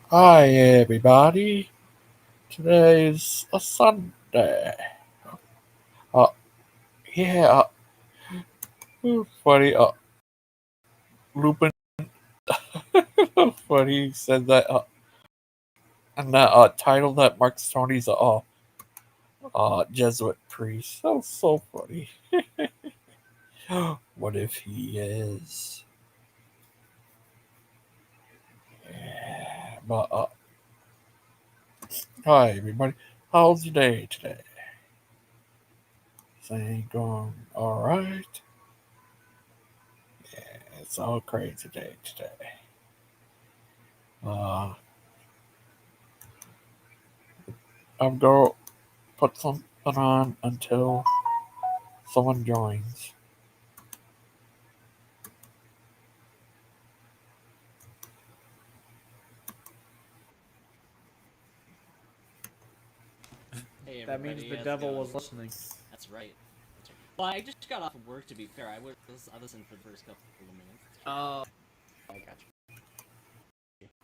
Hi, everybody. Today's a Sunday. Uh, yeah, funny. Lupin, funny said that, and that title that Mark Stoney's Jesuit priest. That was so funny. What if he is? Yeah, but hi, everybody. How's your day today? Thing going all right? It's all crazy day today. Uh, I'm going put something on until someone joins. Hey That means everybody, the how's it devil going? was listening. That's right. That's right. Well, I just got off of work. To be fair, I listened for the first couple of minutes. Oh, I got you.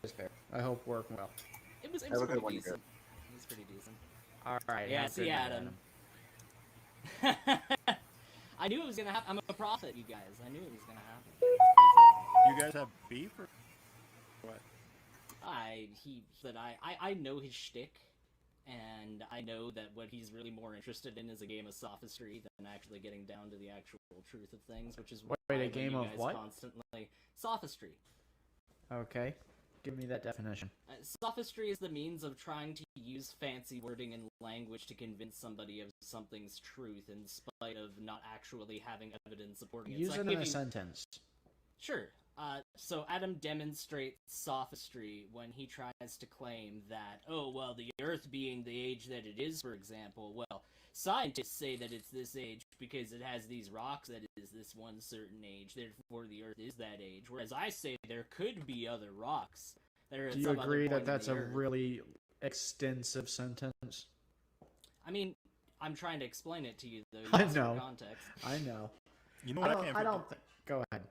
It's fair. I hope working well. It was Have a good pretty one, you guys. decent. It was pretty decent. All right, Yeah, have a see good night, Adam. I knew it was gonna happen. I'm a prophet, you guys. I knew it was gonna happen. You guys have beef or what? I know his shtick, and I know that what he's really more interested in is a game of sophistry than actually getting down to the actual truth of things, which is why Wait, a when game you of guys what? constantly sophistry. Okay, give me that definition. Sophistry is the means of trying to use fancy wording and language to convince somebody of something's truth in spite of not actually having evidence supporting it. Use So it in a sentence. Sure. So Adam demonstrates sophistry when he tries to claim that, oh, well, the Earth being the age that it is, for example, well, scientists say that it's this age because it has these rocks that is this one certain age, therefore the Earth is that age, whereas I say there could be other rocks that are at Do you some other agree that point in that's the a Earth. really extensive sentence? I mean, I'm trying to explain it to you, though. I Use know. context. I know. You know what I don't think. Go ahead.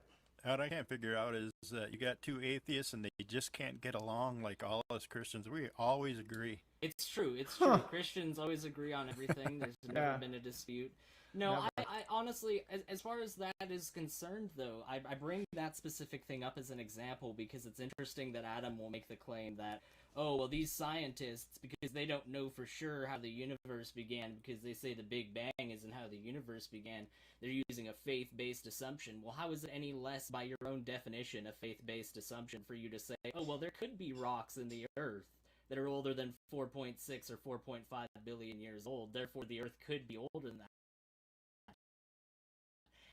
what I can't figure out is that you got two atheists and they just can't get along like all us Christians. We always agree. It's true. It's Huh. true. Christians always agree on everything. There's never Yeah. been a dispute. No, Never. I honestly, as far as that is concerned, though, I bring that specific thing up as an example because it's interesting that Adam will make the claim that, oh, well, these scientists, because they don't know for sure how the universe began, because they say the Big Bang isn't how the universe began, they're using a faith-based assumption. Well, how is it any less, by your own definition, a faith-based assumption for you to say, oh, well, there could be rocks in the Earth that are older than 4.6 or 4.5 billion years old. Therefore, the Earth could be older than that.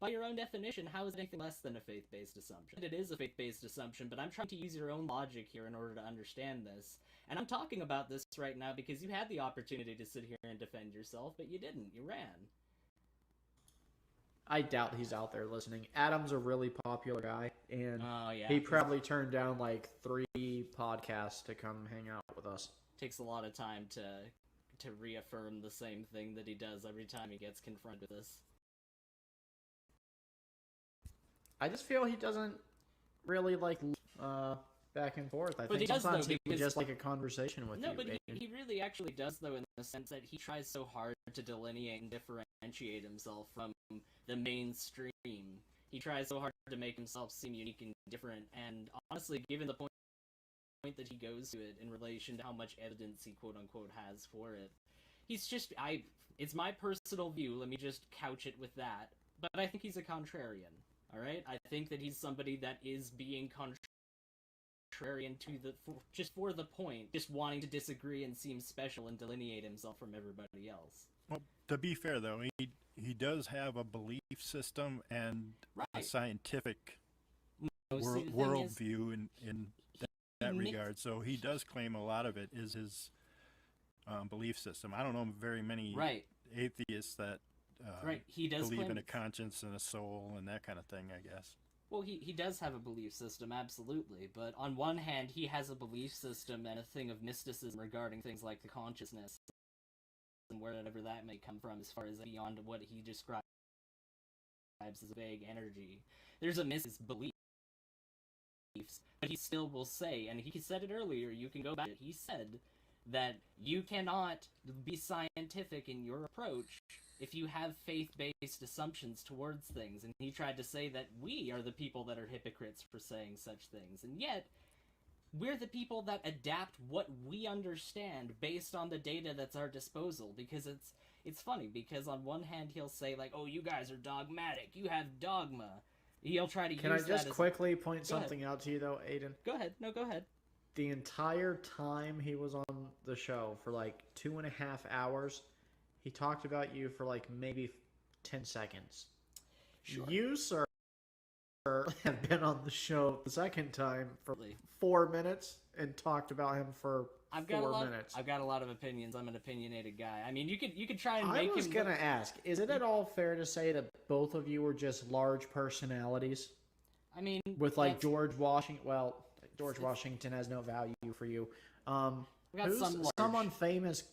By your own definition, how is it anything less than a faith-based assumption? It is a faith-based assumption, but I'm trying to use your own logic here in order to understand this. And I'm talking about this right now because you had the opportunity to sit here and defend yourself, but you didn't. You ran. I doubt he's out there listening. Adam's a really popular guy, and Oh, yeah. he probably turned down like 3 podcasts to come hang out with us. Takes a lot of time to reaffirm the same thing that he does every time he gets confronted with this. I just feel he doesn't really like back and forth. I But think he does, sometimes though, he would because- just like a conversation with No, you. but Aiden. he really actually does, though, in the sense that he tries so hard to delineate and differentiate himself from the mainstream. He tries so hard to make himself seem unique and different, and honestly, given the point that he goes to it in relation to how much evidence he quote-unquote has for it, he's just, it's my personal view, let me just couch it with that, but I think he's a contrarian, alright? I think that he's somebody that is being contrarian to just for the point, just wanting to disagree and seem special and delineate himself from everybody else. Well, to be fair though, he does have a belief system and a Right. scientific See, the thing is, worldview in that he regard. So he does claim a lot of it is his belief system. I don't know very many right, atheists that right. He does believe claim in a conscience and a soul and that kind of thing, I guess. Well, he does have a belief system, absolutely, but on one hand, he has a belief system and a thing of mysticism regarding things like the consciousness and wherever that may come from as far as beyond what he describes as vague energy. There's a belief beliefs, but he still will say, and he said it earlier, you can go back, he said that you cannot be scientific in your approach if you have faith-based assumptions towards things, and he tried to say that we are the people that are hypocrites for saying such things, and yet we're the people that adapt what we understand based on the data that's our disposal, because it's funny, because on one hand he'll say, like, oh, you guys are dogmatic, you have dogma. He'll try to use that as... Can I just quickly point something out to you, though, Aiden? Go ahead. No, go ahead. The entire time he was on the show, for like 2.5 hours, he talked about you for like maybe 10 seconds. Sure. You, sir, have been on the show the second time for 4 minutes and talked about him for 4 minutes. I've got a lot of opinions. I'm an opinionated guy. I mean, you could try and make him... I was going to ask, is it at all fair to say that both of you were just large personalities? I mean... With like George Washington... Well, George Washington has no value for you. Who's someone famous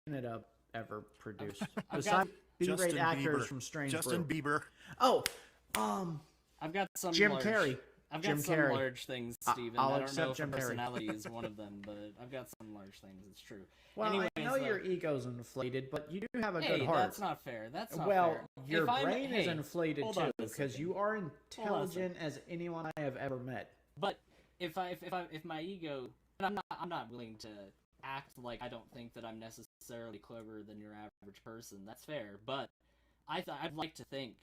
Canada ever produced? Besides B-rate actors from Strange Justin Brew. Bieber. Oh, I've got some Jim large... Carrey. I've got some large things, Steven. I'll I don't know accept if Jim Carrey. personality is one of them, but I've got some large things. It's true. Well, Anyways, I know your ego's inflated, but you do have a good hey, heart. that's not fair. That's not well, fair. Your brain is inflated hold too, on a because second. you are intelligent as anyone I have ever met. But if my ego, and I'm not willing to act like I don't think that I'm necessarily cleverer than your average person. That's fair. But I'd like to think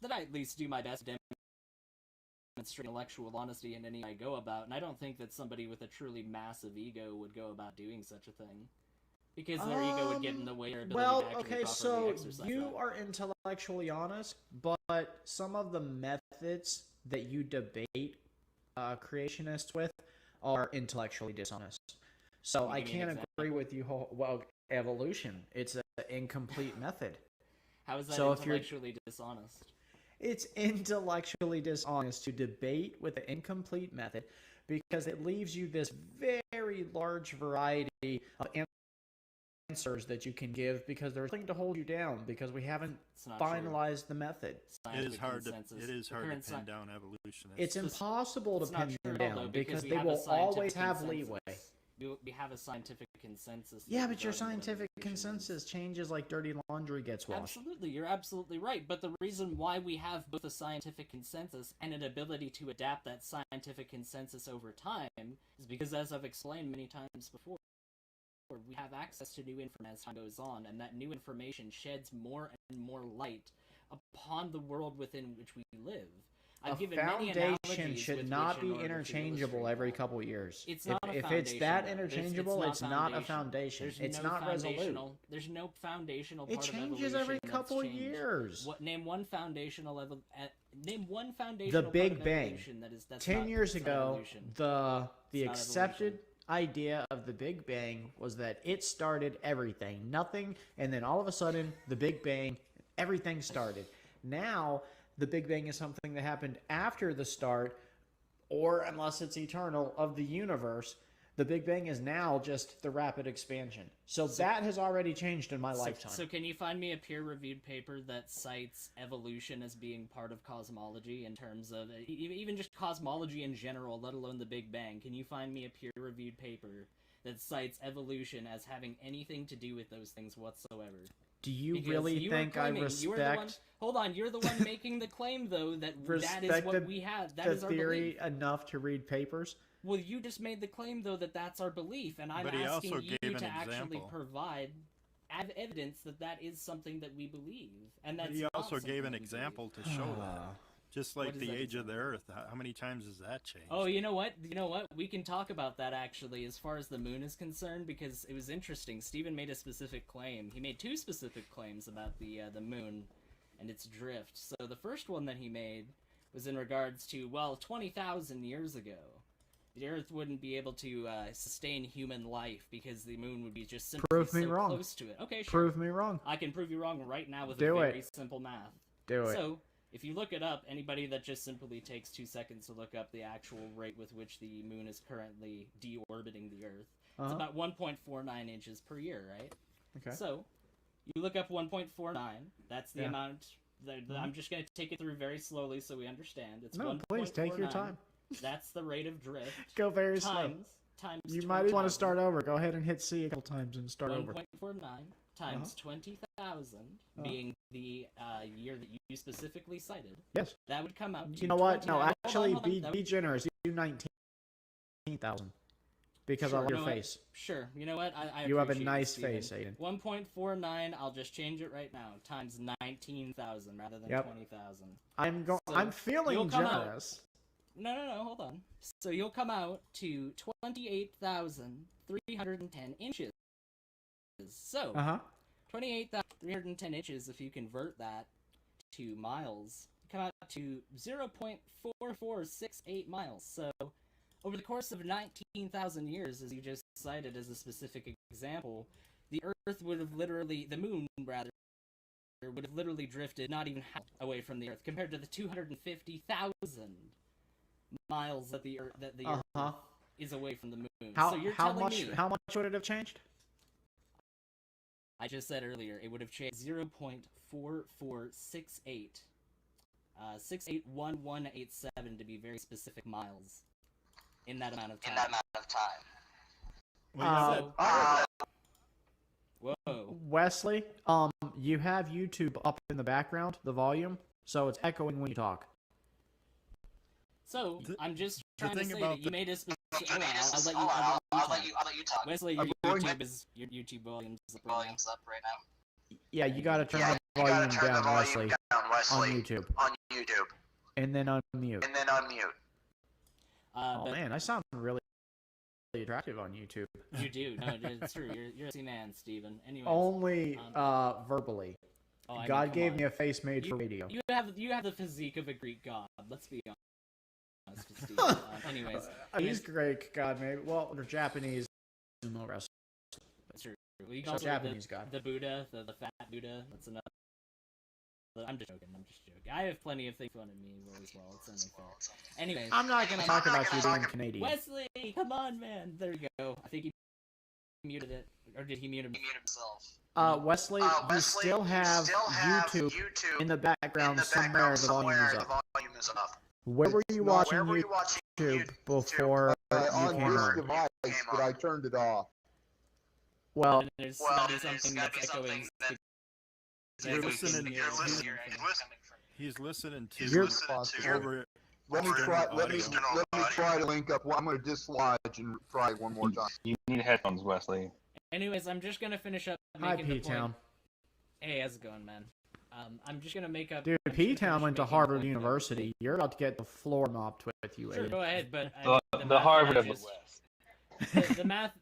that I at least do my best to demonstrate intellectual honesty in any I go about, and I don't think that somebody with a truly massive ego would go about doing such a thing. Because their ego would get in the way of their ability to actually properly exercise you that. are intellectually honest, but some of the methods that you debate creationists with are intellectually dishonest. So I can't agree with you. Well, evolution, it's an incomplete method. How is that intellectually dishonest? It's intellectually dishonest to debate with an incomplete method because it leaves you this very large variety of answers that you can give because there's nothing to hold you down because we haven't finalized the method. It is hard to pin down evolutionists. It's impossible to pin them down because they will always have leeway. We have a scientific consensus. Yeah, but your scientific consensus changes like dirty laundry gets washed. Absolutely, you're absolutely right. But the reason why we have both a scientific consensus and an ability to adapt that scientific consensus over time is because, as I've explained many times before, we have access to new information as time goes on, and that new information sheds more and more light upon the world within which we live. A foundation should not be interchangeable every couple years. It's not if it's that interchangeable, it's not a foundation. It's not resolute. There's no foundational part of evolution. It changes every couple years. Name one foundational The Big Bang. That's 10 years ago, the accepted idea of the Big Bang was that it started everything. Nothing, and then all of a sudden, the Big Bang, everything started. Now, the Big Bang is something that happened after the start, or unless it's eternal, of the universe. The Big Bang is now just the rapid expansion. So that has already changed in my lifetime. So can you find me a peer-reviewed paper that cites evolution as being part of cosmology in terms of, even just cosmology in general, let alone the Big Bang? Can you find me a peer-reviewed paper that cites evolution as having anything to do with those things whatsoever? Do you really think I respect... Hold on, you're the one making the claim, though, that is what we have. That is our theory enough to read papers? Well, you just made the claim, though, that that's our belief, and I'm asking you to actually provide evidence that that is something that we believe. And that's he also gave an example to show that. Just like the age of the Earth, how many times has that changed? Oh, you know what? We can talk about that, actually, as far as the moon is concerned, because it was interesting. Steven made a specific claim. He made two specific claims about the moon and its drift. So the first one that he made was in regards to, 20,000 years ago, the Earth wouldn't be able to sustain human life because the moon would be just simply close to it. Okay, sure. Prove me wrong. I can prove you wrong right now with very simple math. Do it. So, if you look it up, anybody that just simply takes 2 seconds to look up the actual rate with which the moon is currently deorbiting the Earth, it's about 1.49 inches per year, right? Okay. So, you look up 1.49, that's the amount, I'm just going to take it through very slowly so we understand. It's please, take your time. That's the rate of drift. Go very slow. Times you might want to start over. Go ahead and hit C a couple times and start over. 1.49 times 20,000 being the year that you specifically cited. Yes. That would come out to You know what? No, actually, be generous. You do 19,000 because I like your face. Sure. You know what? I You have a nice face, Aiden. 1.49, I'll just change it right now, times 19,000 rather than 20,000. I'm feeling generous. No, hold on. So you'll come out to 28,310 inches. So, 28,310 inches, if you convert that to miles, come out to 0.4468 miles. So, over the course of 19,000 years, as you just cited as a specific example, the Earth would have literally, the moon rather, would have literally drifted not even half away from the Earth, compared to the 250,000 miles that the Earth is away from the moon. How much would it have changed? I just said earlier, it would have changed 0.4468. 681187 to be very specific miles in that amount of time. Whoa. Wesley, you have YouTube up in the background, the volume, so it's echoing when you talk. So, I'm just trying to say that you made a specific... I'll let you talk. Wesley, your YouTube volume's up right now. Yeah, you gotta turn the volume down, Wesley, on YouTube. And then unmute. Oh man, I sound really attractive on YouTube. You do. No, it's true. You're a sexy man, Steven. Anyways, only verbally. God gave me a face made for radio. You have the physique of a Greek god. Let's be honest with Steven. Anyways, he's Greek god, maybe. Well, they're Japanese sumo wrestlers. That's true. We can also Japanese god. The Buddha, the fat Buddha. That's another. I'm just joking. I have plenty of things fun at me as well. It's only fair. Anyways, I'm not gonna talk about you being Canadian. Wesley, come on, man. There you go. I think he muted it, or did he mute himself? Wesley, you still have YouTube in the background somewhere. The volume is up. Where were you watching YouTube before you came on? Device, but I turned it off. Well, there's something that's echoing. He's listening to. Let me try to link up. I'm going to dislodge and try one more time. You need headphones, Wesley. Anyways, I'm just gonna finish up making the point. Hey, how's it going, man? I'm just gonna make up. Dude, P-Town went to Harvard University. You're about to get the floor mopped with you. Sure, go ahead, but the Harvard of the West. The math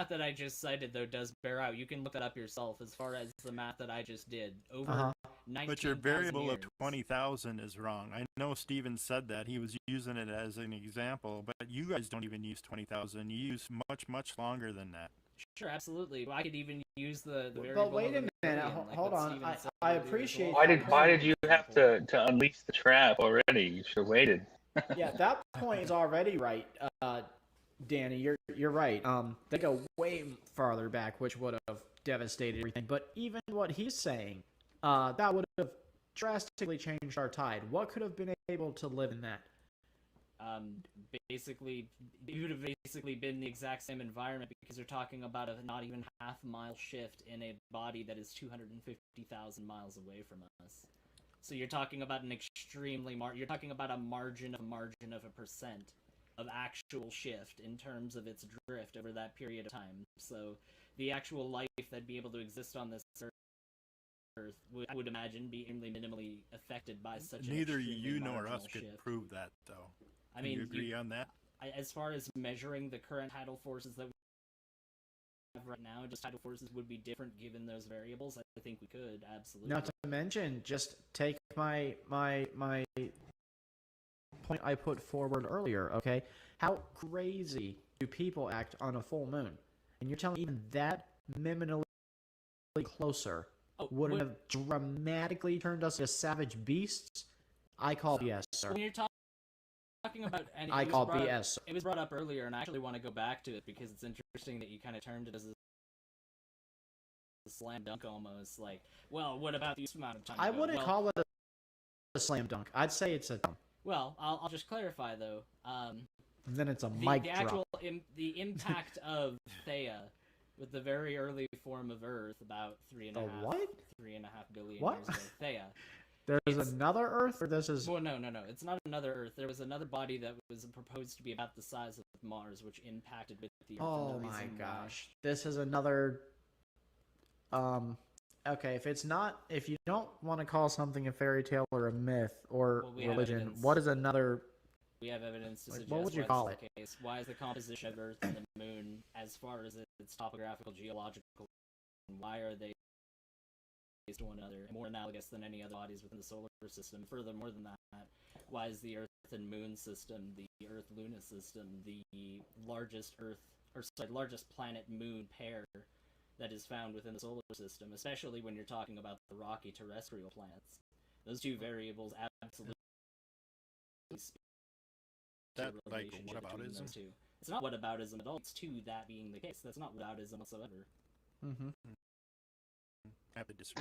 that I just cited though does bear out. You can look that up yourself. As far as the math that I just did over 19,000 But your variable years. of 20,000 is wrong. I know Steven said that he was using it as an example, but you guys don't even use 20,000. You use much longer than that. Sure, absolutely. Well, I could even use the variable. But wait a minute, hold on. I appreciate. Why did you have to unleash the trap already? You should have waited. Yeah, that point is already right. Danny, you're right. They go way farther back, which would have devastated everything. But even what he's saying, that would have drastically changed our tide. What could have been able to live in that? Basically, it would have basically been the exact same environment because you're talking about a not even half-mile shift in a body that is 250,000 miles away from us. So you're talking about an extremely you're talking about a margin of a percent of actual shift in terms of its drift over that period of time. So the actual life that'd be able to exist on this Earth I would imagine be minimally affected by such Neither an you nor us shift. could prove that, though. I mean, you agree on that? As far as measuring the current tidal forces that we have right now, just tidal forces would be different given those variables. I think we could, absolutely. Not to mention, just take my point I put forward earlier, okay? How crazy do people act on a full moon? And you're telling me even that minimally closer would have dramatically turned us into savage beasts? I call BS, sir. When you're talking about, and I call BS. It was brought up earlier, and I actually want to go back to it because it's interesting that you kind of termed it as a slam dunk almost. Like, well, what about this amount of time? I wouldn't call it a slam dunk. I'd say it's a dunk. Well, I'll just clarify though. And then it's a mic drop. The impact of Theia with the very early form of Earth about 3.5 billion years ago. Theia. There's another Earth, or this is... Well, no. It's not another Earth. There was another body that was proposed to be about the size of Mars, which impacted with the Earth. Oh my gosh. This is another... Okay, if you don't want to call something a fairy tale or a myth or religion, what is another... We have evidence to suggest what would you call it? Case. Why is the composition of Earth and the Moon, as far as its topographical, geological, why are they to one another, more analogous than any other bodies within the solar system? Furthermore than that, why is the Earth and Moon system, the Earth-Luna system, the largest planet-moon pair that is found within the solar system, especially when you're talking about the rocky terrestrial planets? Those two variables absolutely speak to the relationship between those two. It's not whataboutism at all. It's to that being the case. That's not whataboutism whatsoever. Mm-hmm.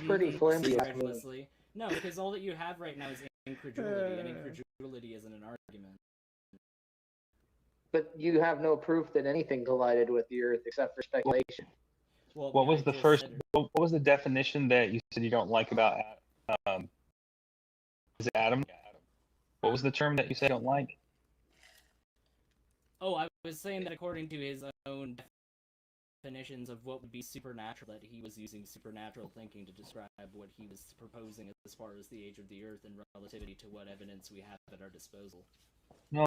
Pretty flimsy. No, because all that you have right now is incredulity, and incredulity isn't an argument. But you have no proof that anything collided with the Earth except for speculation. Well, what was what was the definition that you said you don't like about is it Adam? What was the term that you said you don't like? Oh, I was saying that according to his own definitions of what would be supernatural, that he was using supernatural thinking to describe what he was proposing as far as the age of the Earth in relativity to what evidence we have at our disposal. No,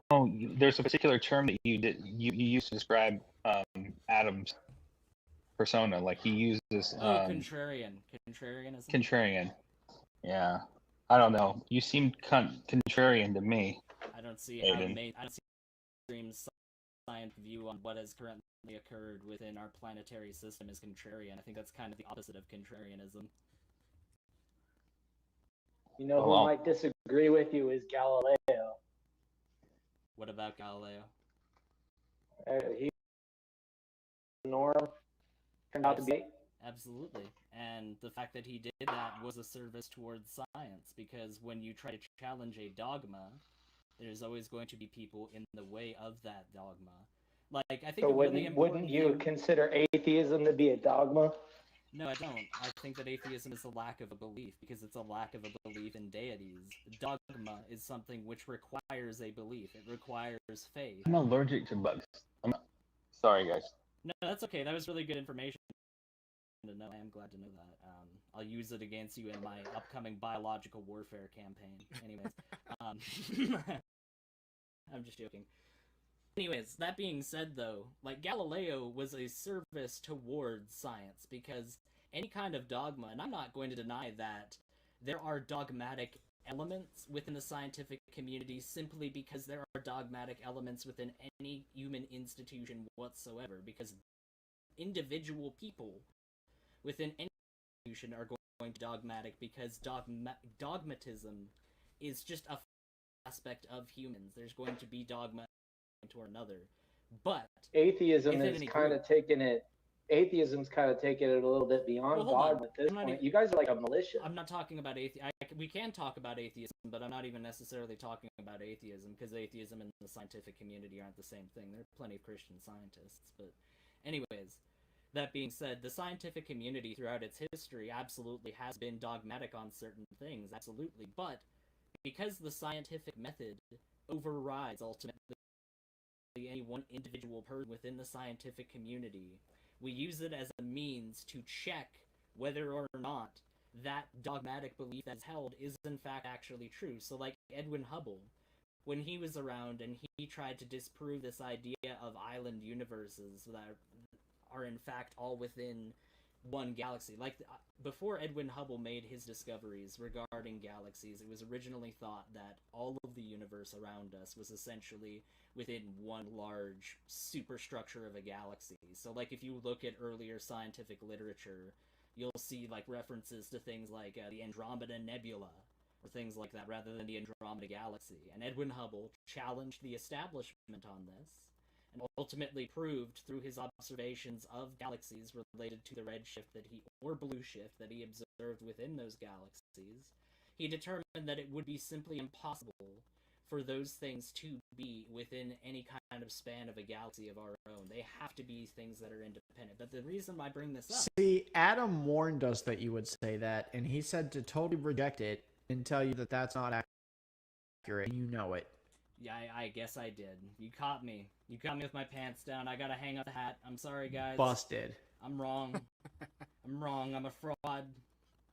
there's a particular term that you used to describe Adam's persona. Like he uses contrarian. Contrarianism. Contrarian. Yeah. I don't know. You seem contrarian to me. I don't see extreme science view on what has currently occurred within our planetary system is contrarian. I think that's kind of the opposite of contrarianism. You know who might disagree with you is Galileo. What about Galileo? He norm turned out to be. Absolutely. And the fact that he did that was a service towards science, because when you try to challenge a dogma, there's always going to be people in the way of that dogma. Like, I think so wouldn't you consider atheism to be a dogma? No, I don't. I think that atheism is a lack of a belief, because it's a lack of a belief in deities. Dogma is something which requires a belief. It requires faith. I'm allergic to bugs. Sorry, guys. No, that's okay. That was really good information to know. I am glad to know that. I'll use it against you in my upcoming biological warfare campaign. Anyways, I'm just joking. Anyways, that being said, though, like, Galileo was a service towards science, because any kind of dogma, and I'm not going to deny that there are dogmatic elements within the scientific community simply because there are dogmatic elements within any human institution whatsoever, because individual people within any institution are going to be dogmatic, because dogmatism is just a aspect of humans. There's going to be dogma to another, but atheism's kind of taking it a little bit beyond dogma at this point. You guys are like a militia. I'm not talking about atheism. We can talk about atheism, but I'm not even necessarily talking about atheism, because atheism and the scientific community aren't the same thing. There are plenty of Christian scientists, but anyways, that being said, the scientific community throughout its history absolutely has been dogmatic on certain things, absolutely, but because the scientific method overrides ultimately any one individual person within the scientific community, we use it as a means to check whether or not that dogmatic belief that's held is in fact actually true. So like Edwin Hubble, when he was around and he tried to disprove this idea of island universes that are in fact all within one galaxy. Like, before Edwin Hubble made his discoveries regarding galaxies, it was originally thought that all of the universe around us was essentially within one large superstructure of a galaxy. So, like, if you look at earlier scientific literature, you'll see, like, references to things like the Andromeda Nebula, or things like that, rather than the Andromeda Galaxy. And Edwin Hubble challenged the establishment on this, and ultimately proved through his observations of galaxies related to the redshift or blue shift that he observed within those galaxies, he determined that it would be simply impossible for those things to be within any kind of span of a galaxy of our own. They have to be things that are independent. But the reason I bring this up... See, Adam warned us that you would say that, and he said to totally reject it and tell you that that's not accurate. You know it. Yeah, I guess I did. You caught me. You caught me with my pants down. I gotta hang up the hat. I'm sorry, guys. Busted. I'm wrong. I'm wrong. I'm a fraud.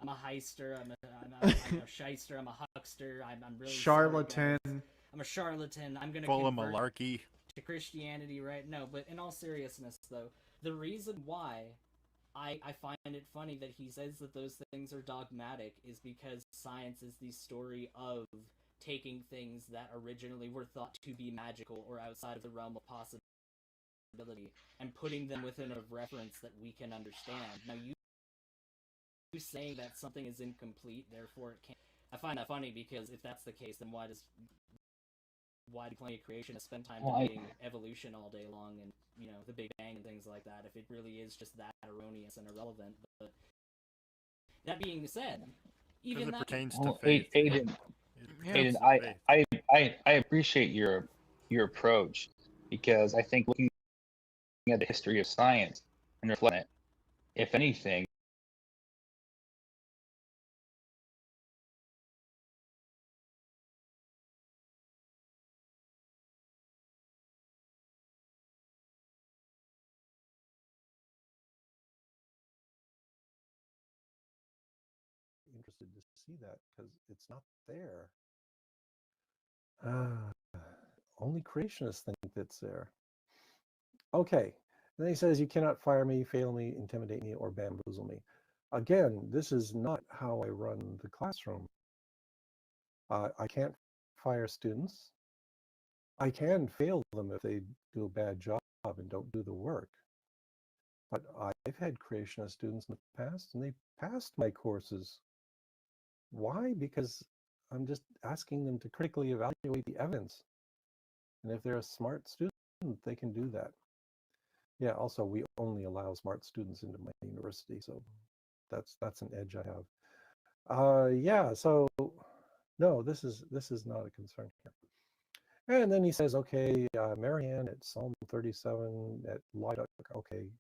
I'm a heister. I'm a shyster. I'm a huckster. I'm really charlatan. Sorry, I'm a charlatan. I'm gonna full of convert malarkey to Christianity, right? No, but in all seriousness, though, the reason why I find it funny that he says that those things are dogmatic is because science is the story of taking things that originally were thought to be magical or outside of the realm of possibility and putting them within a reference that we can understand. Now, you saying that something is incomplete, therefore it can't... I find that funny because if that's the case, then why do plenty of creationists spend time debating evolution all day long and, you know, the Big Bang and things like that if it really is just that erroneous and irrelevant? But that being said, even that pertains to faith. Aiden, I appreciate your approach, because I think looking at the history of science and reflecting it, if anything, interested to see that because it's not there. Only creationists think it's there. Okay. Then he says, you cannot fire me, fail me, intimidate me, or bamboozle me. Again, this is not how I run the classroom. I can't fire students. I can fail them if they do a bad job and don't do the work. But I've had creationist students in the past, and they passed my courses. Why? Because I'm just asking them to critically evaluate the evidence. And if they're a smart student, they can do that. Yeah, also, we only allow smart students into my university, so that's an edge I have. Yeah, so no, this is not a concern here. And then he says, okay, Marianne at Psalm 37 at Light, okay,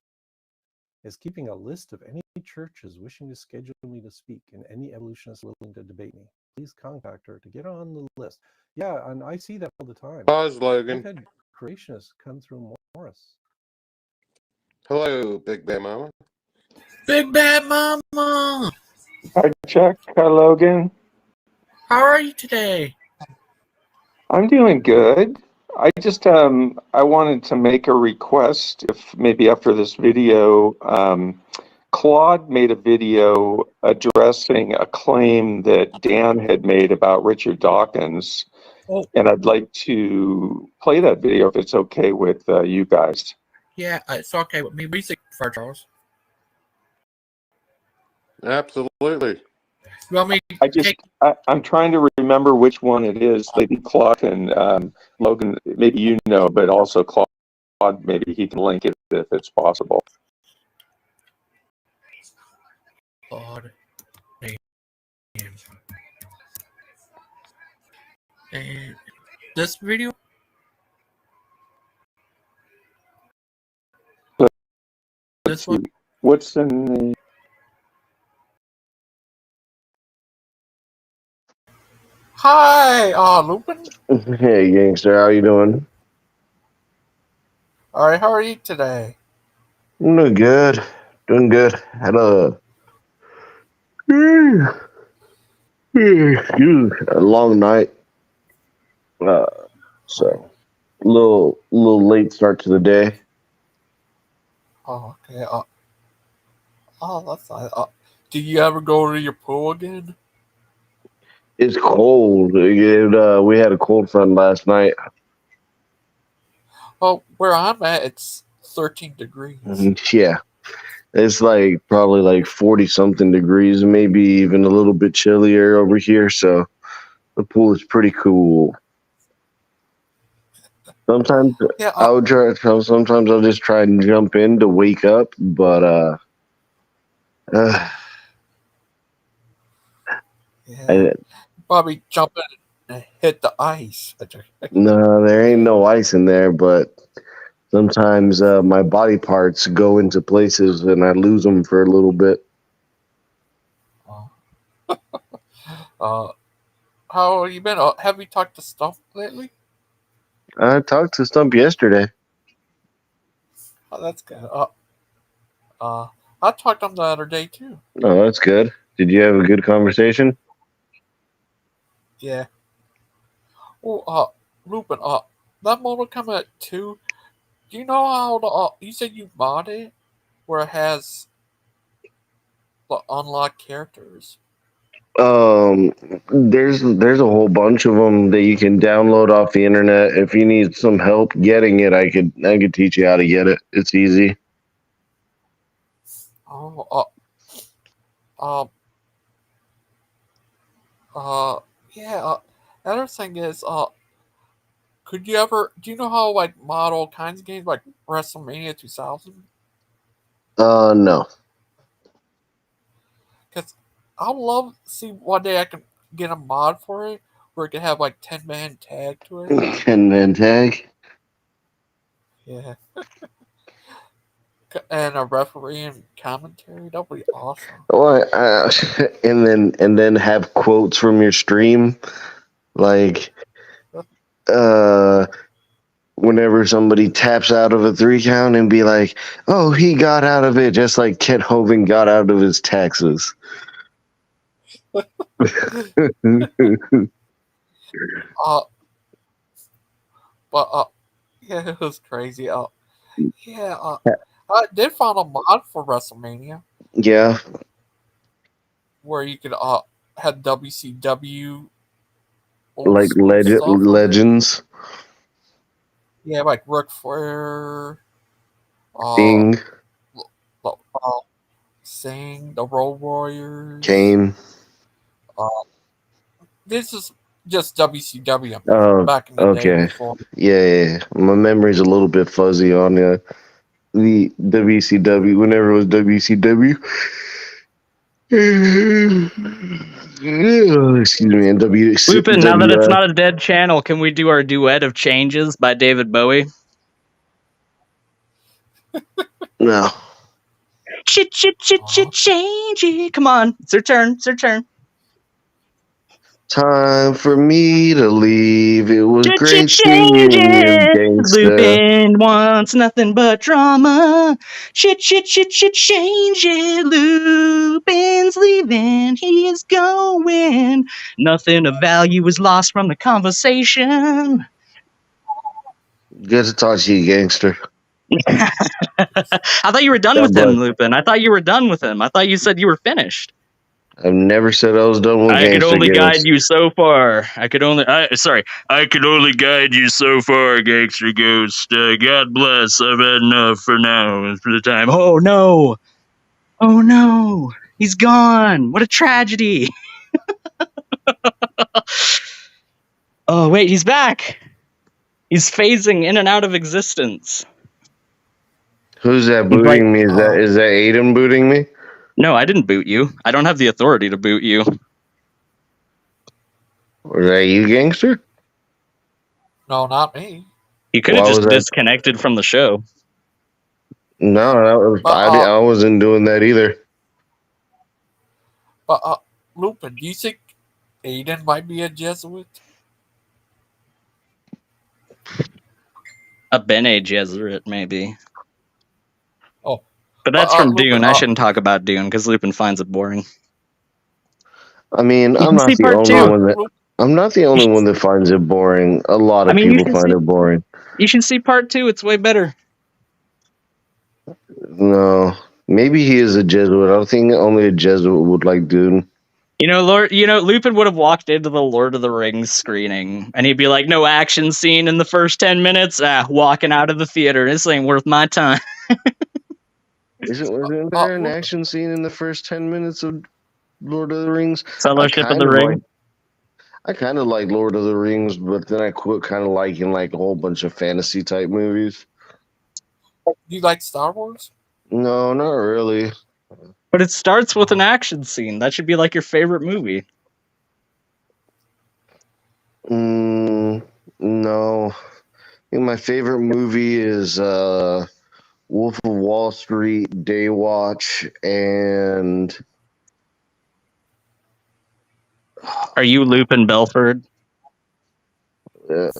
is keeping a list of any churches wishing to schedule me to speak and any evolutionists willing to debate me. Please contact her to get on the list. Yeah, and I see that all the time. Pause, Logan. I've had creationists come through Morris. Hello, Big Bad Mama. Big Bad Mama! Hi, Chuck. Hi, Logan. How are you today? I'm doing good. I just I wanted to make a request. If maybe after this video, Claude made a video addressing a claim that Dan had made about Richard Dawkins, and I'd like to play that video if it's okay with you guys. Yeah, it's okay with me. We see for Charles. Absolutely. You want me I'm trying to remember which one it is. Maybe Claude and Logan, maybe you know, but also Claude, maybe he can link it if it's possible. Claude. And this video? This one? What's in the... Hi, Lupin. Hey, gangster, how you doing? All right, how are you today? I'm doing good. Had a long night. So a little late start to the day. Oh, okay. That's nice. Do you ever go to your pool again? It's cold. We had a cold front last night. Well, where I'm at, it's 13 degrees. Yeah. It's probably 40-something degrees, maybe even a little bit chillier over here. So the pool is pretty cool. Sometimes sometimes I'll just try and jump in to wake up, but Probably jump in hit the ice. No, there ain't no ice in there, but sometimes my body parts go into places and I lose them for a little bit. How have you been? Have you talked to Stump lately? I talked to Stump yesterday. Oh, that's good. I talked to him the other day too. Oh, that's good. Did you have a good conversation? Yeah. Oh, Lupin, that Mortal Kombat 2, do you know how you said you bought it? Where it has the unlocked characters? There's a whole bunch of them that you can download off the internet. If you need some help getting it, I could teach you how to get it. It's easy. Yeah. Another thing is, do you know how like model kinds of games like WrestleMania 2000? No. Because I'd love to see one day I can get a mod for it where it can have like 10-man tag to it. 10-man tag? Yeah. And a referee and commentary, that'd be awesome. Well, and then have quotes from your stream, like whenever somebody taps out of a 3 count and be like, "Oh, he got out of it just like Kent Hovind got out of his taxes." But yeah, it was crazy. I did find a mod for WrestleMania. Yeah. Where you could have WCW like legends. Yeah, like Ric Flair, Sting, Sting, the Road Warriors, Kane. This is just WCW. Back in the day before. Yeah. My memory's a little bit fuzzy on the WCW. Whenever it was WCW. Excuse me. And Lupin, now that it's not a dead channel, can we do our duet of Changes by David Bowie? No. Change it. Come on. It's your turn. It's your turn. Time for me to leave. It was great seeing you, gangsta. Lupin wants nothing but drama. Change it. Lupin's leaving. He is going. Nothing of value is lost from the conversation. Good to talk to you, gangster. I thought you were done with him, Lupin. I thought you were done with him. I thought you said you were finished. I've never said I was done with Gangster I could only Ghost. guide you so far. I could only guide you so far, Gangster Ghost. God bless. I've had enough for now, for the time. Oh no! Oh no! He's gone! What a tragedy! Oh wait, he's back! He's phasing in and out of existence. Who's that booting me? Is that Aiden booting me? No, I didn't boot you. I don't have the authority to boot you. Was that you, gangster? No, not me. You could have just disconnected from the show. No, I wasn't doing that either. But Lupin, do you think Aiden might be a Jesuit? A Bene Gesserit, maybe. Oh. But that's from Lupin, Dune. I shouldn't talk about Dune because Lupin finds it boring. I mean, I'm not the only one that finds it boring. A lot of people find it boring. You should see part 2. It's way better. No. Maybe he is a Jesuit. I think only a Jesuit would like Dune. Lupin would have walked into the Lord of the Rings screening, and he'd be like, "No action scene in the first 10 minutes. Walking out of the theater. This ain't worth my time." Wasn't there an action scene in the first 10 minutes of Lord of the Rings? Fellowship of the Ring. I kind of like Lord of the Rings, but then I quit kind of liking like a whole bunch of fantasy type movies. Do you like Star Wars? No, not really. But it starts with an action scene. That should be like your favorite movie. No. I think my favorite movie is Wolf of Wall Street, Daywatch, and... Are you Lupin Belford?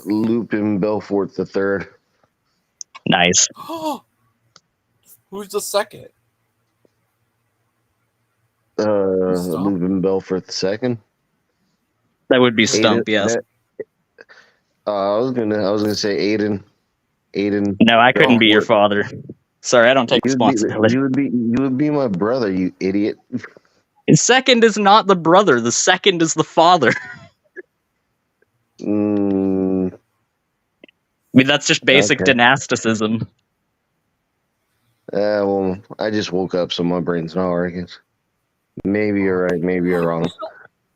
Lupin Belfort the Third. Nice. Who's the second? Lupin Belfort the Second. That would be Stump, yes. I was gonna say Aiden. No, I couldn't be your father. Sorry, I don't take responsibility. You would be my brother, you idiot. The second is not the brother. The second is the father. I mean, that's just basic dynasticism. Well, I just woke up, so my brain's not working. Maybe you're right. Maybe you're wrong.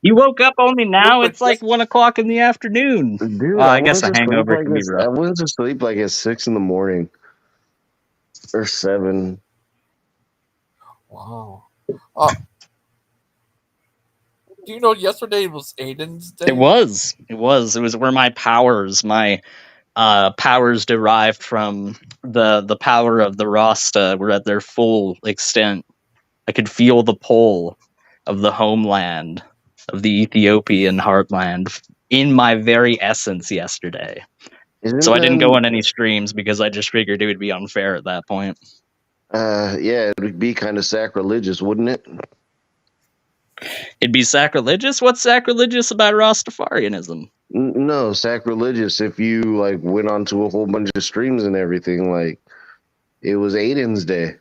You woke up only now? It's like 1 o'clock in the afternoon. Dude, I guess a hangover can be rough. I went to sleep like at 6 in the morning. Or 7. Wow. Do you know yesterday was Aiden's day? It was where my powers derived from the power of the Rasta were at their full extent. I could feel the pull of the homeland, of the Ethiopian heartland, in my very essence yesterday. So I didn't go on any streams because I just figured it would be unfair at that point. Yeah, it would be kind of sacrilegious, wouldn't it? It'd be sacrilegious? What's sacrilegious about Rastafarianism? No, sacrilegious if you like went onto a whole bunch of streams and everything. Like, it was Aiden's day.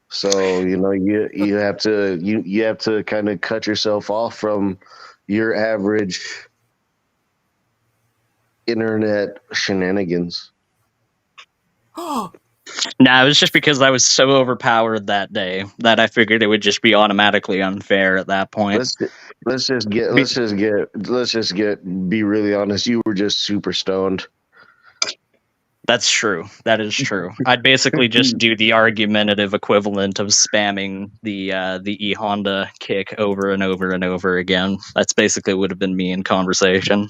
So, you know, you have to kind of cut yourself off from your average internet shenanigans. Nah, it was just because I was so overpowered that day that I figured it would just be automatically unfair at that point. Let's just be really honest. You were just super stoned. That's true. That is true. I'd basically just do the argumentative equivalent of spamming the E Honda kick over and over and over again. That's basically would have been me in conversation.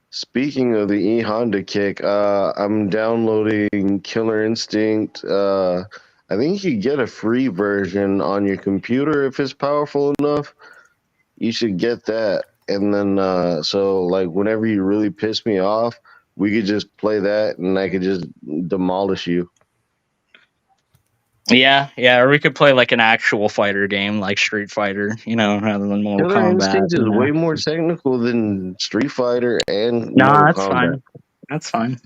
Speaking of the E Honda kick, I'm downloading Killer Instinct. I think you get a free version on your computer if it's powerful enough. You should get that, and then so like whenever you really piss me off, we could just play that, and I could just demolish you. Yeah, or we could play like an actual fighter game, like Street Fighter, rather than Mortal Kombat. Killer Instinct is way more technical than Street Fighter and Mortal Kombat. Fine. That's fine.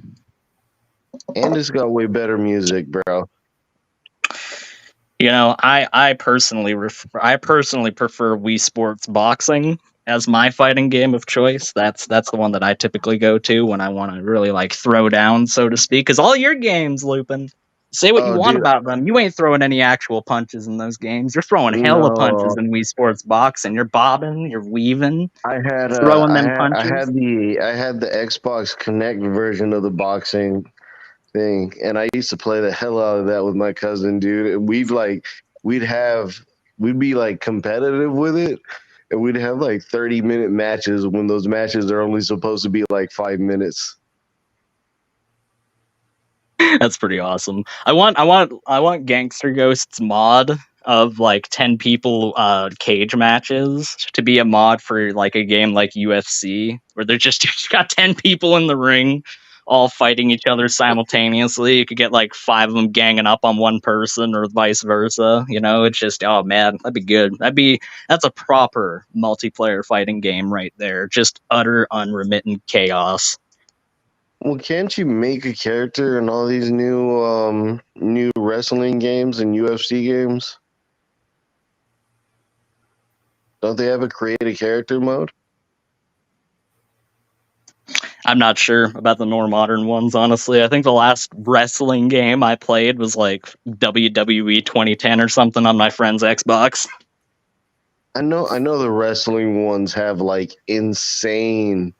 And it's got way better music, bro. I personally prefer Wii Sports Boxing as my fighting game of choice. That's the one that I typically go to when I want to really like throw down, so to speak. Because all your games, Lupin, say what you want about them. You ain't throwing any actual punches in those games. You're throwing hella punches in Wii Sports Boxing. You're bobbing, you're weaving. Throwing them punches. I had the Xbox Connect version of the boxing thing, and I used to play the hell out of that with my cousin, dude. And we'd be like competitive with it, and we'd have like 30-minute matches when those matches are only supposed to be like 5 minutes. That's pretty awesome. I want Gangster Ghost's mod of like 10 people cage matches to be a mod for like a game like UFC, where they're just got 10 people in the ring all fighting each other simultaneously. You could get like 5 of them ganging up on one person or vice versa. It's just, oh man, that'd be good. That's a proper multiplayer fighting game right there. Just utter unremittent chaos. Well, can't you make a character in all these new wrestling games and UFC games? Don't they have a create a character mode? I'm not sure about the more modern ones, honestly. I think the last wrestling game I played was like WWE 2010 or something on my friend's Xbox. I know the wrestling ones have like insane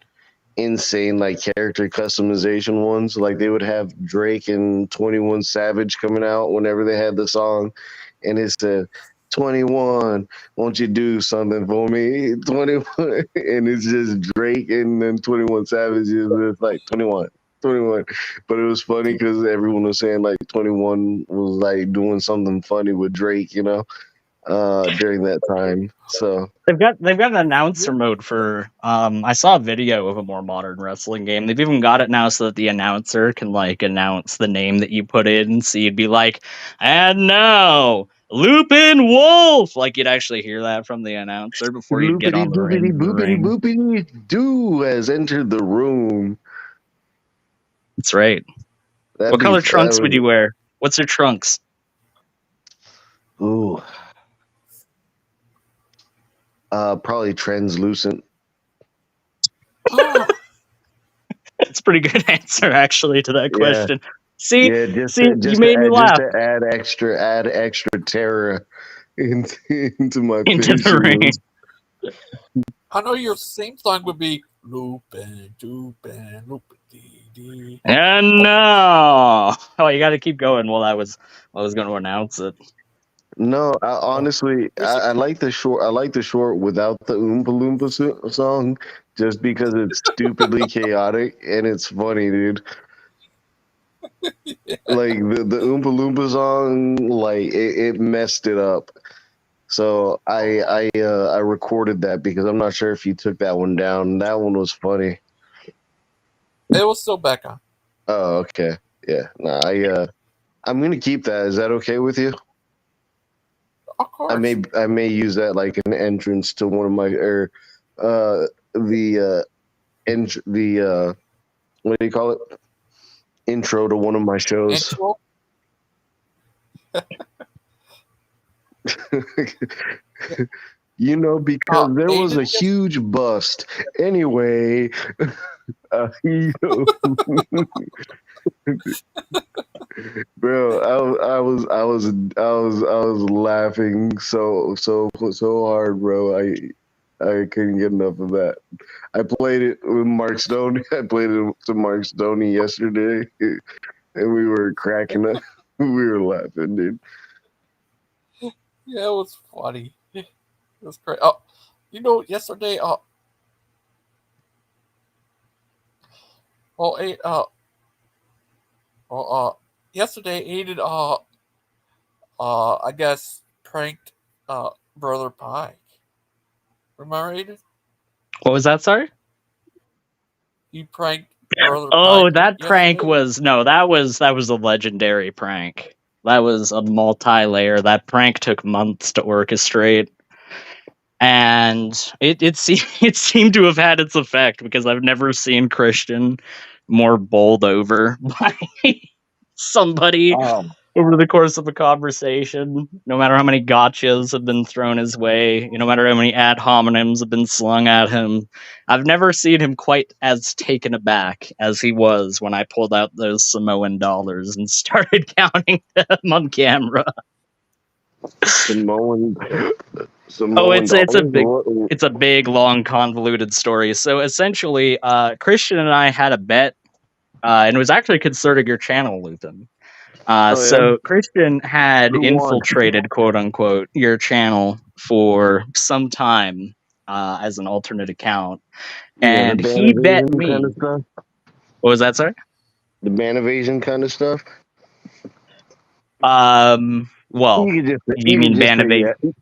like character customization ones. Like they would have Drake and 21 Savage coming out whenever they had the song, and 21, won't you do something for me? 21, and it's just Drake and then 21 Savage is just like 21. 21, but it was funny because everyone was saying like 21 was like doing something funny with Drake, during that time. So they've got an announcer mode for. I saw a video of a more modern wrestling game. They've even got it now so that the announcer can like announce the name that you put in. So you'd be like, and now Lupin Wolf. Like you'd actually hear that from the announcer before you'd get on the ring. Boopity Doo has entered the room. That's right. What color trunks would you wear? What's your trunks? Ooh. Probably translucent. That's a pretty good answer, actually, to that question. See, just you made me laugh. Just to add extra terror into my the ring. I know your theme song would be Lupin, Lupin, Lupin, dee, dee. And no, you got to keep going. Well, I was going to announce it. No, honestly, I like the short. I like the short without the Oompa Loompa song, just because it's stupidly chaotic and it's funny, dude. Like the Oompa Loompa song, like it messed it up. So I recorded that because I'm not sure if you took that one down. That one was funny. It was still back on. Oh, okay. Yeah. Nah, I'm gonna keep that. Is that okay with you? Of course. I may use that like an entrance to one of my what do you call it? Intro to one of my shows. Because there was a huge bust. Anyway, bro, I was laughing so hard, bro. I couldn't get enough of that. I played it with Mark Stoney. I played it to Mark Stoney yesterday, and we were cracking up. We were laughing, dude. Yeah, it was funny. It was great. Oh, yesterday, yesterday Aiden, I guess pranked, Brother Pike. Remember, Aiden? What was that? Sorry. You pranked Brother Pike. Oh, that prank was that was a legendary prank. That was a multi-layer. That prank took months to orchestrate. And it seemed to have had its effect because I've never seen Christian more bowled over by somebody over the course of a conversation. No matter how many gotchas have been thrown his way, no matter how many ad hominems have been slung at him, I've never seen him quite as taken aback as he was when I pulled out those Samoan dollars and started counting them on camera. Samoan it's a big, long, convoluted story. So essentially, Christian and I had a bet, and it was actually concerning your channel, Lupin. So Christian had infiltrated, quote unquote, your channel for some time as an alternate account, and he bet me. Kind of stuff? What was that, sorry? The ban evasion kind of stuff. Well, you mean ban evasion?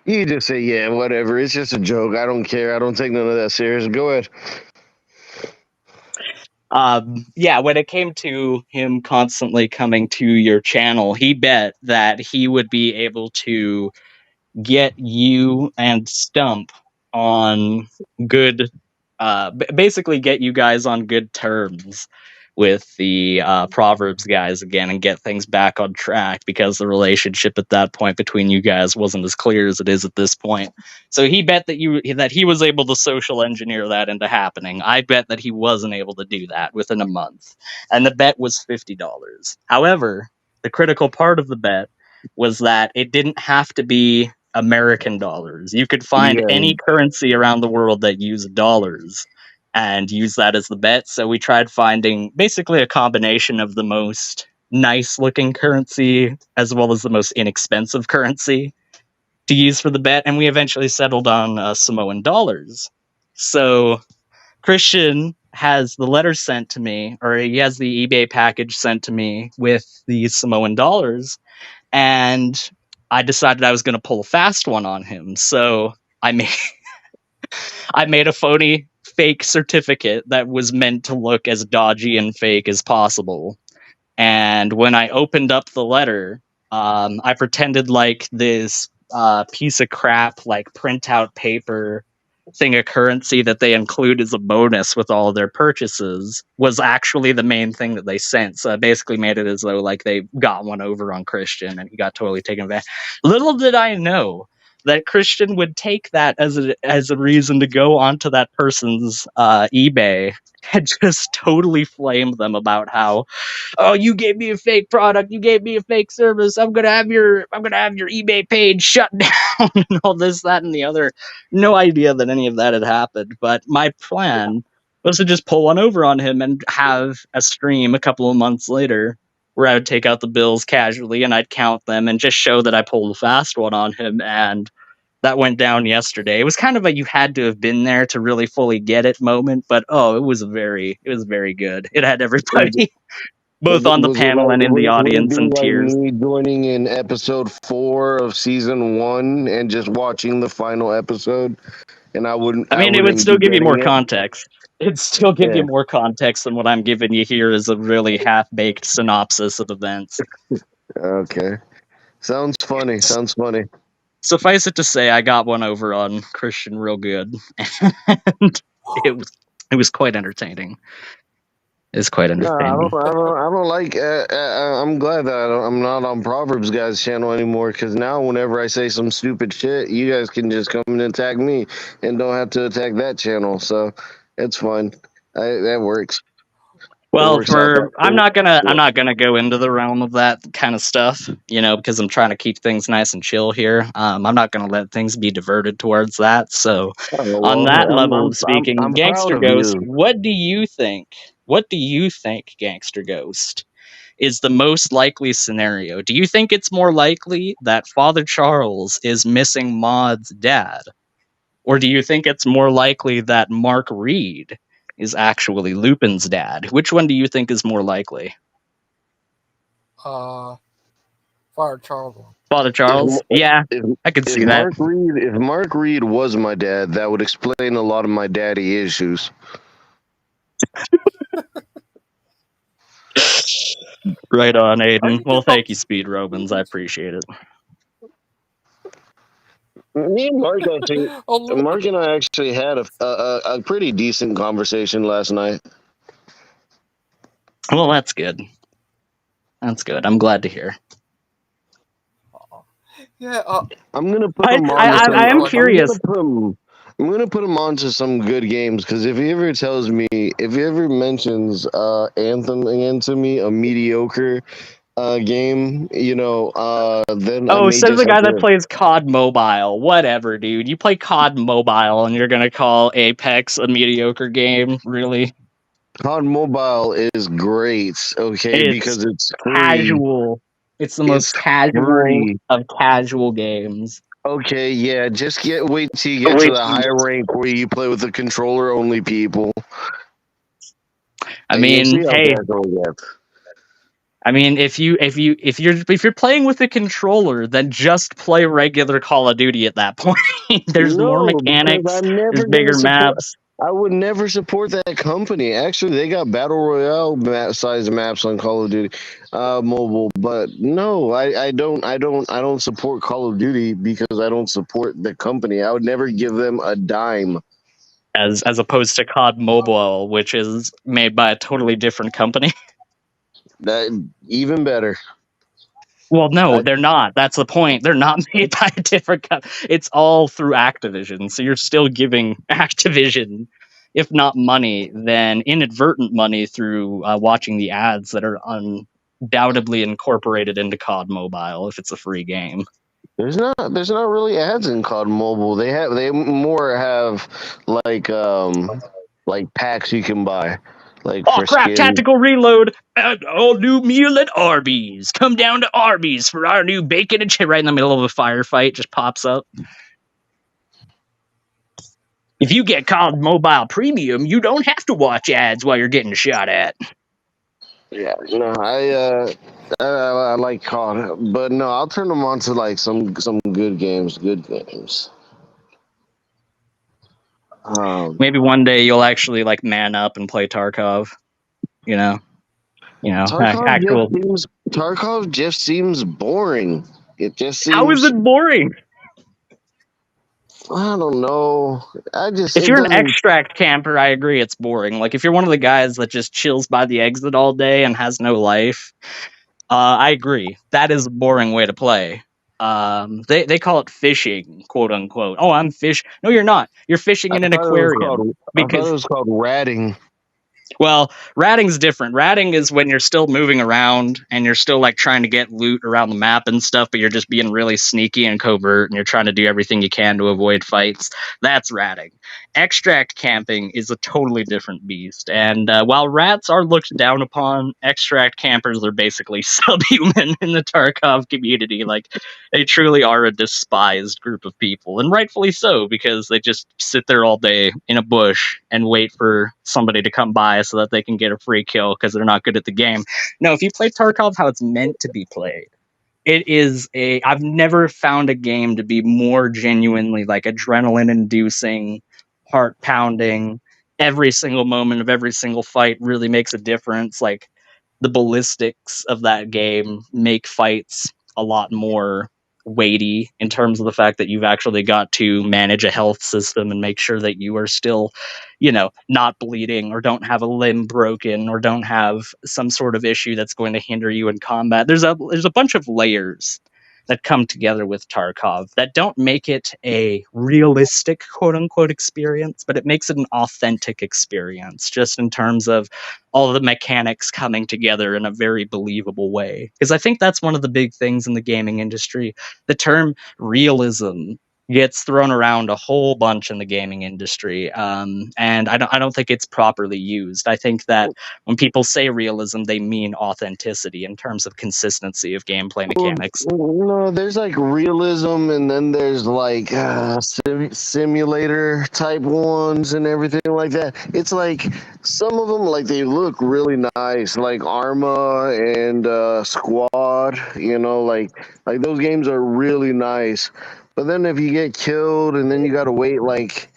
You just say, yeah, whatever. It's just a joke. I don't care. I don't take none of that serious. Go ahead. Yeah, when it came to him constantly coming to your channel, he bet that he would be able to get you and Stump on good, basically get you guys on good terms with the Proverbs guys again and get things back on track because the relationship at that point between you guys wasn't as clear as it is at this point. So he bet that he was able to social engineer that into happening. I bet that he wasn't able to do that within a month. And the bet was $50. However, the critical part of the bet was that it didn't have to be American dollars. You could find any currency around the world that used dollars and use that as the bet. So we tried finding basically a combination of the most nice looking currency as well as the most inexpensive currency. to use for the bet, and we eventually settled on Samoan dollars. So Christian has the letter sent to me, or he has the eBay package sent to me with the Samoan dollars, and I decided I was going to pull a fast one on him. So I made a phony fake certificate that was meant to look as dodgy and fake as possible. And when I opened up the letter, I pretended like this piece of crap, like printout paper thing of currency that they include as a bonus with all of their purchases was actually the main thing that they sent. So I basically made it as though like they got one over on Christian and he got totally taken advantage. Little did I know that Christian would take that as a reason to go onto that person's eBay and just totally flame them about how, oh, you gave me a fake product, you gave me a fake service, I'm gonna have your eBay page shut down and all this, that, and the other. No idea that any of that had happened, but my plan was to just pull one over on him and have a stream a couple of months later where I would take out the bills casually and I'd count them and just show that I pulled a fast one on him. And that went down yesterday. It was kind of a you had to have been there to really fully get it moment, but it was very good. It had everybody both on the panel and in the audience in tears. Me joining in episode 4 of season 1 and just watching the final episode, and I wouldn't. I mean, it would still give you more context. It'd still give you more context than what I'm giving you here is a really half-baked synopsis of events. Okay, sounds funny. Suffice it to say, I got one over on Christian real good, and it was quite entertaining. It's quite entertaining. No, I don't like. I'm glad that I'm not on Proverbs Guys channel anymore, because now whenever I say some stupid shit, you guys can just come and attack me and don't have to attack that channel. So it's fine. That works. Well, I'm not gonna go into the realm of that kind of stuff, because I'm trying to keep things nice and chill here. I'm not gonna let things be diverted towards that. So, on that level of speaking, Gangster Ghost, what do you think? What do you think, Gangster Ghost, is the most likely scenario? Do you think it's more likely that Father Charles is missing Maud's dad, or do you think it's more likely that Mark Reed is actually Lupin's dad? Which one do you think is more likely? Father Charles. Father Charles? I could see that. If Mark Reed was my dad, that would explain a lot of my daddy issues. Right on, Aiden. Well, thank you, Speed Robins. I appreciate it. Me and Mark, Mark and I actually had a pretty decent conversation last night. Well, that's good. That's good. I'm glad to hear. Yeah, I'm gonna put him on. I am curious. I'm gonna put him on to some good games, because if he ever mentions Anthem again to me, a mediocre game, then says the guy that plays COD Mobile. Whatever, dude. You play COD Mobile and you're gonna call Apex a mediocre game? Really? COD Mobile is great, okay, because it's casual. It's the most casual of casual games. Okay, yeah, just wait till you get to the high rank where you play with the controller only people. I mean, if you're playing with a controller, then just play regular Call of Duty at that point. There's more mechanics, there's bigger maps. I would never support that company. Actually, they got battle royale size maps on Call of Duty mobile, but no, I don't support Call of Duty because I don't support the company. I would never give them a dime. As opposed to COD Mobile, which is made by a totally different company. That even better. Well, no, they're not. That's the point. They're not made by a different company. It's all through Activision. So you're still giving Activision, if not money, then inadvertent money through watching the ads that are undoubtedly incorporated into COD Mobile if it's a free game. There's not really ads in COD Mobile. They more have like packs you can buy. Like Oh for crap! skin. Tactical reload. All new meal at Arby's. Come down to Arby's for our new bacon and chip. Right in the middle of a firefight, just pops up. If you get COD Mobile Premium, you don't have to watch ads while you're getting shot at. Yeah, no, I like COD, but no, I'll turn them on to like some good games. Good games. Maybe one day you'll actually like man up and play Tarkov. You know, Tarkov just seems boring. It just seems. How is it boring? I don't know. If you're an extract camper, I agree it's boring. Like if you're one of the guys that just chills by the exit all day and has no life, I agree. That is a boring way to play. They call it fishing, quote unquote. Oh, I'm fish. No, you're not. You're fishing in an aquarium. I thought it was called ratting. Well, ratting's different. Ratting is when you're still moving around and you're still like trying to get loot around the map and stuff, but you're just being really sneaky and covert and you're trying to do everything you can to avoid fights. That's ratting. Extract camping is a totally different beast. And while rats are looked down upon, extract campers are basically subhuman in the Tarkov community. Like they truly are a despised group of people, and rightfully so, because they just sit there all day in a bush and wait for somebody to come by so that they can get a free kill because they're not good at the game. No, if you play Tarkov how it's meant to be played, I've never found a game to be more genuinely like adrenaline inducing, heart pounding. Every single moment of every single fight really makes a difference. Like the ballistics of that game make fights a lot more weighty in terms of the fact that you've actually got to manage a health system and make sure that you are still, not bleeding or don't have a limb broken or don't have some sort of issue that's going to hinder you in combat. There's a bunch of layers that come together with Tarkov that don't make it a realistic quote unquote experience, but it makes it an authentic experience just in terms of all the mechanics coming together in a very believable way. Because I think that's one of the big things in the gaming industry. The term realism gets thrown around a whole bunch in the gaming industry, and I don't think it's properly used. I think that when people say realism, they mean authenticity in terms of consistency of gameplay mechanics. No, there's like realism, and then there's like simulator type ones and everything like that. It's like some of them, like they look really nice, like Arma and Squad. Like those games are really nice. But then if you get killed and then you gotta wait like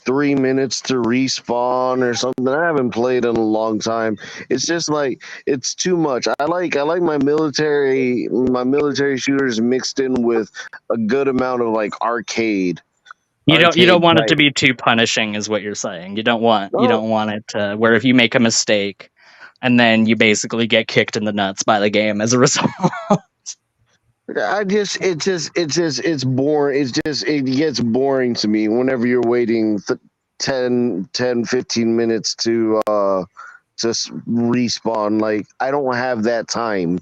3 minutes to respawn or something, I haven't played in a long time. It's just like it's too much. I like my military shooters mixed in with a good amount of like arcade. You don't want it to be too punishing, is what you're saying. You don't want it to where if you make a mistake and then you basically get kicked in the nuts by the game as a result. It's boring. It gets boring to me whenever you're waiting 10, 15 minutes to respawn. Like I don't have that time.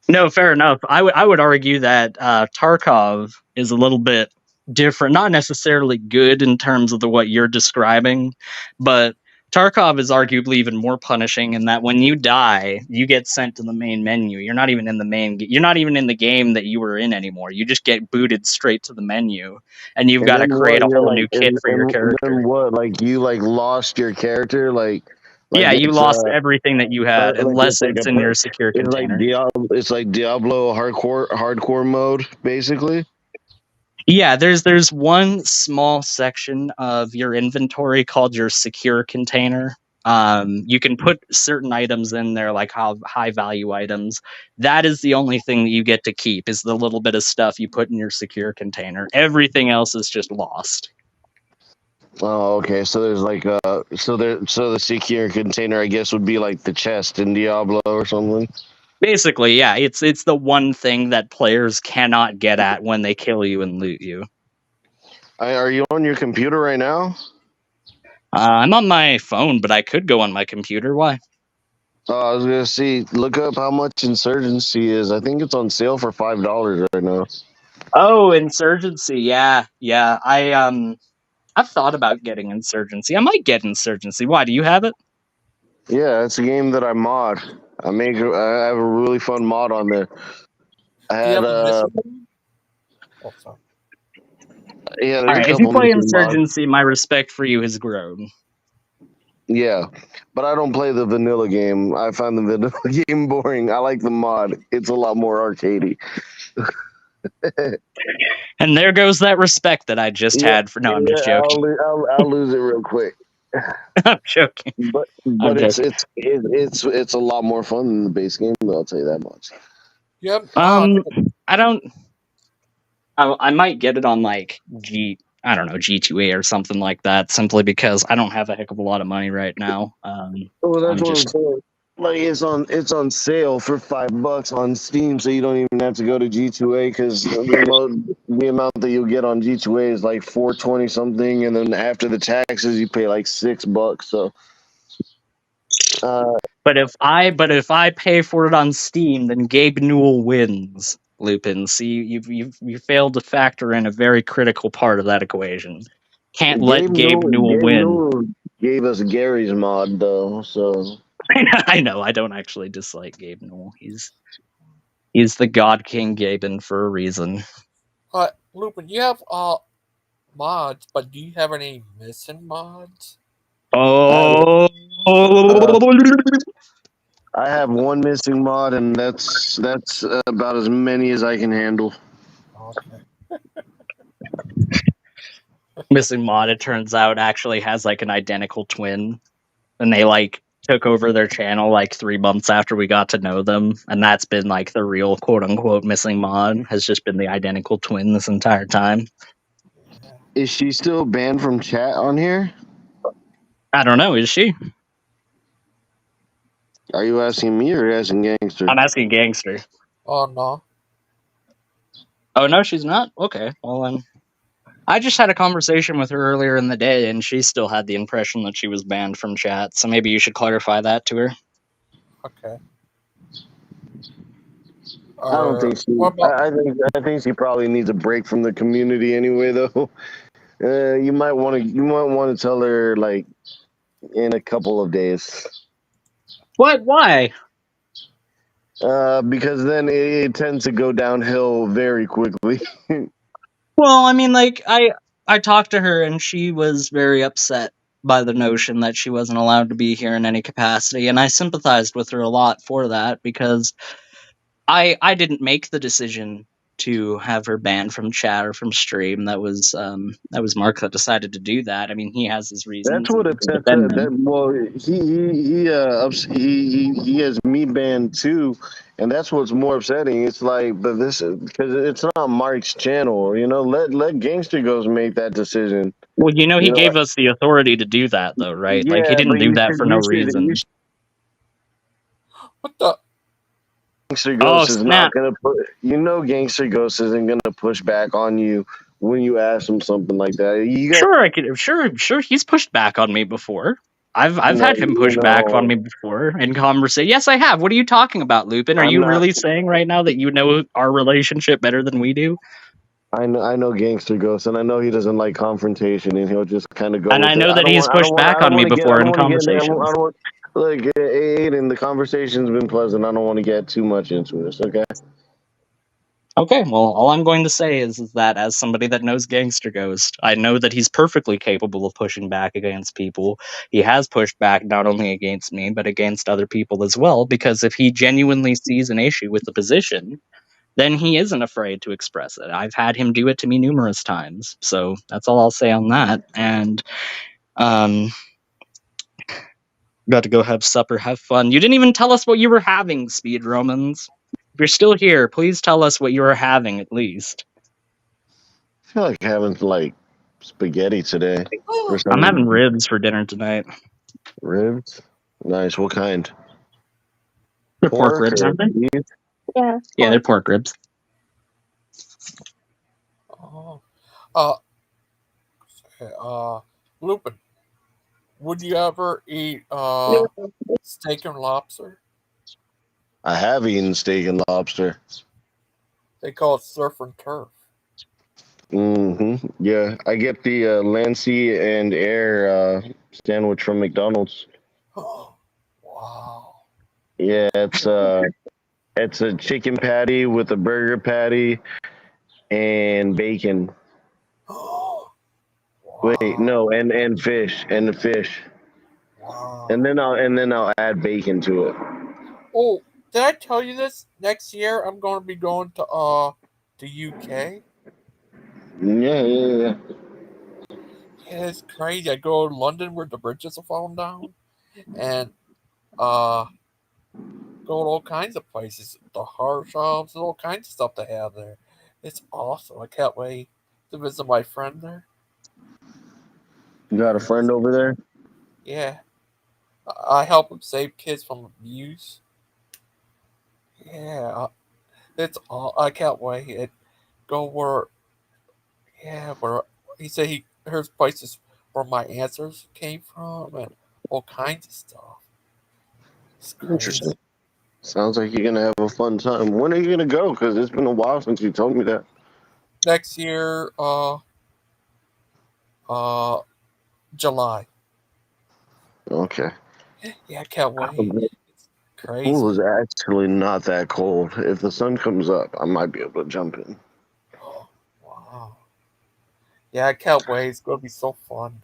No, fair enough. I would argue that Tarkov is a little bit different, not necessarily good in terms of what you're describing, but Tarkov is arguably even more punishing in that when you die, you get sent to the main menu. You're not even in the game that you were in anymore. You just get booted straight to the menu, and you've got to create a whole new kit for your character. Then what? Like you lost your character? Like yeah, you lost everything that you had, unless it's in your secure container. It's like Diablo hardcore mode, basically. Yeah, there's one small section of your inventory called your secure container. You can put certain items in there, like high value items. That is the only thing that you get to keep, is the little bit of stuff you put in your secure container. Everything else is just lost. Oh, okay. So there's like so the secure container, I guess, would be like the chest in Diablo or something. Basically, yeah, it's the one thing that players cannot get at when they kill you and loot you. Are you on your computer right now? I'm on my phone, but I could go on my computer. Why? I was gonna see. Look up how much Insurgency is. I think it's on sale for $5 right now. Oh, Insurgency, yeah. I've thought about getting Insurgency. I might get Insurgency. Why? Do you have it? Yeah, it's a game that I mod. I have a really fun mod on there. I had sorry. Yeah, All there's right, a if you couple play missing mods. Insurgency, my respect for you has grown. Yeah, but I don't play the vanilla game. I find the vanilla game boring. I like the mod. It's a lot more arcadey. And there goes that respect that I just had for. No, I'm just joking. I'll lose it real quick. I'm joking. But joking. it's a lot more fun than the base game. I'll tell you that much. Yep. I don't. I might get it on like I don't know, G2A or something like that, simply because I don't have a heck of a lot of money right now. Well, that's what I'm saying. Like it's on sale for $5 on Steam, so you don't even have to go to G2A because the amount that you'll get on G2A is like $4.20 something, and then after the taxes you pay like $6. So, but if I pay for it on Steam, then Gabe Newell wins. Lupin, see, you failed to factor in a very critical part of that equation. Can't let Gabe Newell win. Newell gave us Gary's mod though, so. I know. I don't actually dislike Gabe Newell. He's the God King Gaben for a reason. Lupin, you have mods, but do you have any missing mods? Oh. I have one missing mod, and that's about as many as I can handle. Okay. Missing mod, it turns out, actually has like an identical twin, and they like took over their channel like 3 months after we got to know them, and that's been like the real quote unquote missing mod, has just been the identical twin this entire time. Is she still banned from chat on here? I don't know, is she? Are you asking me or asking Gangster? I'm asking Gangster. Oh no. Oh no, she's not? Okay, well I just had a conversation with her earlier in the day, and she still had the impression that she was banned from chat, so maybe you should clarify that to her. Okay. I don't think she. I think she probably needs a break from the community anyway, though. You might want to tell her like in a couple of days. What? Why? Because then it tends to go downhill very quickly. Well, I mean, like I talked to her, and she was very upset by the notion that she wasn't allowed to be here in any capacity, and I sympathized with her a lot for that, because I didn't make the decision to have her banned from chat or from stream. That was Mark that decided to do that. I mean, he has his reasons. That's what upsets her. Well, he has me banned too, and that's what's more upsetting. It's like, but this because it's not Mark's channel. You know, let Gangster Ghost make that decision. Well, he gave us the authority to do that, though, right? Yeah, like he didn't do that for no reason. What the? Gangster Ghost is not gonna put. Gangster Ghost isn't gonna push back on you when you ask him something like that. Sure. He's pushed back on me before. I've had him push back on me before in conversation. Yes, I have. What are you talking about, Lupin? Are you really saying right now that you know our relationship better than we do? I know Gangster Ghost, and I know he doesn't like confrontation, and he'll just kind of go. And I know that he's pushed back on me before in conversations. Look, Aiden, the conversation's been pleasant. I don't want to get too much into this, okay? Okay, well, all I'm going to say is that as somebody that knows Gangster Ghost, I know that he's perfectly capable of pushing back against people. He has pushed back not only against me, but against other people as well, because if he genuinely sees an issue with the position, then he isn't afraid to express it. I've had him do it to me numerous times, so that's all I'll say on that. And, got to go have supper, have fun. You didn't even tell us what you were having, Speed Romans. If you're still here, please tell us what you were having, at least. I feel like having, spaghetti today. I'm having ribs for dinner tonight. Ribs? Nice. What kind? They're pork ribs, aren't they? Yeah, they're pork ribs. Lupin, would you ever eat steak and lobster? I have eaten steak and lobster. They call it surf and turf. Mm-hmm. Yeah, I get the Land, Sea, and Air sandwich from McDonald's. Wow. Yeah, it's a chicken patty with a burger patty and bacon. Wow. Wait, no, and fish and the fish. Wow. And then I'll add bacon to it. Oh, did I tell you this? Next year I'm going to be going to the UK. Yeah. Yeah, it's crazy. I go to London where the bridges are falling down, and go to all kinds of places. The horror shops, all kinds of stuff they have there. It's awesome. I can't wait to visit my friend there. You got a friend over there? Yeah, I help him save kids from abuse. Yeah, it's all. I can't wait. Go where. Yeah, where he said he here's places where my answers came from and all kinds of stuff. It's crazy. Interesting. Sounds like you're gonna have a fun time. When are you gonna go? Because it's been a while since you told me that. Next year, July. Okay. Yeah, I can't wait. It's crazy. Pool is actually not that cold. If the sun comes up, I might be able to jump in. Wow. Yeah, I can't wait. It's gonna be so fun.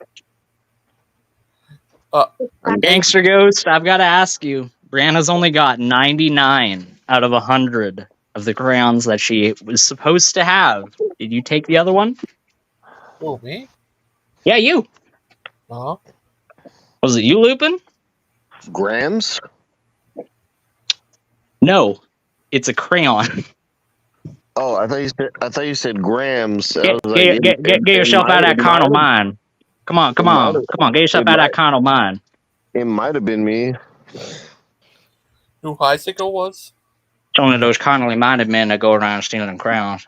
Gangster Ghost, I've got to ask you. Brianna's only got 99 out of 100 of the crayons that she was supposed to have. Did you take the other one? Who, me? Yeah, you. Uh-huh. Was it you, Lupin? Grams? No, it's a crayon. Oh, I thought you said grams. Get yourself out of that carnal mind. Come on. Get yourself out of that carnal mind. It might have been me. Who Highsickle was? It's only those carnally minded men that go around stealing crayons.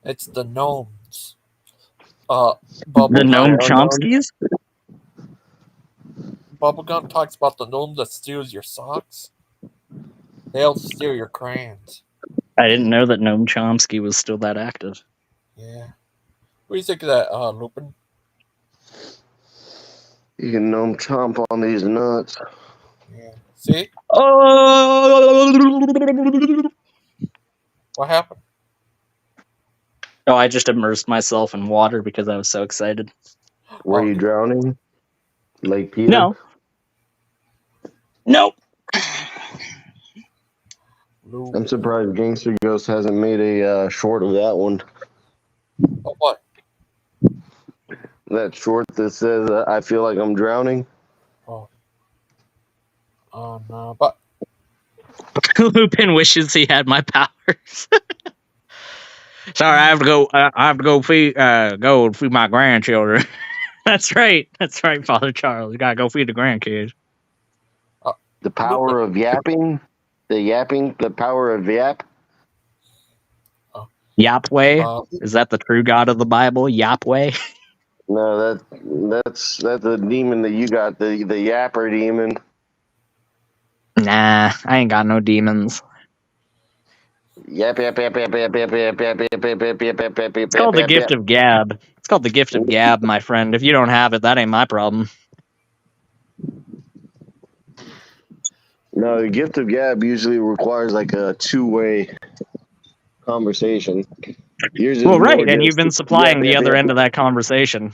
It's the gnomes. The gnome Chomskys? Bubblegum talks about the gnome that steals your socks. They'll steal your crayons. I didn't know that Noam Chomsky was still that active. Yeah. What do you think of that, Lupin? You can Noam Chomp on these nuts. Yeah. See? What happened? Oh, I just immersed myself in water because I was so excited. Were you drowning? Like Peter? No. Nope. I'm surprised Gangster Ghost hasn't made a short of that one. Oh, what? That short that says, I feel like I'm drowning. Oh. No, but... Lupin wishes he had my powers. Sorry, I have to go feed my grandchildren. That's right, Father Charles. You gotta go feed the grandkids. The power of yapping? The power of yap? Yahweh? Is that the true God of the Bible? Yahweh? No, that's the demon that you got, the yapper demon. Nah, I ain't got no demons. Yap. It's called the gift of gab. It's called the gift of gab, my friend. If you don't have it, that ain't my problem. No, the gift of gab usually requires like a two-way conversation. Well, right, and you've been supplying the other end of that conversation.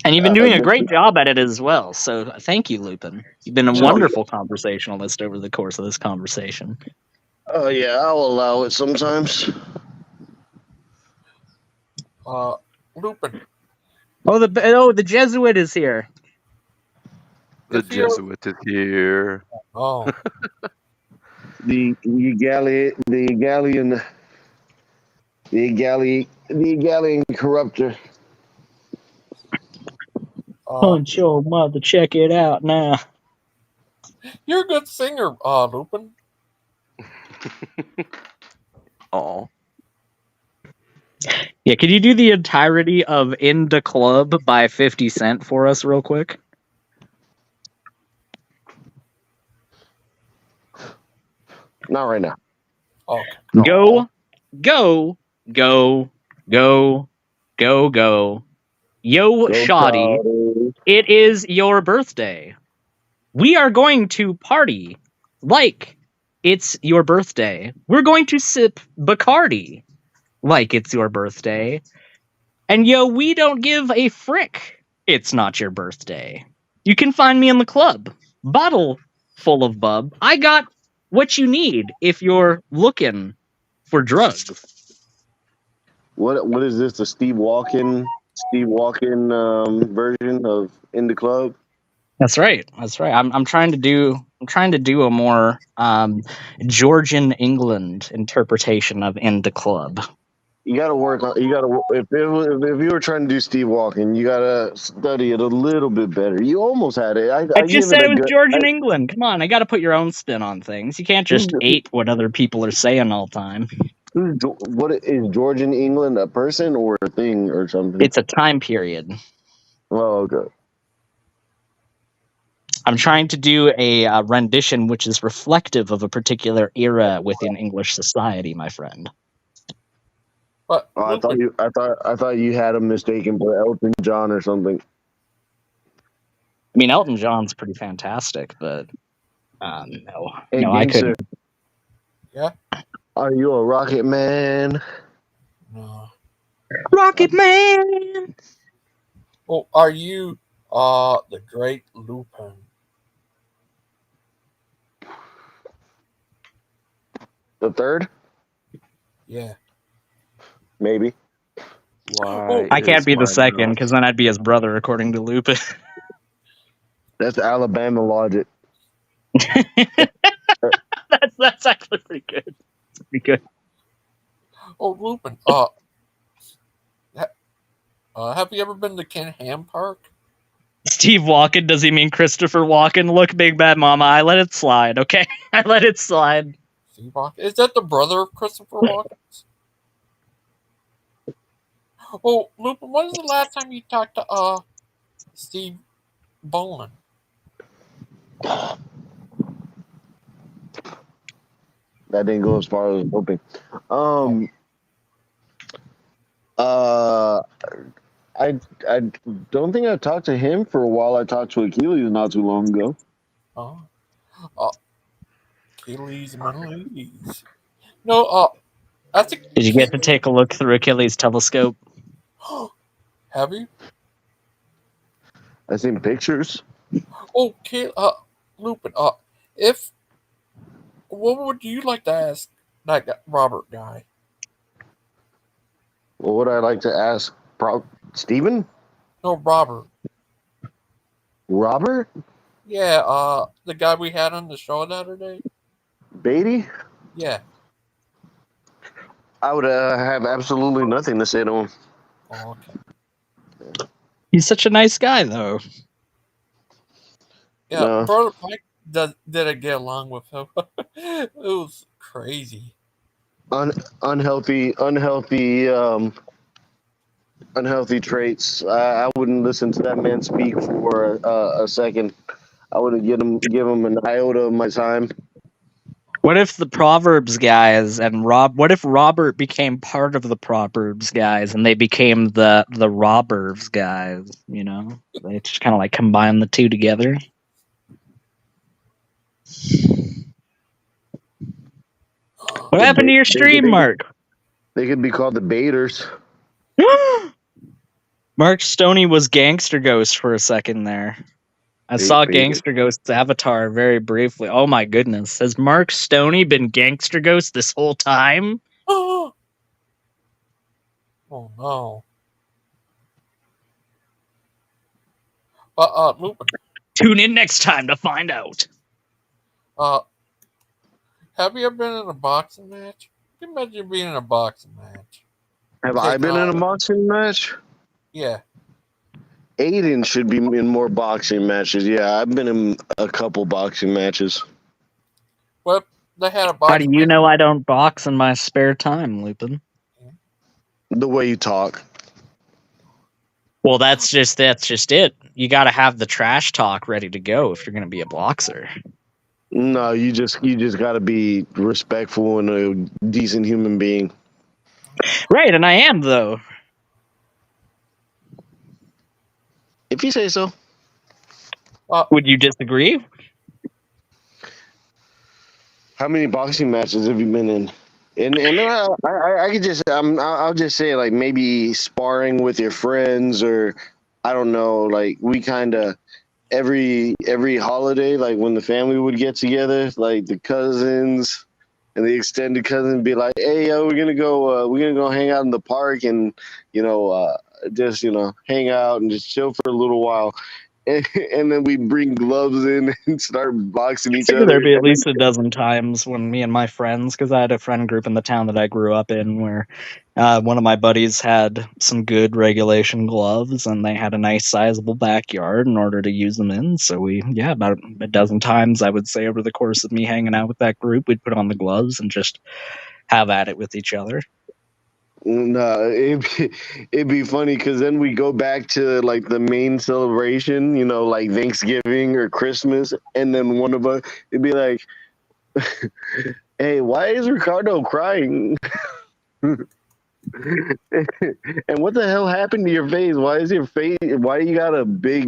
And you've been doing a great job at it as well, so thank you, Lupin. You've been a wonderful conversationalist over the course of this conversation. Oh, yeah, I'll allow it sometimes. Lupin. The Jesuit is here. The Jesuit is here. Oh. the Gallian corruptor. Punch your mother, check it out now. You're a good singer, Lupin. Oh. Yeah, could you do the entirety of In the Club by 50 Cent for us real quick? Not right now. Okay. Go. Yo, shoddy, it is your birthday. We are going to party like it's your birthday. We're going to sip Bacardi like it's your birthday. And yo, we don't give a frick. It's not your birthday. You can find me in the club. Bottle full of bub. I got what you need if you're looking for drugs. What is this? The Steve Walken version of In the Club? That's right. That's right. I'm trying to do a more Georgian England interpretation of In the Club. You got to work on. You got to if you were trying to do Steve Walken, you got to study it a little bit better. You almost had it. I just said it was Georgian England. Come on, I got to put your own spin on things. You can't just ape what other people are saying all the time. What is Georgian England, a person or a thing or something? It's a time period. Oh, okay. I'm trying to do a rendition which is reflective of a particular era within English society, my friend. But I thought you had him mistaken for Elton John or something. I mean, Elton John's pretty fantastic, but no, hey, no, I couldn't. Yeah. Are you a rocket man? No. Rocket Man. Well, are you the Great Lupin? The third? Yeah. Maybe. Why? I can't be the second because then I'd be his brother, according to Lupin. That's Alabama logic. that's actually pretty good. It's pretty good. Oh, Lupin. Have you ever been to Ken Ham Park? Steve Walken? Does he mean Christopher Walken? Look, Big Bad Mama, I let it slide. Okay, I let it slide. Steve Walken? Is that the brother of Christopher Walken? Oh, Lupin, when was the last time you talked to Steve Bolin? That didn't go as far as I was hoping. I don't think I talked to him for a while. I talked to Achilles not too long ago. Achilles, Achilles. No, that's a. Did you get to take a look through Achilles' telescope? Have you? I seen pictures. Okay, Lupin. What would you like to ask that Robert guy? What would I like to ask? Steven? No, Robert. Robert? Yeah, the guy we had on the show the other day. Beatty? Yeah. I would have absolutely nothing to say to him. Oh, okay. He's such a nice guy, though. Yeah, No. Brother Pike didn't get along with him. It was crazy. Unhealthy traits. I wouldn't listen to that man speak for a second. I would give him an iota of my time. What if the Proverbs guys and what if Robert became part of the Proverbs guys and they became the Robbers guys, you know? They just kind of like combine the two together. What happened to your stream, Mark? They could be called the Baiters. Mark Stoney was Gangster Ghost for a second there. I saw Gangster Ghost's avatar very briefly. Oh my goodness. Has Mark Stoney been Gangster Ghost this whole time? Oh no. Lupin. Tune in next time to find out. Have you ever been in a boxing match? Can you imagine being in a boxing match? Have I been in a boxing match? Yeah. Aiden should be in more boxing matches. Yeah, I've been in a couple boxing matches. Well, they had a boxing How do you know I don't box in my spare time, Lupin? The way you talk. Well, that's just it. You got to have the trash talk ready to go if you're going to be a boxer. No, you just got to be respectful and a decent human being. Right, and I am, though. If you say so. Would you disagree? How many boxing matches have you been in? And then I could just I'll just say like maybe sparring with your friends, or I don't know, like we kind of every holiday, like when the family would get together, like the cousins and the extended cousins be like, hey yo, we're gonna go hang out in the park and just hang out and just chill for a little while. And then we bring gloves in and start boxing I each figure other. there'd be at least a dozen times when me and my friends, because I had a friend group in the town that I grew up in where one of my buddies had some good regulation gloves and they had a nice sizable backyard in order to use them in. So about a dozen times, I would say, over the course of me hanging out with that group, we'd put on the gloves and just have at it with each other. No, it'd be funny because then we go back to like the main celebration, like Thanksgiving or Christmas, and then one of us it'd be like, "Hey, why is Ricardo crying? And what the hell happened to your face? Why is your face? Why you got a big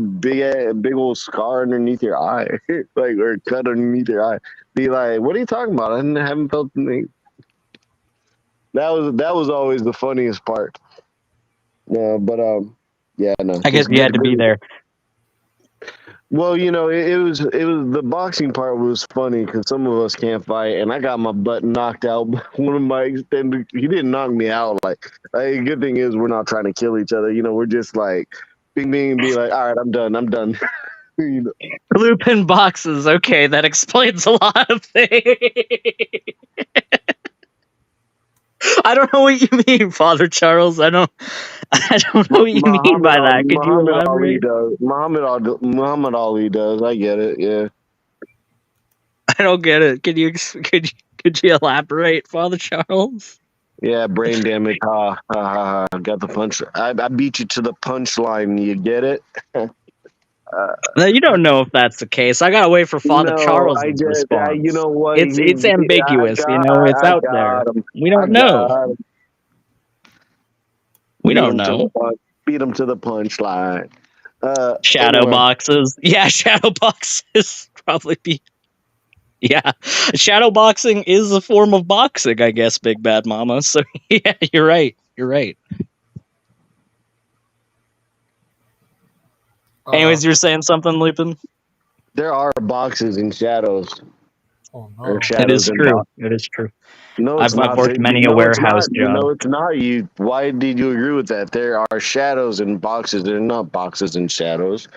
old scar underneath your eye, like or cut underneath your eye?" Be like, "What are you talking about? I haven't felt anything." That was always the funniest part. But yeah, no. I guess you had to be there. Well, it was the boxing part was funny because some of us can't fight, and I got my butt knocked out. One of my extended, he didn't knock me out. Like, good thing is we're not trying to kill each other. We're just like, bing, bing, be like, all right, I'm done. Lupin boxes. Okay, that explains a lot of things. I don't know what you mean, Father Charles. I don't know what you mean by that. Could you elaborate? Muhammad Ali does. I get it. Yeah. I don't get it. Could you elaborate, Father Charles? Yeah, brain damage. Ha ha ha. Got the punch. I beat you to the punchline. You get it? No, you don't know if that's the case. I gotta wait for Father Charles' I get. response. You know what? It's ambiguous. It's out there. We don't know. We don't know. Beat him to the punchline. Shadow Anyway. boxes. Yeah, shadow boxes probably be. Yeah, shadow boxing is a form of boxing, I guess, Big Bad Mama. So yeah, you're right. You're right. Anyways, you're saying something, Lupin? There are boxes and shadows. Oh no! Or shadows it is true. It is true. No, it's I've worked many a warehouse job. No, it's not. Why did you agree with that? There are shadows and boxes. They're not boxes and shadows.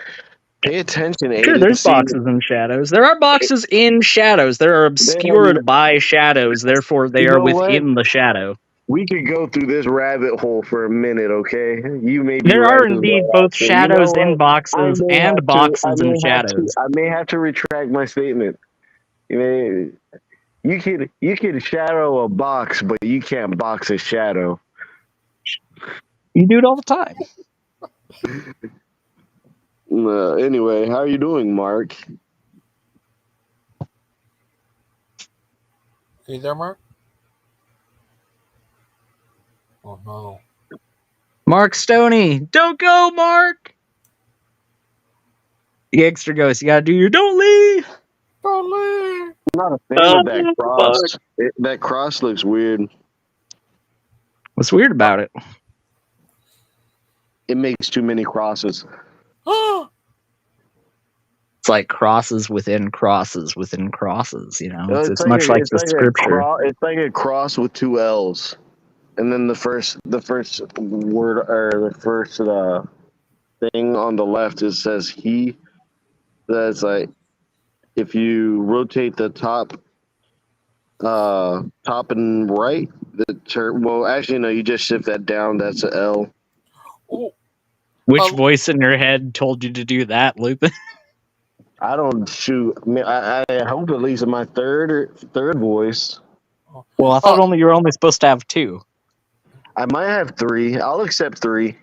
Pay attention, Sure, there's boxes and shadows. There are boxes in shadows. They are obscured by shadows. Therefore, they are within the shadow. We could go through this rabbit hole for a minute, okay? You may be there right are indeed both shadows in boxes and boxes in shadows. I may have to retract my statement. You can shadow a box, but you can't box a shadow. You do it all the time. Anyway, how are you doing, Mark? Are you there, Mark? Oh no. Mark Stoney, don't go, Mark. Gangster Ghost, you gotta do your don't leave. Don't leave. I'm not a fan of that cross. That cross looks weird. What's weird about it? It makes too many crosses. It's like crosses within crosses within crosses, It's much like the scripture. It's like a cross with two L's. And then the first word or the first thing on the left says he. That's like if you rotate the top and right, well actually no, you just shift that down, that's a L. Oh. Which voice in your head told you to do that, Lupin? I don't shoot. I mean, I hope at least in my third voice. Well, I thought you were only supposed to have two. I might have three. I'll accept three.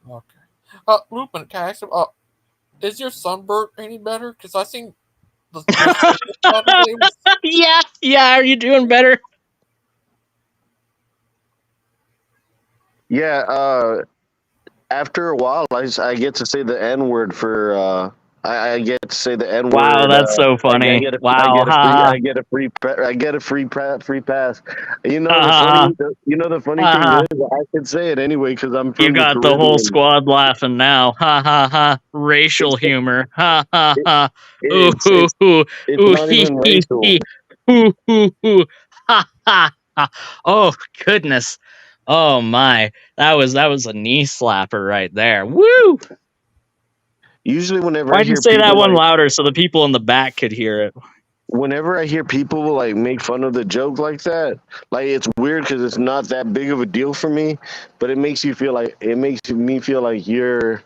Okay. Lupin, can I ask you, is your sunburn any better? Because I seen the Yeah. Are you doing better? Yeah. After a while, I get to say the N word for I get to say the N word. Wow, that's so funny. Wow, I get a free pass. You know the funny thing is, I could say it anyway because I'm from you got the whole squad laughing now. Ha ha ha! Racial humor. Ha ha ha! Ooh hoo hoo! Ooh hee hee hee! Hoo hoo hoo! Ha ha ha! Oh goodness! Oh my! That was a knee slapper right there. Woo! Usually, whenever Why'd you say that one louder so the people in the back could hear it? Whenever I hear people like make fun of the joke like that, like it's weird because it's not that big of a deal for me, but it makes me feel like you're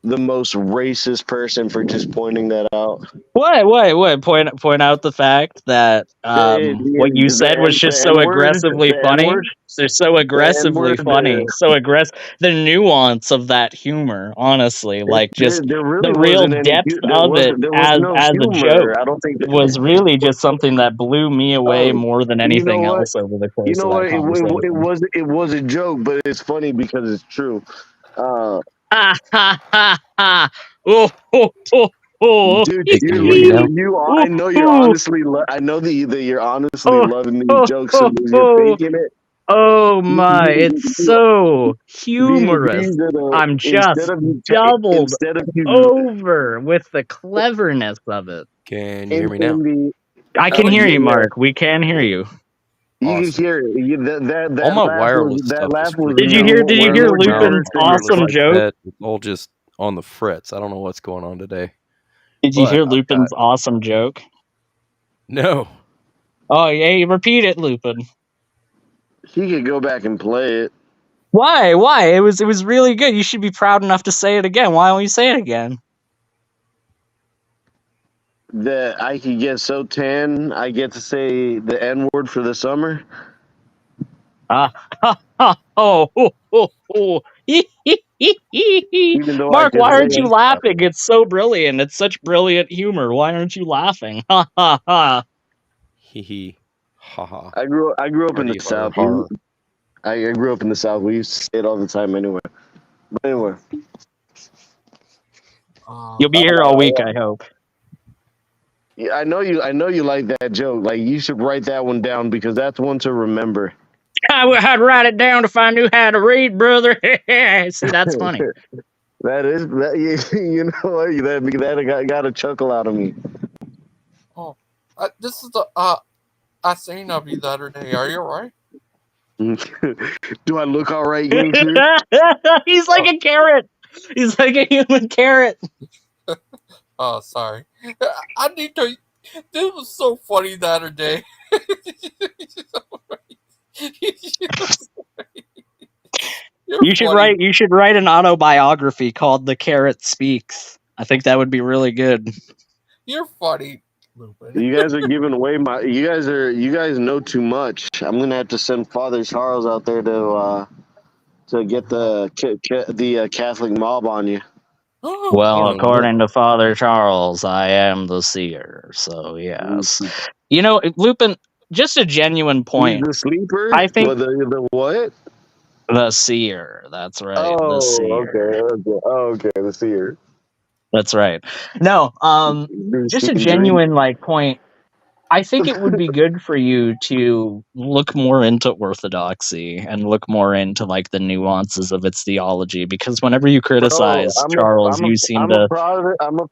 the most racist person for just pointing that out. What? Point out the fact that what you said was just so aggressively funny. They're so aggressively funny, so aggressive. The nuance of that humor, honestly, like just there really the real wasn't any. depth of it There was no as a joke humor. I don't think was really just something that blew me away more than you know anything what? else over the You course know of what? that conversation. It was a joke, but it's funny because it's true. Ha ha ha ha! Oh ho ho ho! Dude, Hey, can you hear me now? I know you're honestly. I know that you're honestly loving these jokes and you're faking it. Oh my! It's so humorous. These are I'm just doubled over with the cleverness of it. Can you hear me now? I can hear you, Mark. We can hear you. You can hear it. That All my laugh wireless was, stuff that laugh is was. Did you hear Lupin's awesome joke? It's all just on the fritz. I don't know what's going on today. Did you hear Lupin's awesome joke? No. Oh, yeah, repeat it, Lupin. He could go back and play it. Why? It was really good. You should be proud enough to say it again. Why don't you say it again? That I could get so tan, I get to say the N word for the summer. Oh. Mark, why aren't you laughing? It's so brilliant. It's such brilliant humor. Why aren't you laughing? Ha ha ha. Hee hee. Ha ha. I grew up in the South. I grew up in the South. We used to say it all the time anyway. But anyway. You'll be here all week, I hope. Yeah, I know you like that joke. Like you should write that one down because that's one to remember. I'd write it down if I knew how to read, brother. See, that's funny. You know what? That got a chuckle out of me. Oh, this is I seen of you the other day. Are you alright? Do I look all right, Gangster? He's like a carrot. He's like a human carrot. Oh, sorry. I need to. This was so funny the other day. You should write an autobiography called The Carrot Speaks. I think that would be really good. You're funny, Lupin. You guys are giving away you guys know too much. I'm gonna have to send Father Charles out there to get the Catholic mob on you. Well, according to Father Charles, I am the seer. So yes, Lupin. Just a genuine point. He's the sleeper. I think the what? The seer. That's right. Oh, the seer. Okay. The seer. That's right. No, just a genuine point. I think it would be good for you to look more into orthodoxy and look more into the nuances of its theology, because whenever you criticize Charles, you seem to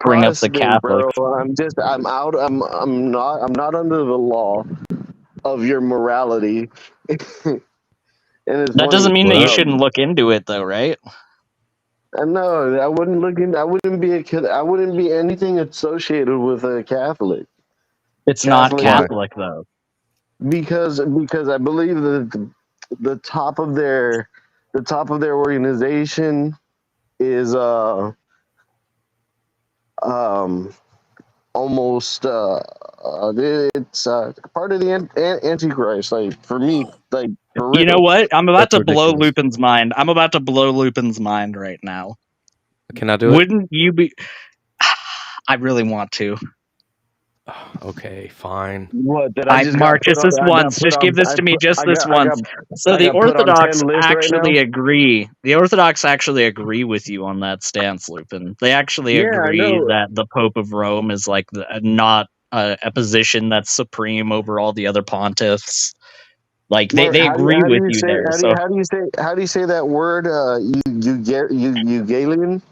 bring up the Catholic. Bro. I'm out. I'm not under the law of your morality. That doesn't mean that you shouldn't look into it, though, right? I know. I wouldn't be anything associated with a Catholic. It's not Catholic, though. Because I believe that the top of their organization is almost it's part of the Antichrist. For me, for real. You know what? I'm about to blow Lupin's mind. I'm about to blow Lupin's mind right now. Can I do it? Wouldn't you be? I really want to. Okay, fine. What? That I just Mark, got put just on? this I got once. put Just give on. this to me just this I once. So the got put on 10 Orthodox lists right actually now. agree. The Orthodox actually agree with you on that stance, Lupin. They actually Yeah, I agree know. that the Pope of Rome is like not a position that's supreme over all the other pontiffs. Like they agree with you there. So How do you say that word? Egalian.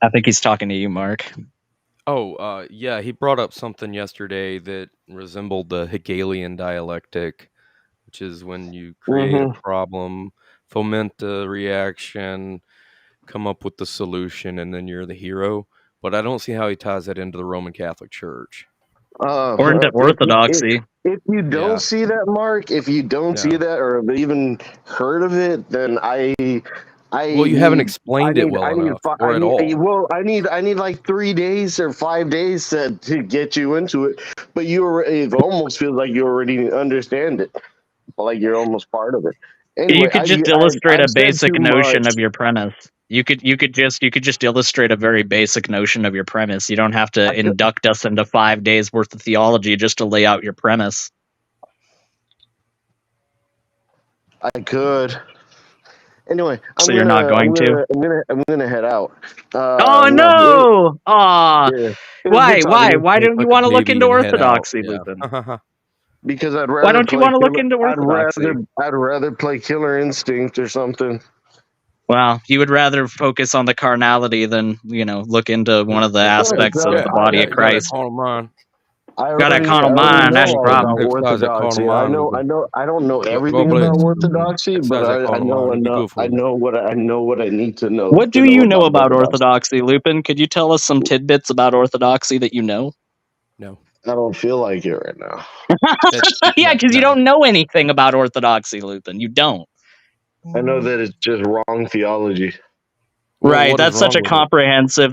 I think he's talking to you, Mark. Oh, yeah, he brought up something yesterday that resembled the Hegelian dialectic, which is when you create a problem, foment a reaction, come up with the solution, and then you're the hero. But I don't see how he ties that into the Roman Catholic Church. Or into Orthodoxy. If you don't see that, Mark, if you don't see that or even heard of it, then well, you haven't explained it well enough, or at all. Well, I need like 3 days or 5 days to get you into it. But it almost feels like you already understand it, like you're almost part of it. Anyway, you could just illustrate I've a basic notion much. of your premise. You could just illustrate a very basic notion of your premise. You don't have to induct us into 5 days worth of theology just to lay out your premise. I could. Anyway, I'm gonna head out. Oh no! Aw. Why don't you want to look into Orthodoxy, Lupin? Because I'd rather. Why don't you want to look into Orthodoxy? I'd rather play Killer Instinct or something. Well, you would rather focus on the carnality than look into one of the aspects of the body of Christ. Got a carnal mind. That's your problem. Orthodoxy. I don't know everything about Orthodoxy, but I know what I need to know. What do you know about Orthodoxy, Lupin? Could you tell us some tidbits about Orthodoxy that you know? No. I don't feel like it right now. Yeah, because you don't know anything about Orthodoxy, Lupin. You don't. I know that it's just wrong theology. Right, that's such a comprehensive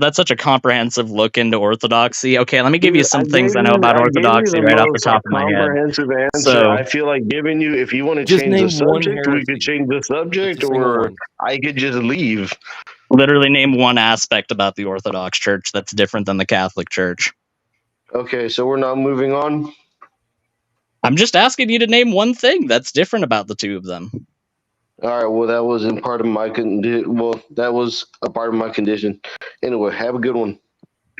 look into Orthodoxy. Okay, let me give you some things I know about Orthodoxy right off the top of my head. Comprehensive answer. So, I feel like giving you, if you want to change the subject, we could change the subject, or I could just leave. Literally name one aspect about the Orthodox Church that's different than the Catholic Church. Okay, so we're not moving on? I'm just asking you to name one thing that's different about the two of them. All right, well, that wasn't part of my that was a part of my condition. Anyway, have a good one.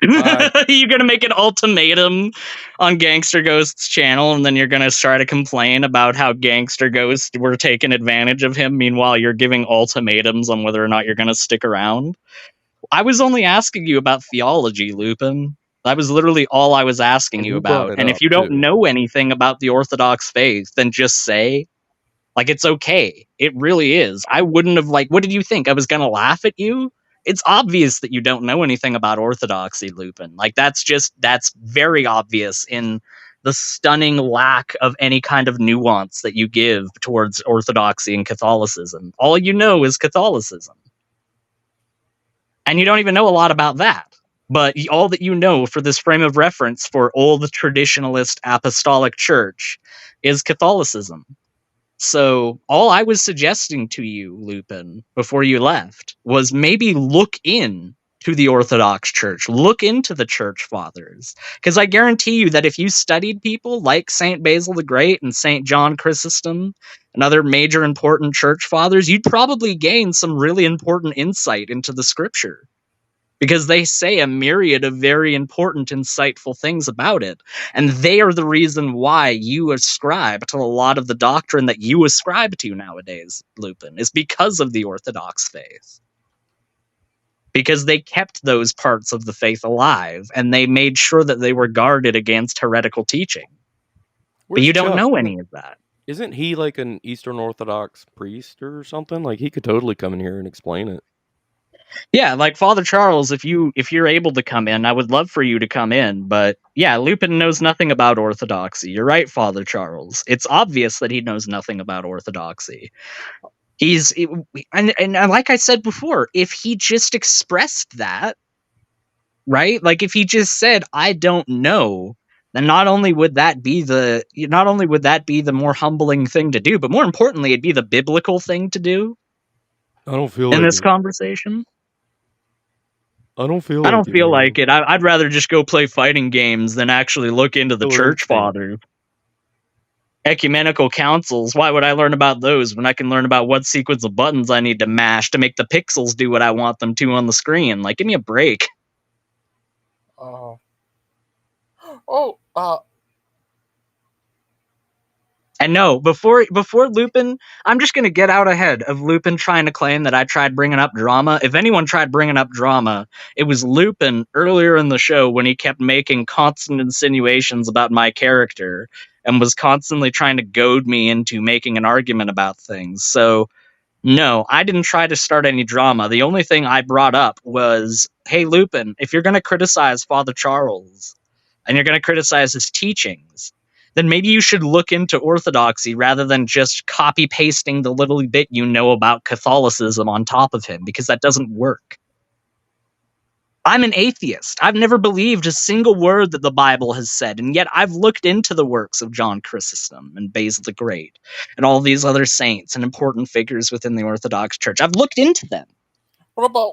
You're going to make an ultimatum on Gangster Ghost's channel, and then you're going to try to complain about how Gangster Ghost were taking advantage of him. Meanwhile, you're giving ultimatums on whether or not you're going to stick around. I was only asking you about theology, Lupin. That was literally all I was asking you about. And if you don't know anything about the Orthodox faith, then just say, it's okay. It really is. I wouldn't have, what did you think? I was going to laugh at you? It's obvious that you don't know anything about Orthodoxy, Lupin. That's very obvious in the stunning lack of any kind of nuance that you give towards Orthodoxy and Catholicism. All you know is Catholicism. And you don't even know a lot about that. But all that you know for this frame of reference for old traditionalist apostolic church is Catholicism. So all I was suggesting to you, Lupin, before you left, was maybe look in to the Orthodox Church, look into the Church Fathers. Because I guarantee you that if you studied people like St. Basil the Great and St. John Chrysostom and other major important Church Fathers, you'd probably gain some really important insight into the Scripture. Because they say a myriad of very important, insightful things about it. And they are the reason why you ascribe to a lot of the doctrine that you ascribe to nowadays, Lupin, is because of the Orthodox faith. Because they kept those parts of the faith alive, and they made sure that they were guarded against heretical teaching. But you don't know any of that. Isn't he like an Eastern Orthodox priest or something? Like, he could totally come in here and explain it. Yeah, like Father Charles, if you're able to come in, I would love for you to come in. But yeah, Lupin knows nothing about Orthodoxy. You're right, Father Charles. It's obvious that he knows nothing about Orthodoxy. And like I said before, if he just expressed that, right? Like if he just said, "I don't know," then not only would that be the more humbling thing to do, but more importantly, it'd be the biblical thing to do. I don't feel in like this conversation. I don't feel I like don't it. feel like it. I'd rather just go play fighting games than actually look into the church fathers. Ecumenical councils. Why would I learn about those when I can learn about what sequence of buttons I need to mash to make the pixels do what I want them to on the screen? Like, give me a break. And no, before Lupin, I'm just going to get out ahead of Lupin trying to claim that I tried bringing up drama. If anyone tried bringing up drama, it was Lupin earlier in the show when he kept making constant insinuations about my character and was constantly trying to goad me into making an argument about things. So, no, I didn't try to start any drama. The only thing I brought up was, hey, Lupin, if you're going to criticize Father Charles and you're going to criticize his teachings, then maybe you should look into orthodoxy rather than just copy pasting the little bit you know about Catholicism on top of him, because that doesn't work. I'm an atheist. I've never believed a single word that the Bible has said, and yet I've looked into the works of John Chrysostom and Basil the Great and all these other saints and important figures within the Orthodox Church. I've looked into them.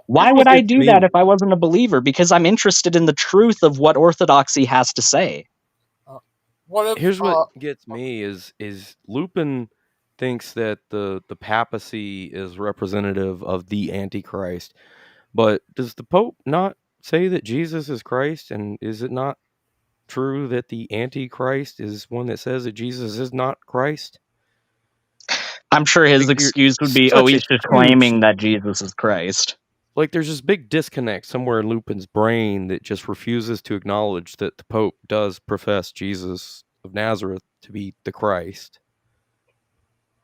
Why would I do that if I wasn't a believer? Because I'm interested in the truth of what Orthodoxy has to say. Here's what gets me is Lupin thinks that the papacy is representative of the Antichrist, but does the Pope not say that Jesus is Christ? And is it not true that the Antichrist is one that says that Jesus is not Christ? I'm sure his excuse would be, oh, he's just claiming that Jesus is Christ. Like, there's this big disconnect somewhere in Lupin's brain that just refuses to acknowledge that the Pope does profess Jesus of Nazareth to be the Christ.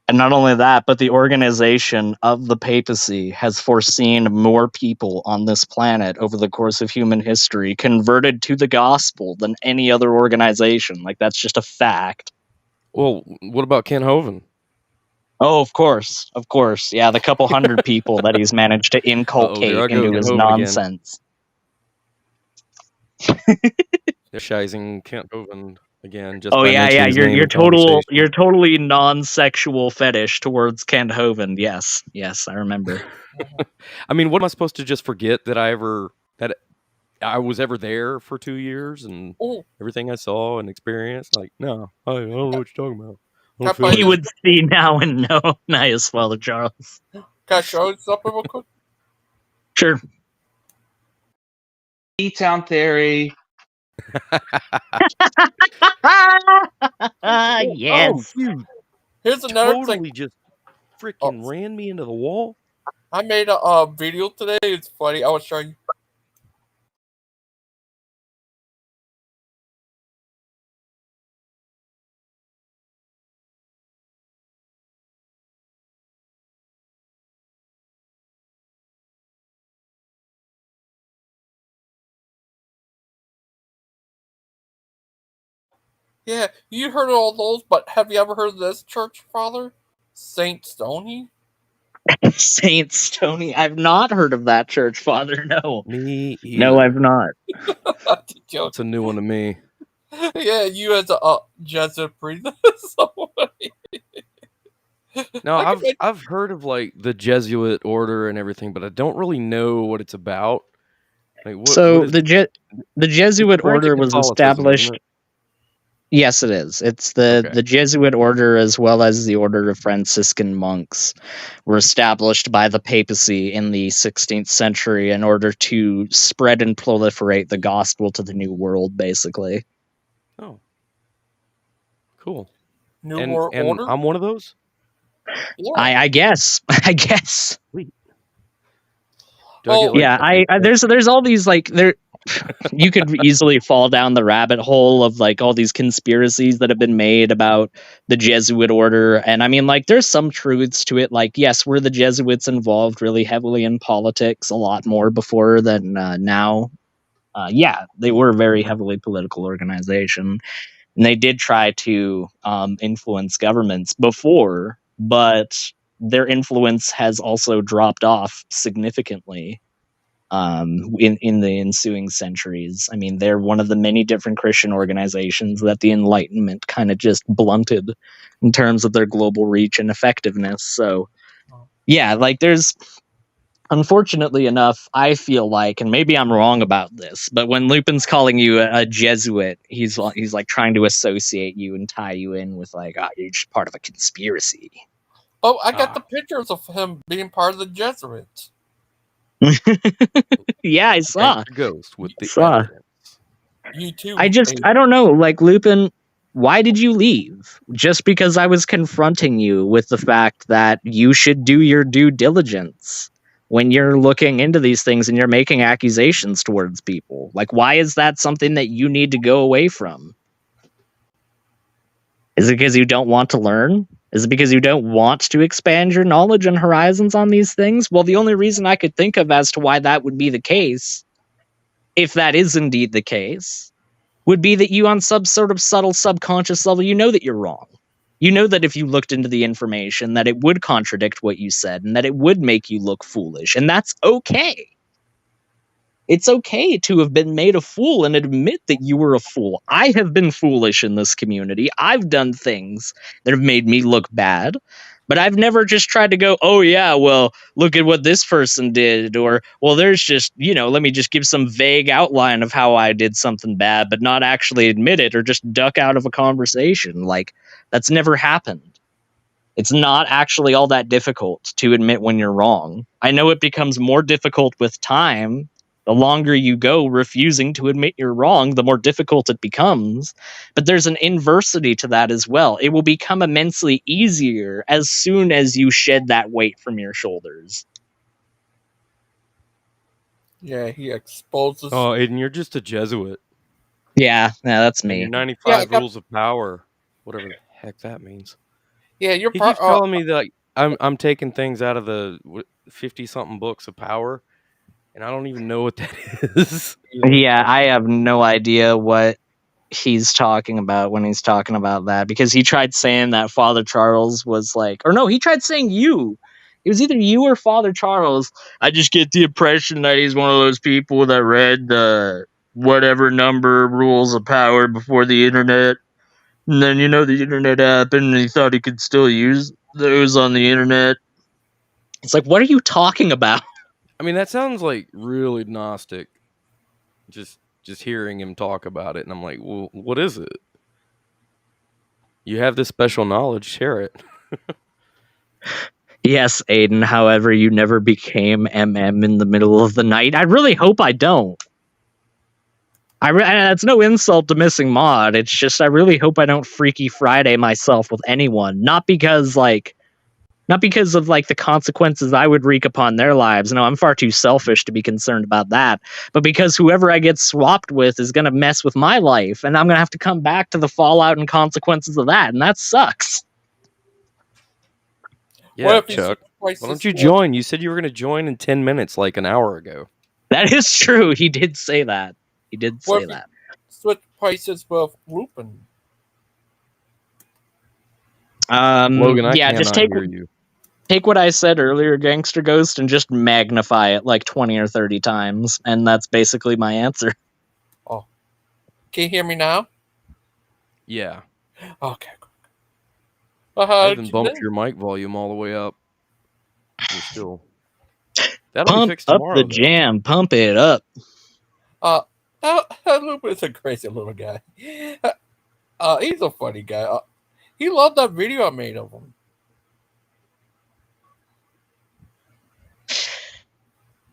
And not only that, but the organization of the papacy has foreseen more people on this planet over the course of human history converted to the gospel than any other organization. Like, that's just a fact. Well, what about Kent Hovind? Oh, of course. Yeah, the couple hundred people that he's managed to inculcate into his nonsense. They're shizing Kent Hovind again. Just you're totally non-sexual fetish towards Kent Hovind. Yes, I remember. I mean, what am I supposed to just forget that I was ever there for 2 years and everything I saw and experienced? Like, no, I don't know what you're talking about. He would see now and know. Nice, Father Charles. Can I show you something real quick? Sure. E-Town Theory. Yes. Oh, dude. Here's another totally thing. Just freaking ran me into the wall. I made a video today. It's funny. I was showing. Yeah, you heard of all those, but have you ever heard of this church father? Saint Stoney? Saint Stoney? I've not heard of that church father, no. Me either. No, I've not. It's a new one to me. Yeah, you as a Jesuit priest. No, I've heard of like the Jesuit order and everything, but I don't really know what it's about. Like, the Jesuit order was established. Yes, it is. It's the Jesuit order, as well as the order of Franciscan monks, were established by the papacy in the 16th century in order to spread and proliferate the gospel to the New World, basically. Oh, cool. New World Order? I'm one of those? Yeah. I guess. Sweet. There's all these, like, you could easily fall down the rabbit hole of like all these conspiracies that have been made about the Jesuit order. And I mean, like, there's some truths to it. Like, yes, were the Jesuits involved really heavily in politics a lot more before than now? Yeah, they were a very heavily political organization. And they did try to influence governments before, but their influence has also dropped off significantly in the ensuing centuries. I mean, they're one of the many different Christian organizations that the Enlightenment kind of just blunted in terms of their global reach and effectiveness. So, yeah, like there's unfortunately enough, I feel like, and maybe I'm wrong about this, but when Lupin's calling you a Jesuit, he's like trying to associate you and tie you in with like, you're just part of a conspiracy. Oh, I got the pictures of him being part of the Jesuits. Yeah, I saw. Gangster Ghost with the evidence. You too. I don't know, like, Lupin, why did you leave? Just because I was confronting you with the fact that you should do your due diligence when you're looking into these things and you're making accusations towards people. Like, why is that something that you need to go away from? Is it because you don't want to learn? Is it because you don't want to expand your knowledge and horizons on these things? Well, the only reason I could think of as to why that would be the case, if that is indeed the case, would be that you on some sort of subtle subconscious level, you know that you're wrong. You know that if you looked into the information, that it would contradict what you said and that it would make you look foolish. And that's okay. It's okay to have been made a fool and admit that you were a fool. I have been foolish in this community. I've done things that have made me look bad, but I've never just tried to go, oh yeah, well, look at what this person did. Or, well, there's just, let me just give some vague outline of how I did something bad, but not actually admit it or just duck out of a conversation. Like, that's never happened. It's not actually all that difficult to admit when you're wrong. I know it becomes more difficult with time. The longer you go refusing to admit you're wrong, the more difficult it becomes. But there's an inversity to that as well. It will become immensely easier as soon as you shed that weight from your shoulders. Yeah, he exposes. Oh, Aiden, you're just a Jesuit. Yeah, that's me. Your 95 rules of power, whatever the heck that means. Yeah, you're. He keeps telling me that I'm taking things out of the 50-something books of power. And I don't even know what that is. Yeah, I have no idea what he's talking about when he's talking about that. Because he tried saying that Father Charles was like... Or no, he tried saying you. It was either you or Father Charles. I just get the impression that he's one of those people that read the whatever number rules of power before the internet. And then, the internet happened and he thought he could still use those on the internet. It's like, what are you talking about? I mean, that sounds like really Gnostic. Just hearing him talk about it, and I'm like, well, what is it? You have this special knowledge, share it. Yes, Aiden. However, you never became MM in the middle of the night. I really hope I don't. That's no insult to Missing Mod. It's just I really hope I don't Freaky Friday myself with anyone. Not because of the consequences I would wreak upon their lives. No, I'm far too selfish to be concerned about that. But because whoever I get swapped with is going to mess with my life, and I'm going to have to come back to the fallout and consequences of that, and that sucks. Yeah, Chuck. Why don't you join? You said you were going to join in 10 minutes, like an hour ago. That is true. He did say that. He did say that. Switch prices with Lupin. Logan, I just hear you. Take what I said earlier, Gangster Ghost, and just magnify it like 20 or 30 times, and that's basically my answer. Oh. Can you hear me now? Yeah. Okay. I even bumped your mic volume all the way up. That'll be fixed tomorrow. Up the jam. Pump it up. Lupin's a crazy little guy. He's a funny guy. He loved that video I made of him.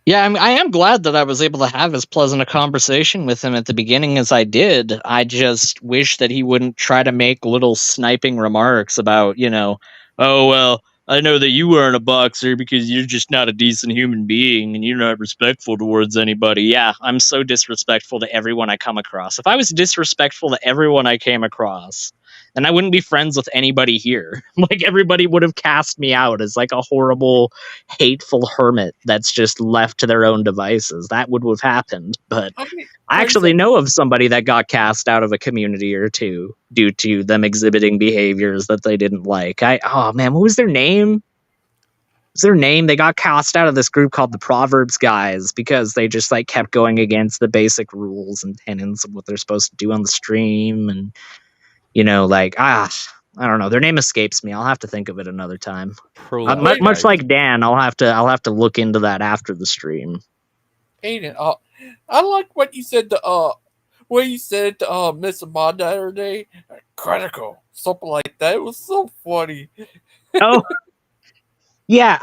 Yeah, I am glad that I was able to have as pleasant a conversation with him at the beginning as I did. I just wish that he wouldn't try to make little sniping remarks about, oh, well, I know that you weren't a boxer because you're just not a decent human being and you're not respectful towards anybody. Yeah, I'm so disrespectful to everyone I come across. If I was disrespectful to everyone I came across, then I wouldn't be friends with anybody here. Like, everybody would have cast me out as like a horrible, hateful hermit that's just left to their own devices. That would have happened. But I actually know of somebody that got cast out of a community or two due to them exhibiting behaviors that they didn't like. Oh man, what was their name? They got cast out of this group called the Proverbs Guys because they just like kept going against the basic rules and tenets of what they're supposed to do on the stream. And I don't know. Their name escapes me. I'll have to think of it another time. Pro-life Much guys. like Dan, I'll have to look into that after the stream. Aiden, I like what you said to Miss Ahmad the other day. Critical, something like that. It was so funny. Oh, yeah.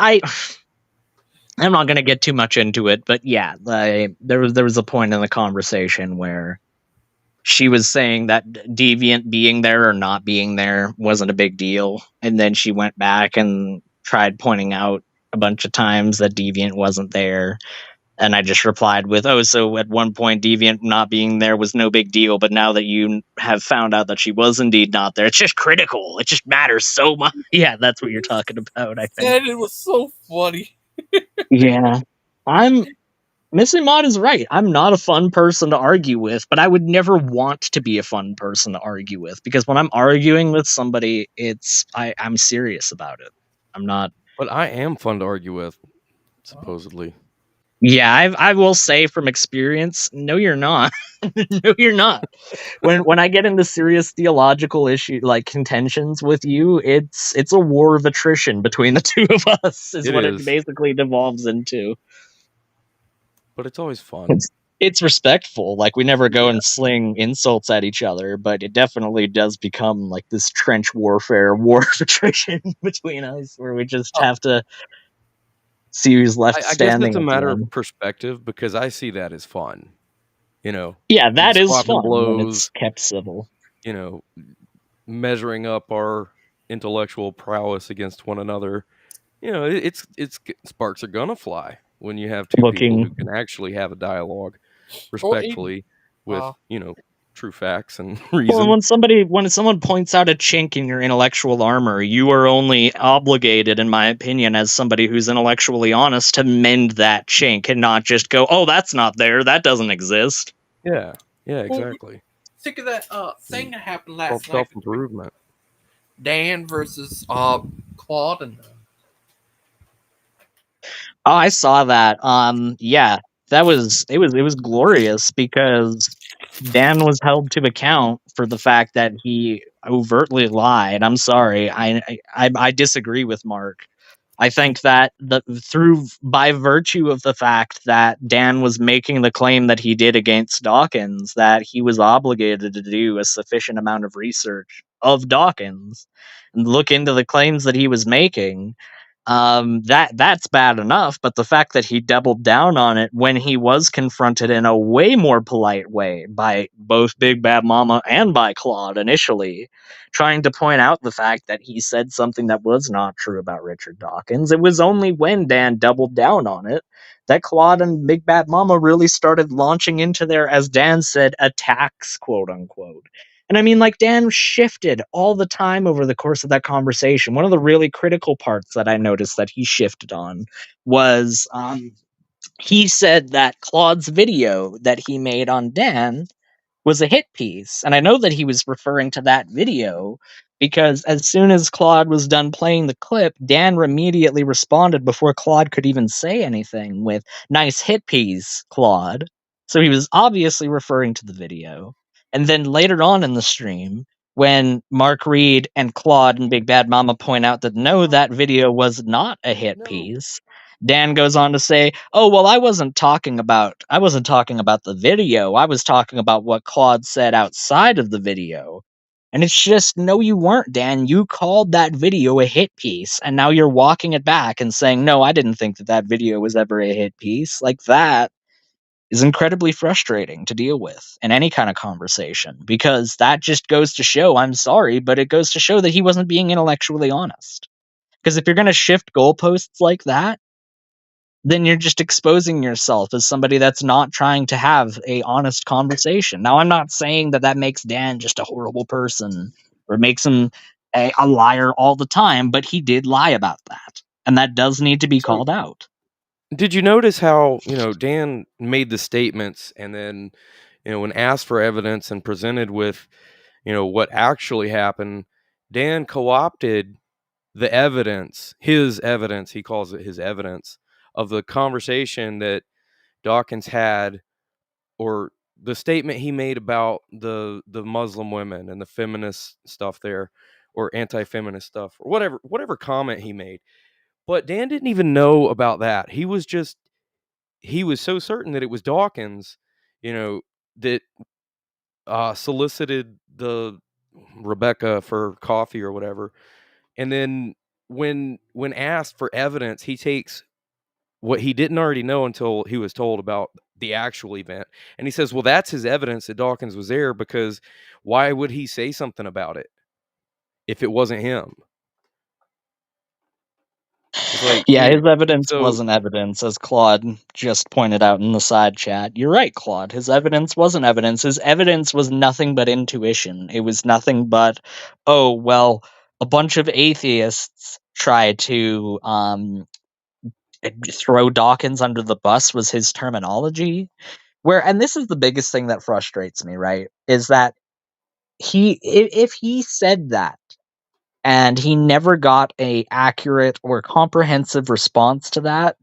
I'm not gonna get too much into it, but yeah, there was a point in the conversation where she was saying that Deviant being there or not being there wasn't a big deal, and then she went back and tried pointing out a bunch of times that Deviant wasn't there. And I just replied with, "Oh, so at one point Deviant not being there was no big deal, but now that you have found out that she was indeed not there, it's just critical. It just matters so much." Yeah, that's what you're talking about, I think. And it was so funny. Yeah. Miss Ahmad is right. I'm not a fun person to argue with, but I would never want to be a fun person to argue with, because when I'm arguing with somebody, I'm serious about it. I'm not. But I am fun to argue with, supposedly. Yeah, I will say from experience, no, you're not. No, you're not. When I get into serious theological issue like contentions with you, it's a war of attrition between the two of us. Is what it basically devolves into. But it's always fun. It's respectful. Like, we never go and sling insults at each other, but it definitely does become like this trench warfare, war of attrition between us, where we just have to see who's left standing. I guess it's a matter of perspective, because I see that as fun. Yeah, that is fun blows, when it's kept civil. Measuring up our intellectual prowess against one another. It's sparks are gonna fly when you have two people who can actually have a dialogue respectfully with true facts and reason. Well, when someone points out a chink in your intellectual armor, you are only obligated, in my opinion, as somebody who's intellectually honest, to mend that chink and not just go, "Oh, that's not there. That doesn't exist." Yeah, exactly. Think of that thing that happened last night. Self-improvement. Dan versus Claude and Oh, I saw that. Yeah, it was glorious, because Dan was held to account for the fact that he overtly lied. I'm sorry. I disagree with Mark. I think that by virtue of the fact that Dan was making the claim that he did against Dawkins, that he was obligated to do a sufficient amount of research of Dawkins and look into the claims that he was making. That's bad enough, but the fact that he doubled down on it when he was confronted in a way more polite way by both Big Bad Mama and by Claude initially, trying to point out the fact that he said something that was not true about Richard Dawkins. It was only when Dan doubled down on it that Claude and Big Bad Mama really started launching into their, as Dan said, attacks, quote unquote. And I mean, like, Dan shifted all the time over the course of that conversation. One of the really critical parts that I noticed that he shifted on was he said that Claude's video that he made on Dan was a hit piece. And I know that he was referring to that video because as soon as Claude was done playing the clip, Dan immediately responded before Claude could even say anything with, "Nice hit piece, Claude." So he was obviously referring to the video. And then later on in the stream, when Mark Reed and Claude and Big Bad Mama point out that no, that video was not a hit piece, Dan goes on to say, "Oh, well, I wasn't talking about the video. I was talking about what Claude said outside of the video." And it's just, no, you weren't, Dan. You called that video a hit piece, and now you're walking it back and saying, "No, I didn't think that video was ever a hit piece." Like, that is incredibly frustrating to deal with in any kind of conversation, because that just goes to show, I'm sorry, but it goes to show that he wasn't being intellectually honest. Because if you're going to shift goalposts like that, then you're just exposing yourself as somebody that's not trying to have a honest conversation. Now, I'm not saying that makes Dan just a horrible person or makes him a liar all the time, but he did lie about that. And that does need to be called out. Did you notice how, Dan made the statements, and then, when asked for evidence and presented with, what actually happened, Dan co-opted the evidence, he calls it his evidence, of the conversation that Dawkins had, or the statement he made about the Muslim women and the feminist stuff there, or anti-feminist stuff or whatever comment he made. But Dan didn't even know about that. He was so certain that it was Dawkins, that solicited the Rebecca for coffee or whatever. And then when asked for evidence, he takes what he didn't already know until he was told about the actual event. And he says, well, that's his evidence that Dawkins was there, because why would he say something about it if it wasn't him? It's like, yeah, his evidence wasn't evidence, as Claude just pointed out in the side chat. You're right, Claude. His evidence wasn't evidence. His evidence was nothing but intuition. It was nothing but, oh, well, a bunch of atheists tried to throw Dawkins under the bus was his terminology. And this is the biggest thing that frustrates me, right? Is that if he said that and he never got a accurate or comprehensive response to that,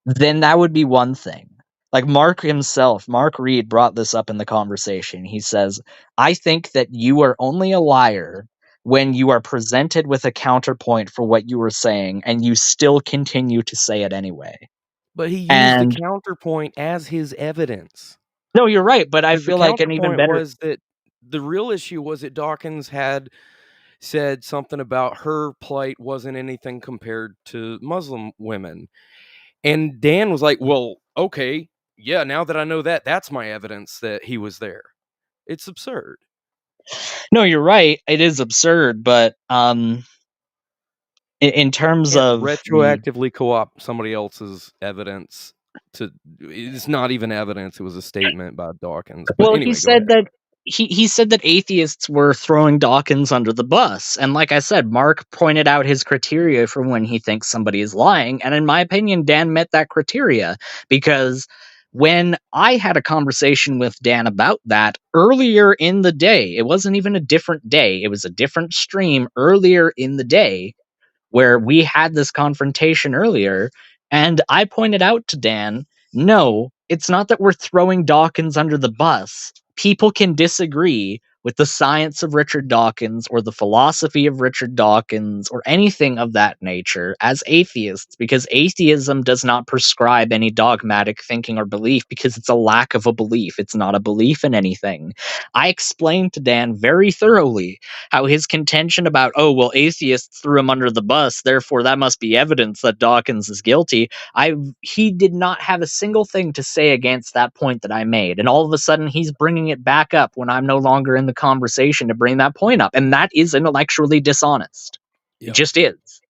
then that would be one thing. Like Mark himself, Mark Reed brought this up in the conversation. He says, I think that you are only a liar when you are presented with a counterpoint for what you were saying and you still continue to say it anyway. But he used the counterpoint as his evidence. No, you're right, but I feel like an even better was that the real issue was that Dawkins had said something about her plight wasn't anything compared to Muslim women. And Dan was like, well, okay, yeah, now that I know that, that's my evidence that he was there. It's absurd. No, you're right. It is absurd, but in terms of retroactively co-opt somebody else's evidence it's not even evidence, it was a statement by Dawkins. But well, anyway, he said that atheists were throwing Dawkins under the bus. And like I said, Mark pointed out his criteria for when he thinks somebody is lying. And in my opinion, Dan met that criteria, because when I had a conversation with Dan about that earlier in the day, it wasn't even a different day, it was a different stream earlier in the day where we had this confrontation earlier. And I pointed out to Dan, no, it's not that we're throwing Dawkins under the bus. People can disagree with the science of Richard Dawkins or the philosophy of Richard Dawkins or anything of that nature as atheists, because atheism does not prescribe any dogmatic thinking or belief, because it's a lack of a belief. It's not a belief in anything. I explained to Dan very thoroughly how his contention about, oh, well, atheists threw him under the bus, therefore that must be evidence that Dawkins is guilty. He did not have a single thing to say against that point that I made. And all of a sudden he's bringing it back up when I'm no longer in the conversation to bring that point up. And that is intellectually dishonest. Yep. It just is.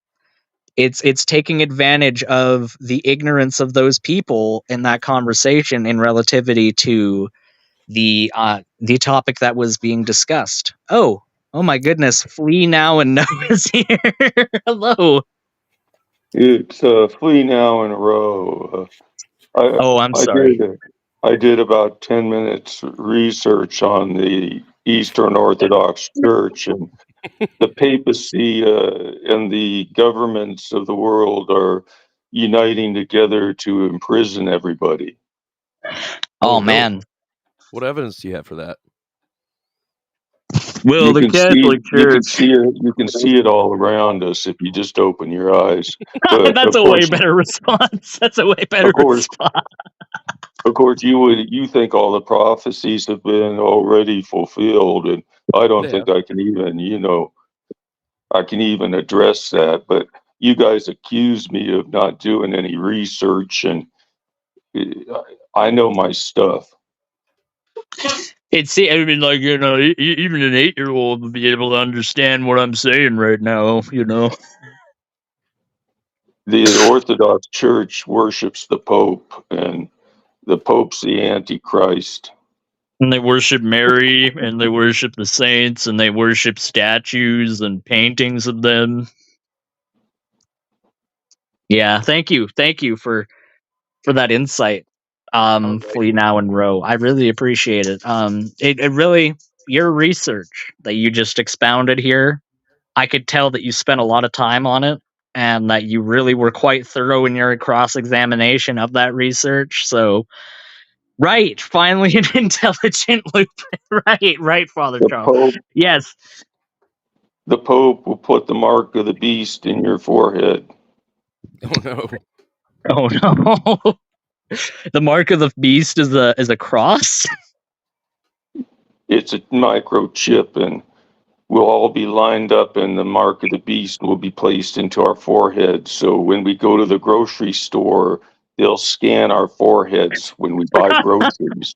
It's taking advantage of the ignorance of those people in that conversation in relativity to the topic that was being discussed. Oh my goodness, Flea Now and No is here. Hello. It's Flea Now and Row. I'm sorry. I did about 10 minutes research on the Eastern Orthodox Church, and the papacy and the governments of the world are uniting together to imprison everybody. Oh, man. What evidence do you have for that? Well, the Catholic Church. You can see it all around us if you just open your eyes. But That's a way better response. That's a way better response. Of course, you think all the prophecies have been already fulfilled, and I don't think I can even address that. But you guys accuse me of not doing any research, and I know my stuff. I mean, like, even an 8-year-old would be able to understand what I'm saying right now, The Orthodox Church worships the Pope, and the Pope's the Antichrist. And they worship Mary, and they worship the saints, and they worship statues and paintings of them. Yeah, thank you for that insight, Flea Now and Row. I really appreciate it. It really, your research that you just expounded here, I could tell that you spent a lot of time on it, and that you really were quite thorough in your cross-examination of that research. So, right, finally an intelligent loop. right, Father Charles. Yes. the Pope will put the mark of the beast in your forehead. Oh no. Oh no. The mark of the beast is a cross? It's a microchip, and we'll all be lined up, and the mark of the beast will be placed into our forehead. So when we go to the grocery store, they'll scan our foreheads when we buy groceries.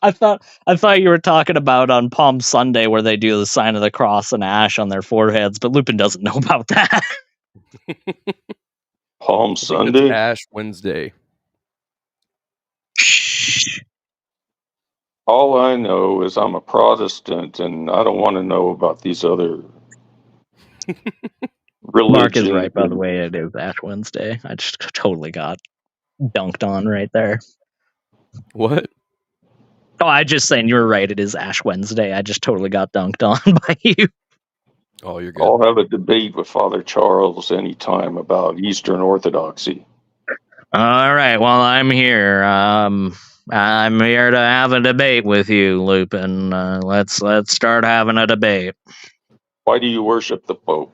I thought you were talking about on Palm Sunday where they do the sign of the cross and ash on their foreheads, but Lupin doesn't know about that. Palm Sunday? Ash Wednesday. All I know is I'm a Protestant, and I don't want to know about these other religions. Mark is right, by the way. It is Ash Wednesday. I just totally got dunked on right there. What? Oh, I just saying you're right. It is Ash Wednesday. I just totally got dunked on by you. Oh, you're good. I'll have a debate with Father Charles anytime about Eastern Orthodoxy. All right. Well, I'm here. I'm here to have a debate with you, Lupin. Let's start having a debate. Why do you worship the Pope?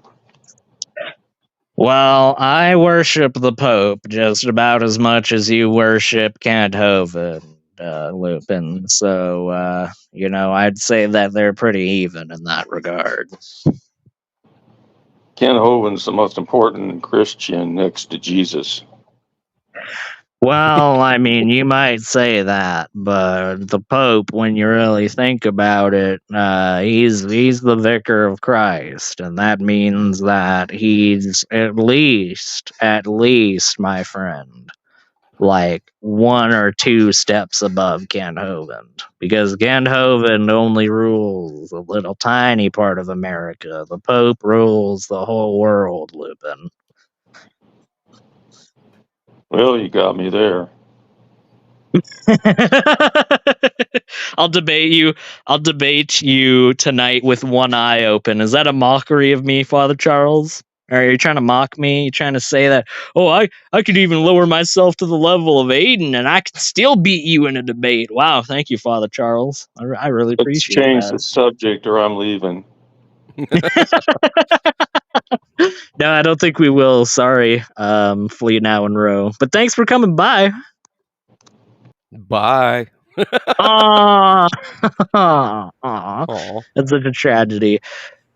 Well, I worship the Pope just about as much as you worship Canthoven, Lupin. So, I'd say that they're pretty even in that regard. Canthoven's the most important Christian next to Jesus. Well, I mean, you might say that, but the Pope, when you really think about it, he's the vicar of Christ, and that means that he's at least, my friend, like 1 or 2 steps above Canthoven, because Canthoven only rules a little tiny part of America. The Pope rules the whole world, Lupin. Well, you got me there. I'll debate you tonight with one eye open. Is that a mockery of me, Father Charles? Or are you trying to mock me? You trying to say that, I could even lower myself to the level of Aiden and I could still beat you in a debate. Wow, thank you, Father Charles. I really appreciate that. Let's change the subject or I'm leaving. No, I don't think we will. Sorry, Flea Now and Row. But thanks for coming by. Bye. Aww. That's such a tragedy.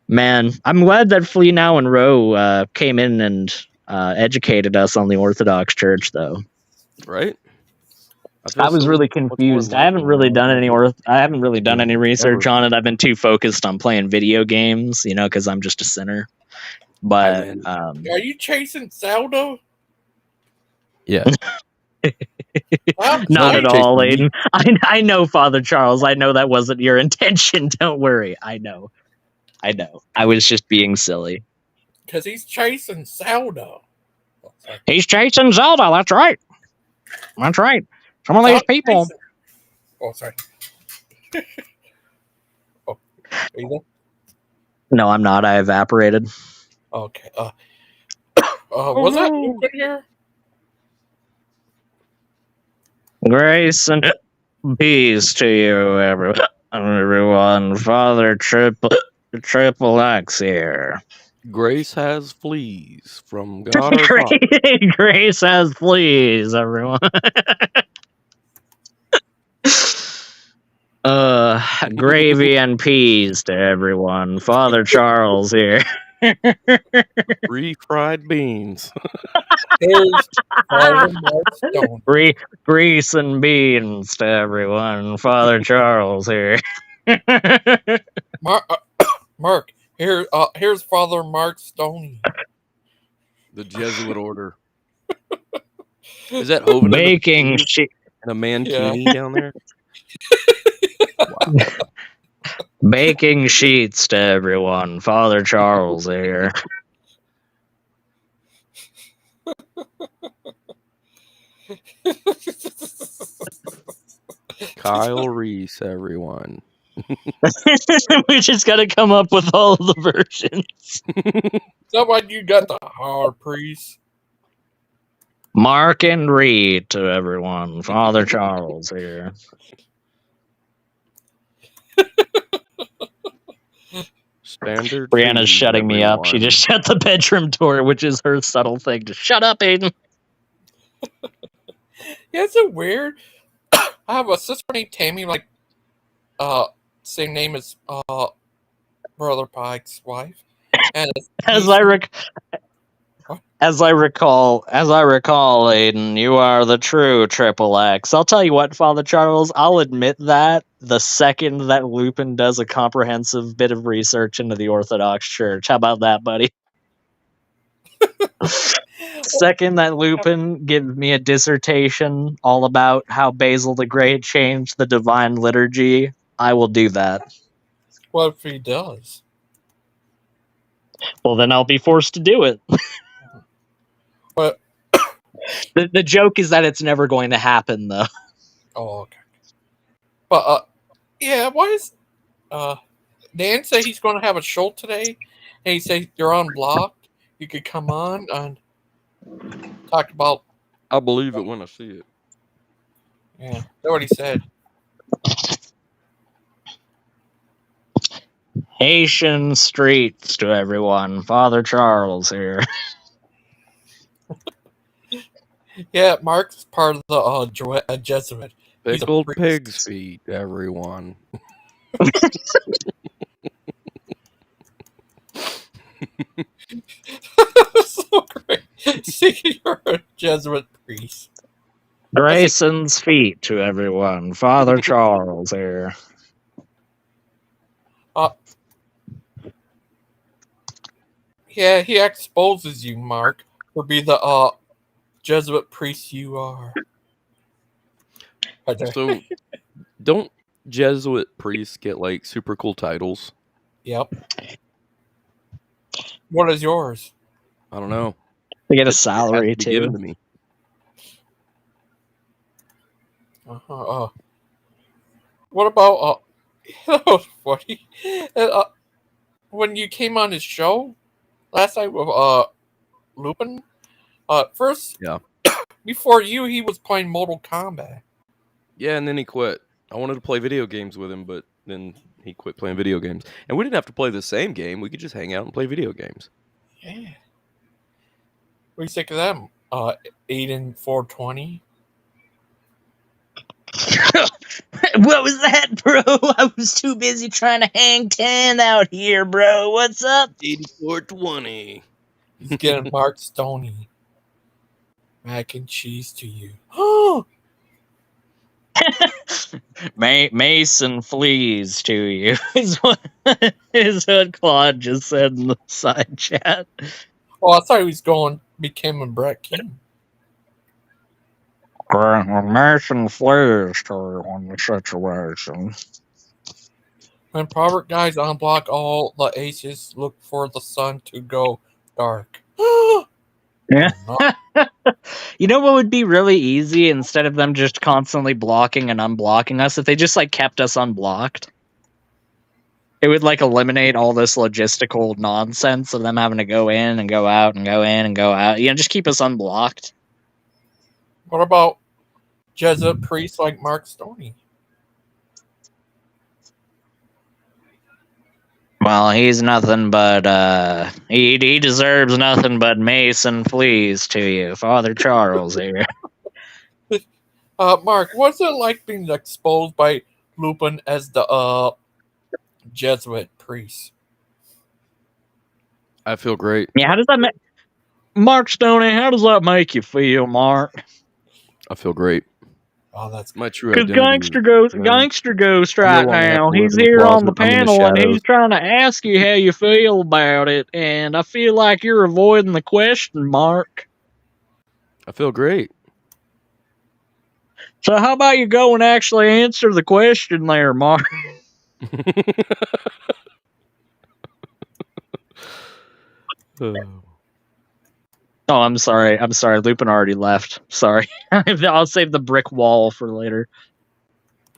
Man, I'm glad that Flea Now and Row came in and educated us on the Orthodox Church, though. Right? I was really confused. I haven't really done any research on it. I've been too focused on playing video games, because I'm just a sinner. But are you chasing Zelda? Yeah. Not at all, Aiden. I know, Father Charles. I know that wasn't your intention. Don't worry. I know. I was just being silly. Because he's chasing Zelda. He's chasing Zelda. That's right. Some of these people. Chasing. Oh, sorry. Are you there? No, I'm not. I evaporated. Okay. Was that Lupin here? Grace and peace to you, everyone. Father Triple X here. Grace has fleas from God our Father. Grace has fleas, everyone. Gravy and peas to everyone. Father Charles here. Refried beans. Here's Father Mark Stoney. Grease and beans to everyone. Father Charles here. Mark, here's Father Mark Stoney. The Jesuit order. Is that oven baking sheet and a mankini down there? Wow. Baking sheets to everyone. Father Charles here. Kyle Reese, everyone. We just got to come up with all of the versions. Somebody, you got the hard priest. Mark and Reed to everyone. Father Charles here. Standard. Brianna's fees, shutting me up. She everyone. just shut the bedroom door, which is her subtle thing. Just shut up, Aiden. Yeah, is it weird? I have a sister named Tammy, like, same name as Brother Pike's wife. And As I recall, Aiden, you are the true Triple X. I'll tell you what, Father Charles, I'll admit that the second that Lupin does a comprehensive bit of research into the Orthodox Church. How about that, buddy? Second that Lupin gives me a dissertation all about how Basil the Great changed the Divine Liturgy, I will do that. What if he does? Well, then I'll be forced to do it. But the joke is that it's never going to happen, though. Oh, okay. But yeah, why is Dan say he's going to have a show today, and he said you're unblocked. You could come on and talk about. I'll believe it when I see it. Yeah, that's what he said. Haitian streets to everyone. Father Charles here. Yeah, Mark's part of the Jesuit. Pickled pig's feet, everyone. So great. See, you're a Jesuit priest. Grayson's feet to everyone. Father Charles here. Yeah, he exposes you, Mark, for be the Jesuit priest you are. So, don't Jesuit priests get like super cool titles? Yep. What is yours? I don't know. They get a salary too. Given to me. What about funny? When you came on his show last night with Lupin, first before you, he was playing Mortal Kombat. Yeah, and then he quit. I wanted to play video games with him, but then he quit playing video games. And we didn't have to play the same game. We could just hang out and play video games. Yeah. What do you think of them? Aiden 420. What was that, bro? I was too busy trying to hang 10 out here, bro. What's up? 8420. He's getting Mark Stoney. Mac and cheese to you. Oh! Mason flees to you is what Claude just said in the side chat. Oh, I thought he was becoming Brett King. Mason flees to you in the situation. When Robert guys unblock all the aces, look for the sun to go dark. Yeah. You know what would be really easy instead of them just constantly blocking and unblocking us? If they just like kept us unblocked. It would like eliminate all this logistical nonsense of them having to go in and go out and go in and go out. You know, just keep us unblocked. What about Jesuit priests like Mark Stoney? Well, he's nothing but, he deserves nothing but Mason flees to you. Father Charles here. Mark, what's it like being exposed by Lupin as the, Jesuit priest? I feel great. Yeah, how does that make... Mark Stoney, how does that make you feel, Mark? I feel great. Oh, that's my true Because identity. Gangster Ghost right now, he's here on the panel and he's trying to ask you how you feel about it, and I feel like you're avoiding the question, Mark. I feel great. So how about you go and actually answer the question there, Mark? Oh, I'm sorry. Lupin already left. Sorry. I'll save the brick wall for later.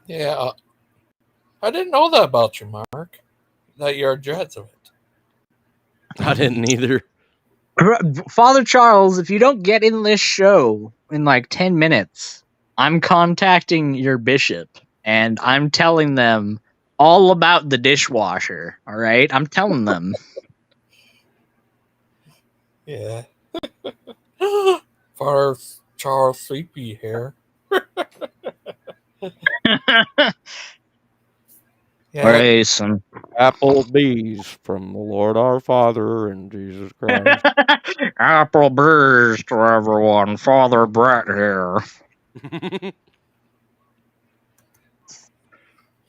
Yeah. I didn't know that about you, Mark. That you're a Jesuit. I didn't either. Father Charles, if you don't get in this show in like 10 minutes, I'm contacting your bishop and I'm telling them all about the dishwasher. All right, I'm telling them. Yeah. Father Charles Sleepy here. Yeah. Hey, son. Applebee's from the Lord our Father and Jesus Christ. Applebee's to everyone. Father Brett here.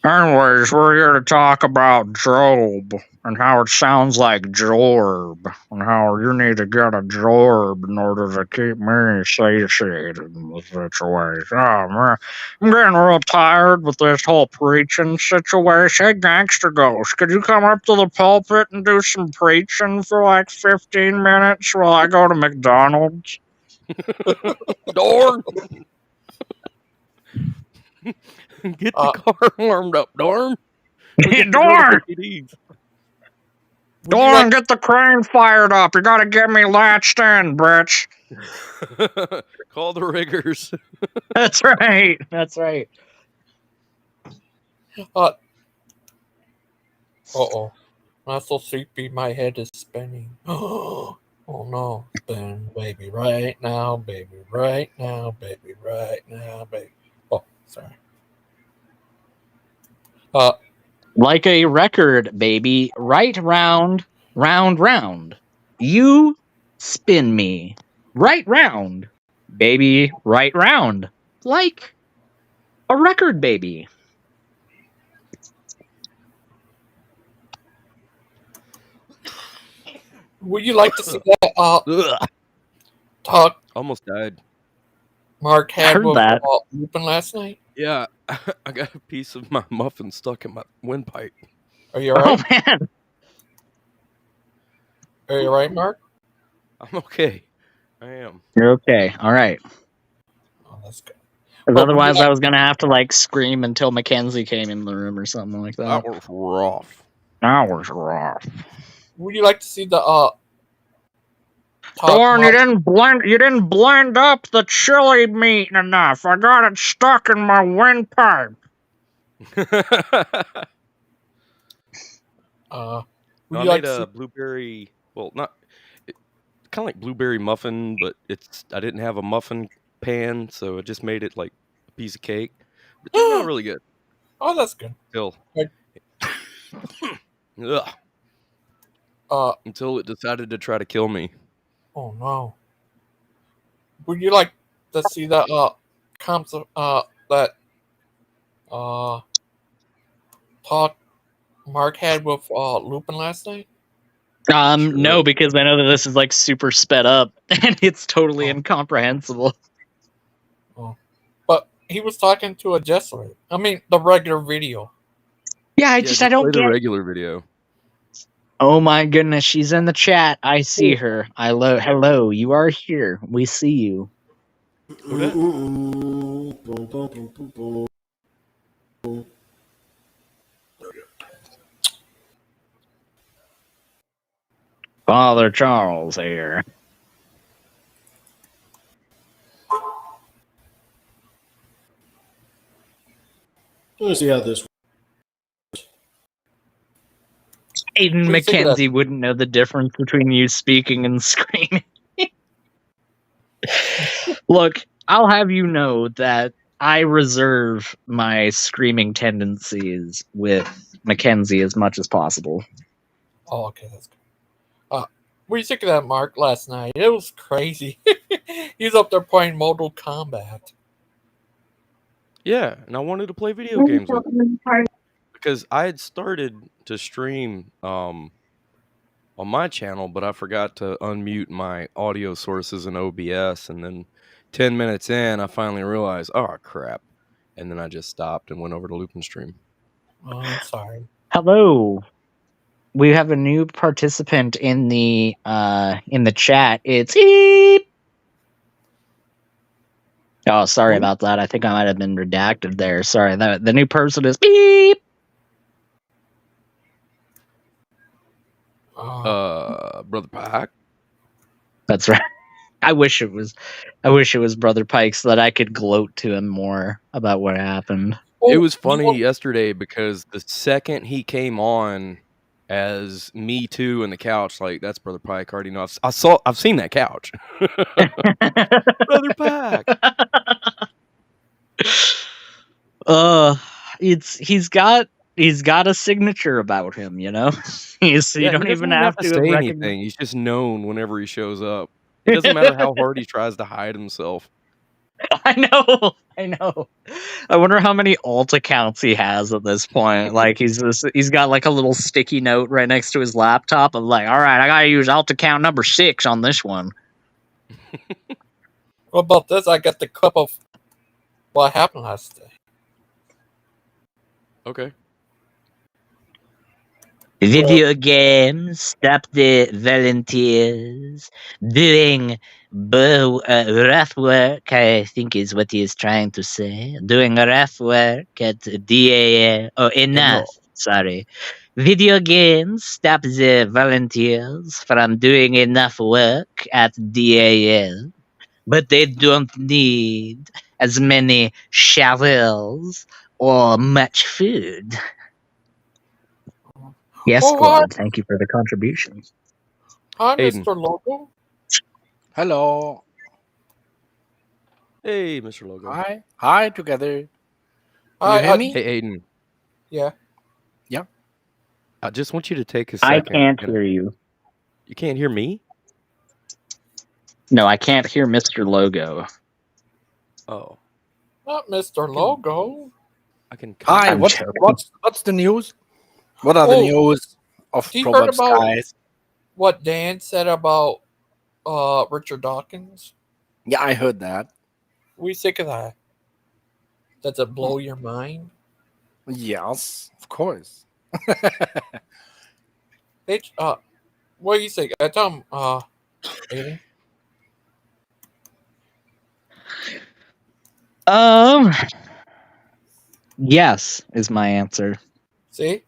Anyways, we're here to talk about Job and how it sounds like Jorb and how you need to get a Jorb in order to keep me satiated in the situation. Oh, man. I'm getting real tired with this whole preaching situation. Hey, Gangster Ghost, could you come up to the pulpit and do some preaching for like 15 minutes while I go to McDonald's? Dorn! Get the car warmed up, Dorn. Dorn! Dorn, get the crane fired up. You gotta get me latched in, bitch. Call the riggers. That's right. That's right. Uh-oh. Not so sleepy, my head is spinning. Oh no. Spin, baby, right now, baby, right now, baby, right now, baby. Oh, sorry. Like a record, baby. Right round, round, round. You spin me. Right round, baby. Right round. Like a record, baby. Would you like to see that talk Almost died. Mark had Heard with that. Lupin last night? Yeah, I got a piece of my muffin stuck in my windpipe. Are you alright? Oh, man. Are you alright, Mark? I'm okay. I am. You're okay. All right. Oh, that's good. Because otherwise, I was going to have to, like, scream until Mackenzie came in the room or something like that. That was rough. That was rough. Would you like to see the Dorn, you didn't blend up the chili meat enough. I got it stuck in my windpipe. I made a blueberry. Well, not kind of like blueberry muffin, but I didn't have a muffin pan, so I just made it like a piece of cake. But it's not really good. Oh, that's good. Still. Until it decided to try to kill me. Oh no. Would you like to see that talk Mark had with Lupin last night? No, because I know that this is like super sped up and it's totally incomprehensible. Oh. But he was talking to a Jesuit. I mean, the regular video. Yeah, I don't get the regular video. Oh my goodness, she's in the chat. I see her. Hello, you are here. We see you. Father Charles here. Let's see how this works. Aiden Mackenzie wouldn't know the difference between you speaking and screaming. Look, I'll have you know that I reserve my screaming tendencies with Mackenzie as much as possible. Oh, okay, that's good. What do you think of that, Mark, last night? It was crazy. He was up there playing Mortal Kombat. Yeah, and I wanted to play video games with him. Because I had started to stream on my channel, but I forgot to unmute my audio sources in OBS, and then 10 minutes in, I finally realized, oh, crap. And then I just stopped and went over to Lupin Stream. Oh, I'm sorry. Hello. We have a new participant in the chat. It's Eep. Oh, sorry about that. I think I might have been redacted there. Sorry. The new person is Beep. Brother Pike. That's right. I wish it was Brother Pike so that I could gloat to him more about what happened. It was funny yesterday because the second he came on as Me Too in the couch, like that's Brother Pike. I already know. I've seen that couch. Brother Pike. He's got a signature about him, you know. You don't even have to say recognize. anything. He's just known whenever he shows up. It doesn't matter how hard he tries to hide himself. I know. I wonder how many alt accounts he has at this point. Like he's got like a little sticky note right next to his laptop of like, all right, I gotta use alt account number 6 on this one. What about this? I got the clip of what happened last day. Okay. Video games stop the volunteers doing rough work, I think is what he is trying to say. Doing rough work at DAA. Oh, enough. Sorry. Video games stop the volunteers from doing enough work at DAL, but they don't need as many showers or much food. Yes, Claude. Thank you for the contribution. Hi, Mr. Logo. Hello. Hey, Mr. Logo. Hi together. Hi, you hear me? Hey, Aiden. Yeah. Yeah. I just want you to take a second. I can't hear you. You can't hear me? No, I can't hear Mr. Logo. Oh. Not Mr. Logo. I can. Hi. What's the news? What are the news of you heard Proverbs, about guys? what Dan said about Richard Dawkins? Yeah, I heard that. What do you think of that? Does it blow your mind? Yes, of course. What do you think? I tell him, Aiden? Yes is my answer. See?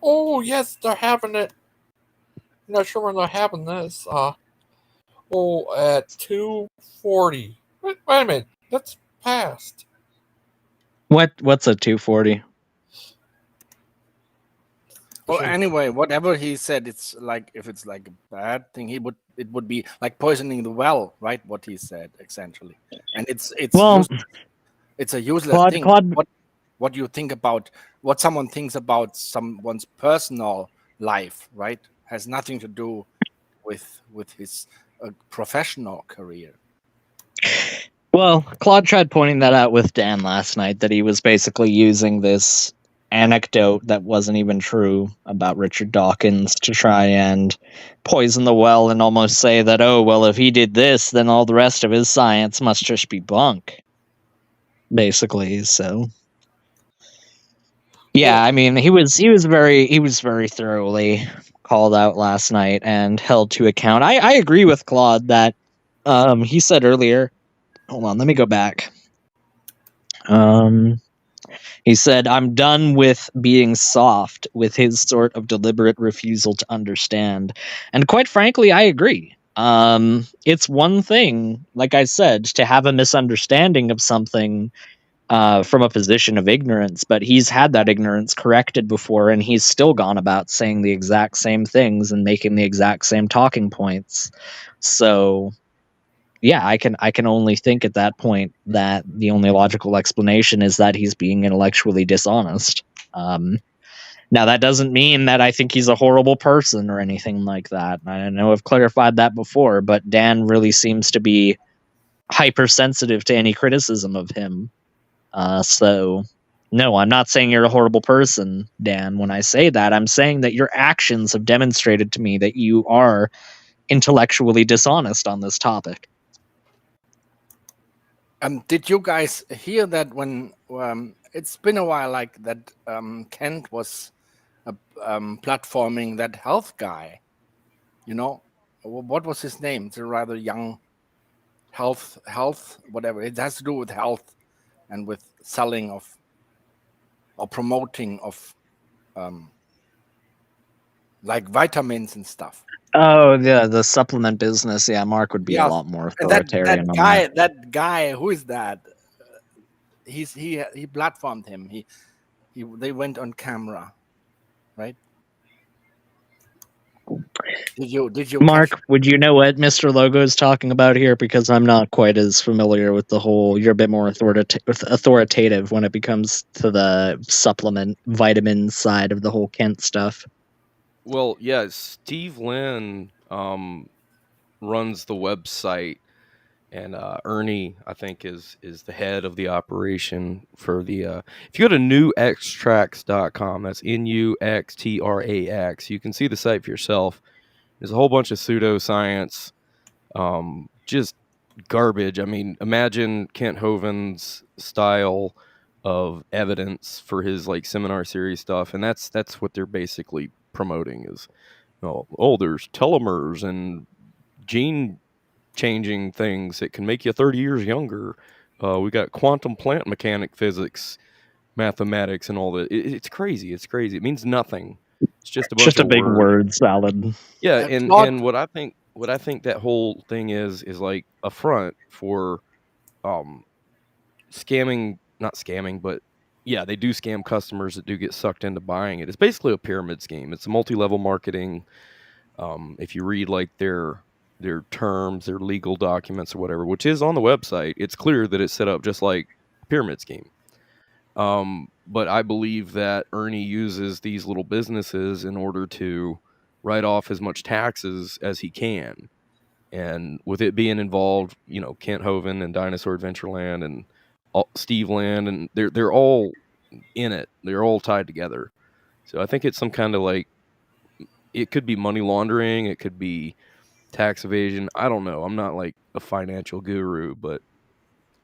Oh yes, they're having it. I'm not sure when they're having this. At 2:40. Wait a minute, that's past. What's a 240? Well, anyway, whatever he said, it's like if it's like a bad thing, it would be like poisoning the well, right? What he said essentially, and it's a useless thing. What do you think about what someone thinks about someone's personal life, right? Has nothing to do with his professional career. Well, Claude tried pointing that out with Dan last night, that he was basically using this anecdote that wasn't even true about Richard Dawkins to try and poison the well and almost say that, oh, well, if he did this, then all the rest of his science must just be bunk. Basically, so... Yeah, I mean, he was very thoroughly called out last night and held to account. I agree with Claude that he said earlier. Hold on, let me go back. He said, "I'm done with being soft," with his sort of deliberate refusal to understand. And quite frankly, I agree. It's one thing, like I said, to have a misunderstanding of something from a position of ignorance, but he's had that ignorance corrected before, and he's still gone about saying the exact same things and making the exact same talking points. So, yeah, I can only think at that point that the only logical explanation is that he's being intellectually dishonest. Now, that doesn't mean that I think he's a horrible person or anything like that. I know I've clarified that before, but Dan really seems to be hypersensitive to any criticism of him. So, no, I'm not saying you're a horrible person, Dan. When I say that, I'm saying that your actions have demonstrated to me that you are intellectually dishonest on this topic. Did you guys hear that when it's been a while, like that Kent was platforming that health guy? You know, what was his name? It's a rather young health, whatever. It has to do with health and with selling of, or promoting of like vitamins and stuff. Oh, yeah, the supplement business. Yeah, Mark would be a Yeah, lot more and that authoritarian on guy, that. that guy, who is that? He platformed him. They went on camera, right? Did you Mark, catch? would you know what Mr. Logo is talking about here? Because I'm not quite as familiar with the whole. You're a bit more authoritative when it comes to the supplement vitamin side of the whole Kent stuff. Well, yeah, Steve Lynn runs the website, and Ernie, I think, is the head of the operation for the. If you go to newextracts.com, that's NUXTRAX, you can see the site for yourself. There's a whole bunch of pseudoscience, just garbage. I mean, imagine Kent Hovind's style of evidence for his like seminar series stuff, and that's what they're basically promoting is, there's telomeres and gene changing things that can make you 30 years younger. We got quantum plant mechanic physics, mathematics, and all that. It's crazy. It's crazy. It means nothing. It's just a bunch Just a of big words. word salad. Yeah, and what I think that whole thing is like a front for scamming, not scamming, but yeah, they do scam customers that do get sucked into buying it. It's basically a pyramid scheme. It's a multi-level marketing. If you read like their terms, their legal documents or whatever, which is on the website, it's clear that it's set up just like a pyramid scheme. But I believe that Ernie uses these little businesses in order to write off as much taxes as he can. And with it being involved, Kent Hovind and Dinosaur Adventureland and Steve Land, and they're all in it. They're all tied together. So I think it's some kind of like, it could be money laundering, it could be tax evasion. I don't know. I'm not like a financial guru, but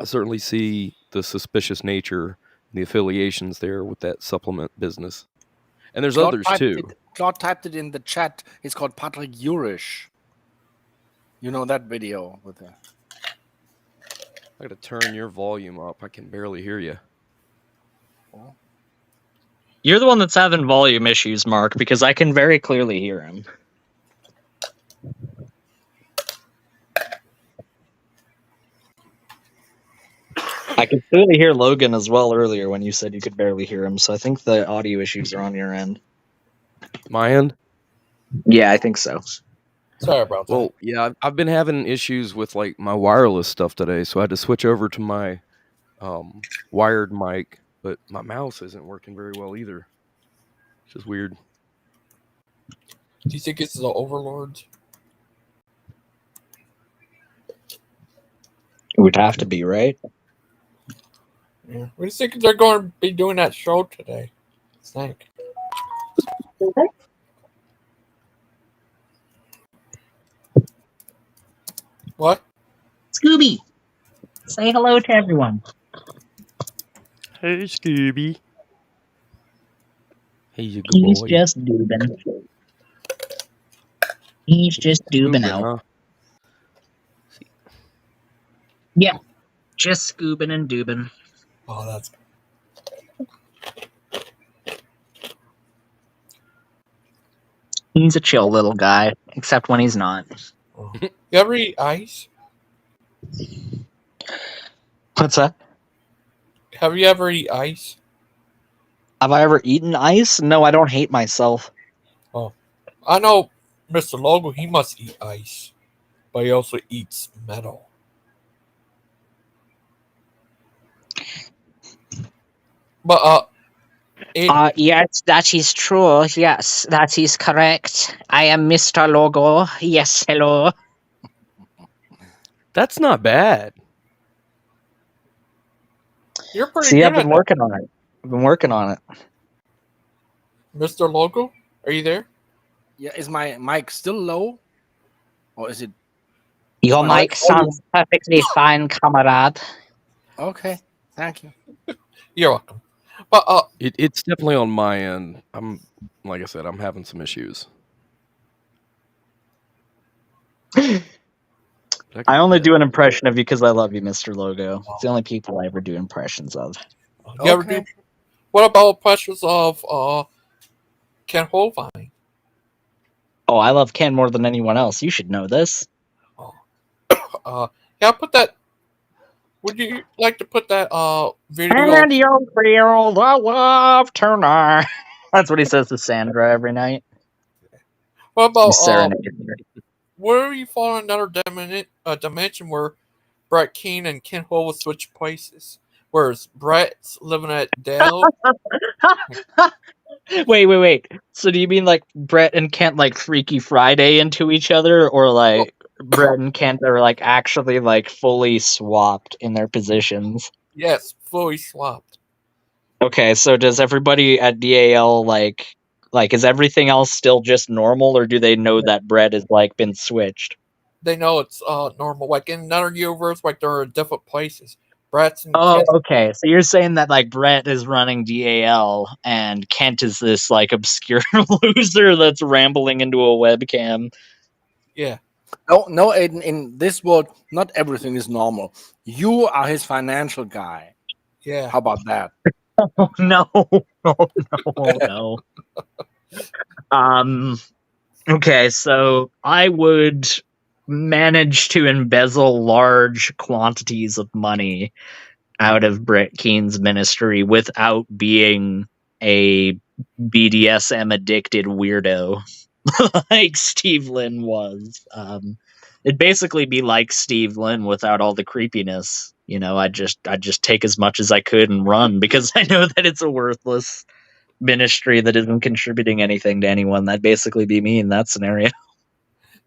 I certainly see the suspicious nature, the affiliations there with that supplement business. And there's others too. Claude typed it in the chat. It's called Patrick Urish. You know that video with the. I gotta turn your volume up. I can barely hear you. You're the one that's having volume issues, Mark, because I can very clearly hear him. I could clearly hear Logan as well earlier when you said you could barely hear him, so I think the audio issues are on your end. My end? Yeah, I think so. Sorry about that. Well, yeah, I've been having issues with like my wireless stuff today, so I had to switch over to my wired mic, but my mouse isn't working very well either. It's just weird. Do you think it's the overlords? It would have to be, right? Yeah. What do you think they're going to be doing that show today? Thank. What? Scooby, say hello to everyone. Hey, Scooby. He's a good He's boy. just doobin'. He's just doobin' out. Huh? Yeah, just scoobin' and doobin'. Oh, that's. He's a chill little guy, except when he's not. You ever eat ice? What's that? Have you ever eat ice? Have I ever eaten ice? No, I don't hate myself. Oh, I know Mr. Logo, he must eat ice, but he also eats metal. But, yes, that is true. Yes, that is correct. I am Mr. Logo. Yes, hello. That's not bad. You're pretty See, good I've been at working on it. I've been working on it. Mr. Logo, are you there? Yeah, is my mic still low, or is it? Your mic sounds perfectly fine, comrade. Okay, thank you. You're welcome. But it's definitely on my end. Like I said, I'm having some issues. I only do an impression of you because I love you, Mr. Logo. It's the only people I ever do impressions of. You ever do? What about impressions of Ken Hovind? Oh, I love Ken more than anyone else. You should know this. Yeah, put that. Would you like to put that video? And you'll feel the love tonight. That's what he says to Sandra every night. What about where are you falling another dimension where Brett Keane and Ken Ho will switch places? Whereas Brett's living at Dale. Wait. So do you mean like Brett and Kent like Freaky Friday into each other, or like Brett and Kent are like actually like fully swapped in their positions? Yes, fully swapped. Okay, so does everybody at DAL like is everything else still just normal, or do they know that Brett has like been switched? They know it's normal. Like in another universe, like they're in different places. Brett's in Oh, Kent. okay. So you're saying that like Brett is running DAL and Kent is this like obscure loser that's rambling into a webcam. Yeah. No, in this world, not everything is normal. You are his financial guy. Yeah. How about that? Oh, no. Okay, so I would manage to embezzle large quantities of money out of Brett Keene's ministry without being a BDSM addicted weirdo like Steve Lynn was. It'd basically be like Steve Lynn without all the creepiness. You know, I'd just take as much as I could and run because I know that it's a worthless ministry that isn't contributing anything to anyone. That'd basically be me in that scenario.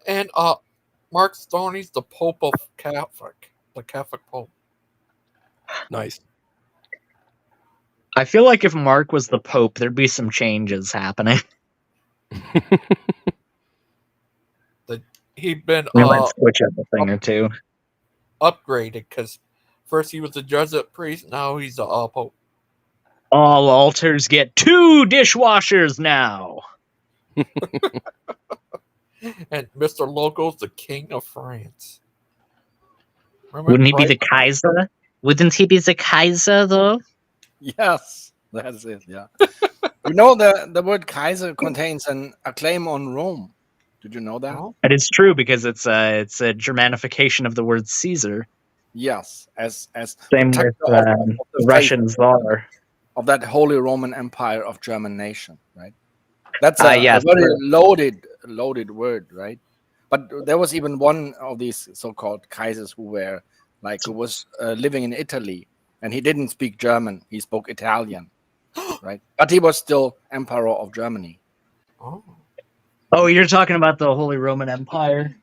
And Mark Stoney's the Pope of Catholic, the Catholic Pope. Nice. I feel like if Mark was the Pope, there'd be some changes happening. He'd been we might switch up a thing or two. Upgraded because first he was a Jesuit priest, now he's a Pope. All altars get 2 dishwashers now. And Mr. Logo's the King of France. Remember, wouldn't he be the Kaiser? Wouldn't he be the Kaiser though? Yes, that's it. Yeah. You know the word Kaiser contains a claim on Rome. Did you know that? It is true because it's a Germanification of the word Caesar. Yes, as same with the Russian Tsar of that Holy Roman Empire of German nation, right? That's a very loaded word, right? But there was even one of these so-called Kaisers who was living in Italy, and he didn't speak German; he spoke Italian, right? But he was still Emperor of Germany. Oh, you're talking about the Holy Roman Empire?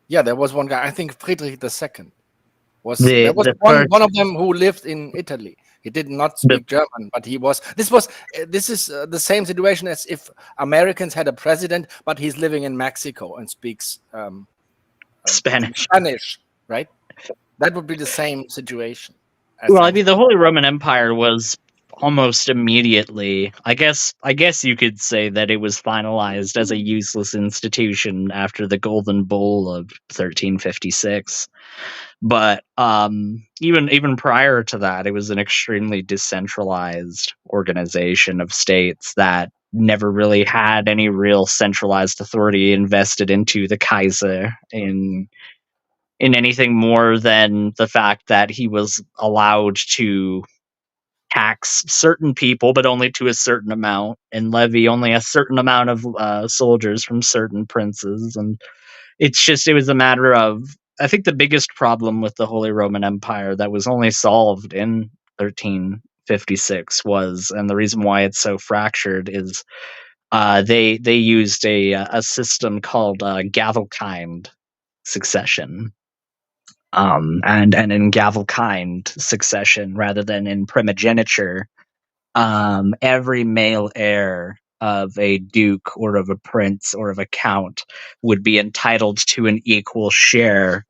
Yeah, there was one guy. I think Friedrich II there was one of them who lived in Italy. He did not speak German, but he was. This is the same situation as if Americans had a president, but he's living in Mexico and speaks Spanish, right? That would be the same situation. Well, I mean, the Holy Roman Empire was almost immediately. I guess you could say that it was finalized as a useless institution after the Golden Bull of 1356. But even prior to that, it was an extremely decentralized organization of states that never really had any real centralized authority invested into the Kaiser in anything more than the fact that he was allowed to tax certain people, but only to a certain amount, and levy only a certain amount of soldiers from certain princes. And it was a matter of, I think the biggest problem with the Holy Roman Empire that was only solved in 1356 was, and the reason why it's so fractured is they used a system called Gavelkind succession. And in Gavelkind succession, rather than in primogeniture, every male heir of a duke or of a prince or of a count would be entitled to an equal share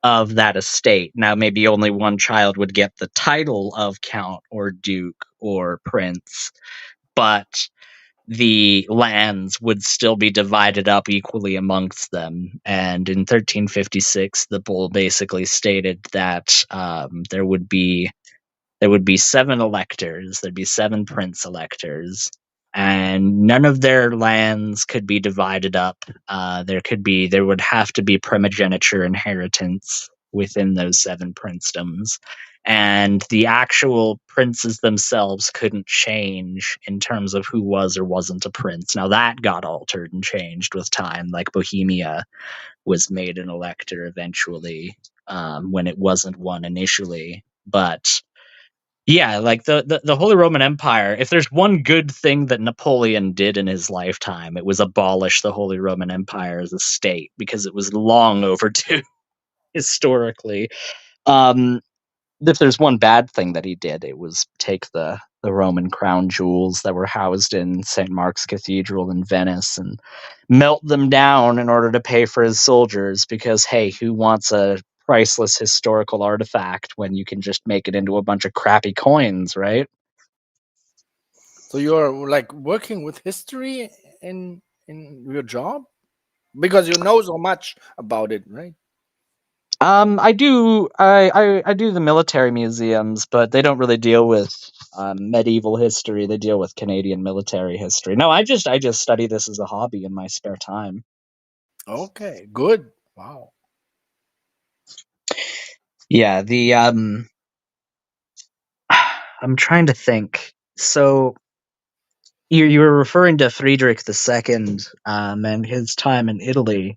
of that estate. Now, maybe only one child would get the title of count or duke or prince, but the lands would still be divided up equally amongst them. And in 1356, the bull basically stated that there would be 7 electors. There'd be 7 prince electors, and none of their lands could be divided up. There would have to be primogeniture inheritance within those 7 princedoms, and the actual princes themselves couldn't change in terms of who was or wasn't a prince. Now that got altered and changed with time, like Bohemia was made an elector eventually, when it wasn't one initially. But yeah, like the Holy Roman Empire, if there's one good thing that Napoleon did in his lifetime, it was abolish the Holy Roman Empire as a state, because it was long overdue historically. If there's one bad thing that he did, it was take the Roman crown jewels that were housed in St. Mark's Cathedral in Venice and melt them down in order to pay for his soldiers, because, hey, who wants a priceless historical artifact when you can just make it into a bunch of crappy coins, right? So you're like working with history in your job? Because you know so much about it, right? I do the military museums, but they don't really deal with medieval history. They deal with Canadian military history. No, I just study this as a hobby in my spare time. Okay, good. Wow. Yeah, I'm trying to think. So you were referring to Friedrich II and his time in Italy.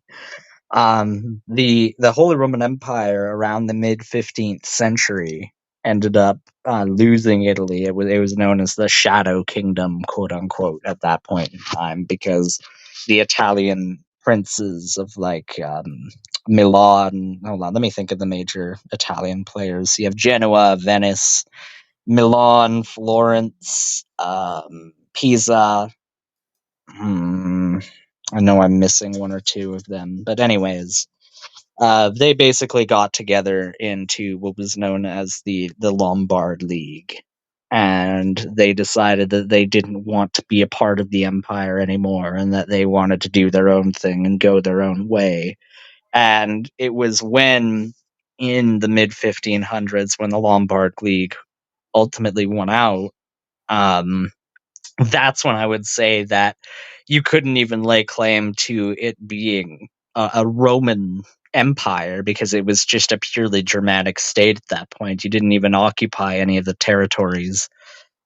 The Holy Roman Empire around the mid 15th century ended up losing Italy. It was known as the Shadow Kingdom, quote unquote, at that point in time, because the Italian princes of like Milan. Hold on, let me think of the major Italian players. You have Genoa, Venice, Milan, Florence, Pisa. I know I'm missing one or two of them, but anyways, they basically got together into what was known as the Lombard League, and they decided that they didn't want to be a part of the empire anymore, and that they wanted to do their own thing and go their own way. And it was when, in the mid 1500s, when the Lombard League ultimately won out, that's when I would say that you couldn't even lay claim to it being a Roman empire, because it was just a purely Germanic state at that point. You didn't even occupy any of the territories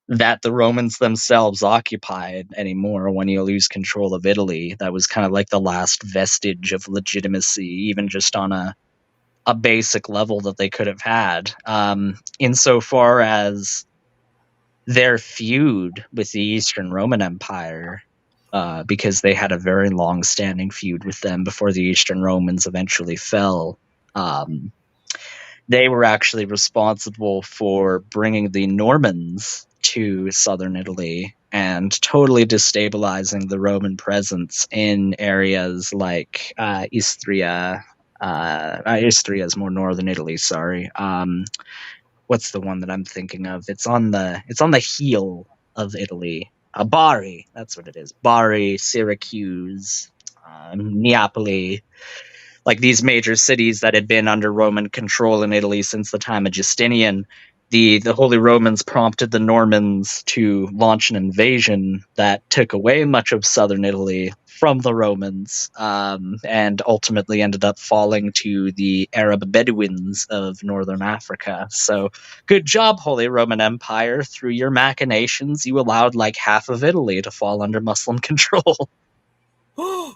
that the Romans themselves occupied anymore. When you lose control of Italy, that was kind of like the last vestige of legitimacy, even just on a basic level that they could have had. Insofar as their feud with the Eastern Roman Empire, because they had a very long-standing feud with them before the Eastern Romans eventually fell. They were actually responsible for bringing the Normans to southern Italy and totally destabilizing the Roman presence in areas like Istria. Istria is more northern Italy. Sorry. What's the one that I'm thinking of? It's on the heel of Italy. Bari, that's what it is. Bari, Syracuse, Neapoli, like these major cities that had been under Roman control in Italy since the time of Justinian. The Holy Romans prompted the Normans to launch an invasion that took away much of southern Italy from the Romans, and ultimately ended up falling to the Arab Bedouins of northern Africa. So good job, Holy Roman Empire. Through your machinations, you allowed like half of Italy to fall under Muslim control. I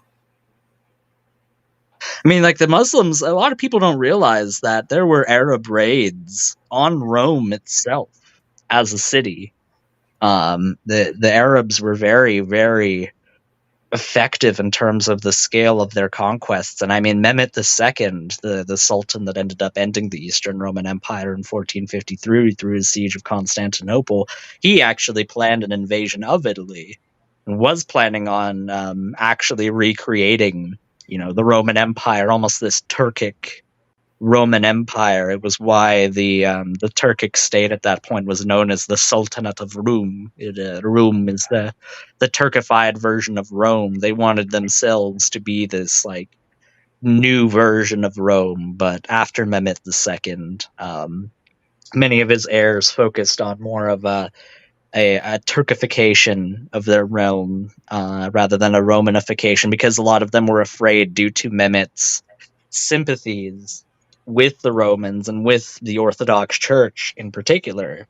mean, like the Muslims, a lot of people don't realize that there were Arab raids on Rome itself as a city. The Arabs were very, very effective in terms of the scale of their conquests. And I mean, Mehmet II, the Sultan that ended up ending the Eastern Roman Empire in 1453 through his siege of Constantinople, he actually planned an invasion of Italy and was planning on actually recreating, the Roman Empire, almost this Turkic Roman Empire. It was why the Turkic state at that point was known as the Sultanate of Rum. Rum is the Turkified version of Rome. They wanted themselves to be this like new version of Rome, but after Mehmet II, many of his heirs focused on more of a a Turkification of their realm rather than a Romanification, because a lot of them were afraid, due to Mehmet's sympathies with the Romans and with the Orthodox Church in particular,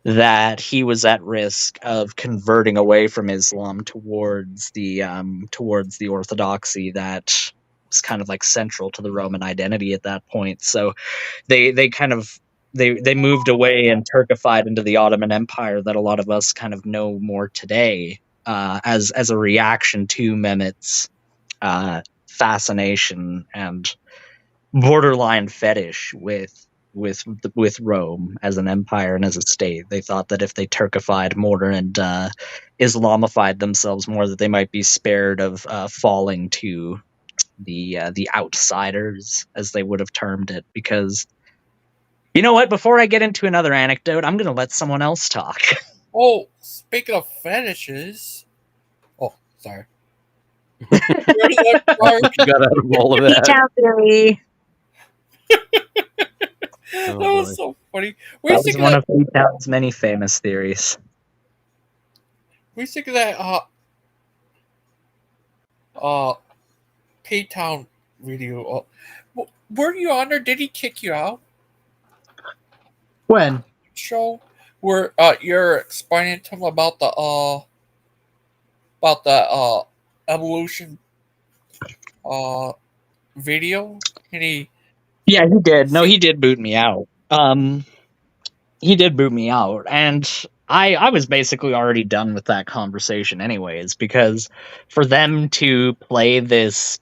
that he was at risk of converting away from Islam towards the Orthodoxy that was kind of like central to the Roman identity at that point. So they moved away and Turkified into the Ottoman Empire that a lot of us kind of know more today, as a reaction to Mehmet's fascination and borderline fetish with Rome as an empire and as a state. They thought that if they Turkified more and Islamified themselves more, that they might be spared of falling to the outsiders, as they would have termed it. Because, you know what? Before I get into another anecdote, I'm going to let someone else talk. Oh, speaking of fetishes. Oh, sorry. You got out of all of that. Theory. That was so funny. That was one of P-Town's many famous theories. We think of that P-Town video. Were you on there? Did he kick you out? When? Show where you're explaining to him about the evolution video, and he. Yeah, he did. No, he did boot me out. He did boot me out, and I was basically already done with that conversation anyways, because for them to play this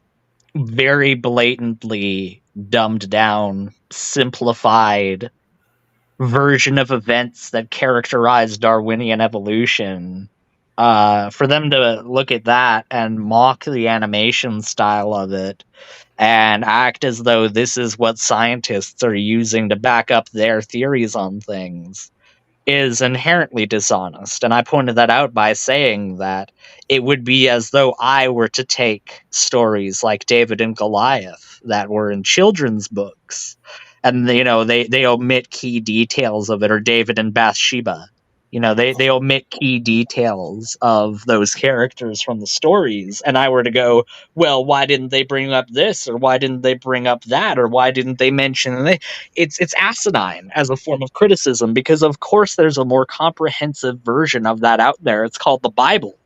very blatantly dumbed down, simplified version of events that characterize Darwinian evolution, for them to look at that and mock the animation style of it and act as though this is what scientists are using to back up their theories on things is inherently dishonest. And I pointed that out by saying that it would be as though I were to take stories like David and Goliath that were in children's books, and they omit key details of it, or David and Bathsheba. They omit key details of those characters from the stories, and I were to go, well, why didn't they bring up this, or why didn't they bring up that, or why didn't they mention it's asinine as a form of criticism, because of course there's a more comprehensive version of that out there. It's called the Bible.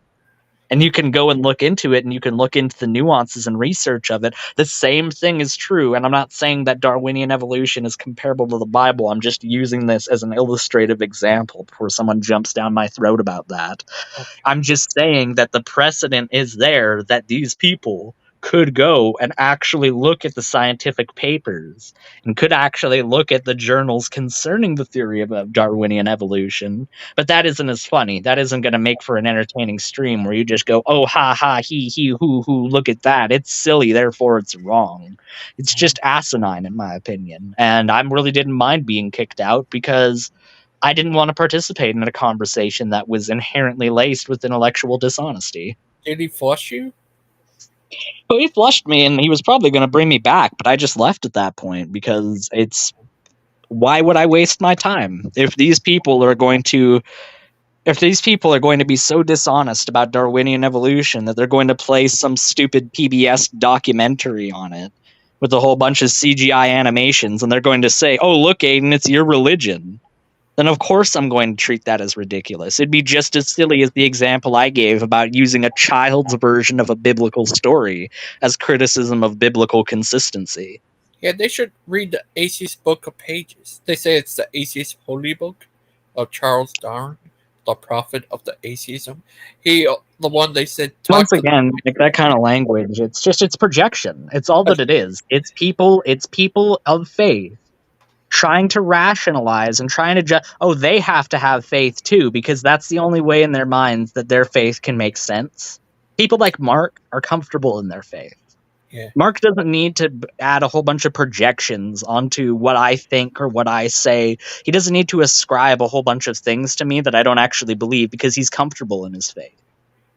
And you can go and look into it, and you can look into the nuances and research of it. The same thing is true, and I'm not saying that Darwinian evolution is comparable to the Bible. I'm just using this as an illustrative example before someone jumps down my throat about that. Okay. I'm just saying that the precedent is there that these people could go and actually look at the scientific papers and could actually look at the journals concerning the theory of Darwinian evolution. But that isn't as funny. That isn't going to make for an entertaining stream where you just go, oh, ha, ha, he, hoo, look at that. It's silly, therefore it's wrong. It's just asinine, in my opinion. And I really didn't mind being kicked out because I didn't want to participate in a conversation that was inherently laced with intellectual dishonesty. Did he flush you? Well, he flushed me, and he was probably going to bring me back, but I just left at that point because why would I waste my time if these people are going to be so dishonest about Darwinian evolution that they're going to play some stupid PBS documentary on it with a whole bunch of CGI animations, and they're going to say, "Oh, look, Aiden, it's your religion." Then of course I'm going to treat that as ridiculous. It'd be just as silly as the example I gave about using a child's version of a biblical story as criticism of biblical consistency. Yeah, they should read the Atheist Book of Pages. They say it's the Atheist Holy Book of Charles Darwin, the prophet of the atheism. The one they said... Once again, like that kind of language, it's projection. It's all that it is. It's people of faith trying to rationalize and trying to they have to have faith too, because that's the only way in their minds that their faith can make sense. People like Mark are comfortable in their faith. Yeah. Mark doesn't need to add a whole bunch of projections onto what I think or what I say. He doesn't need to ascribe a whole bunch of things to me that I don't actually believe because he's comfortable in his faith.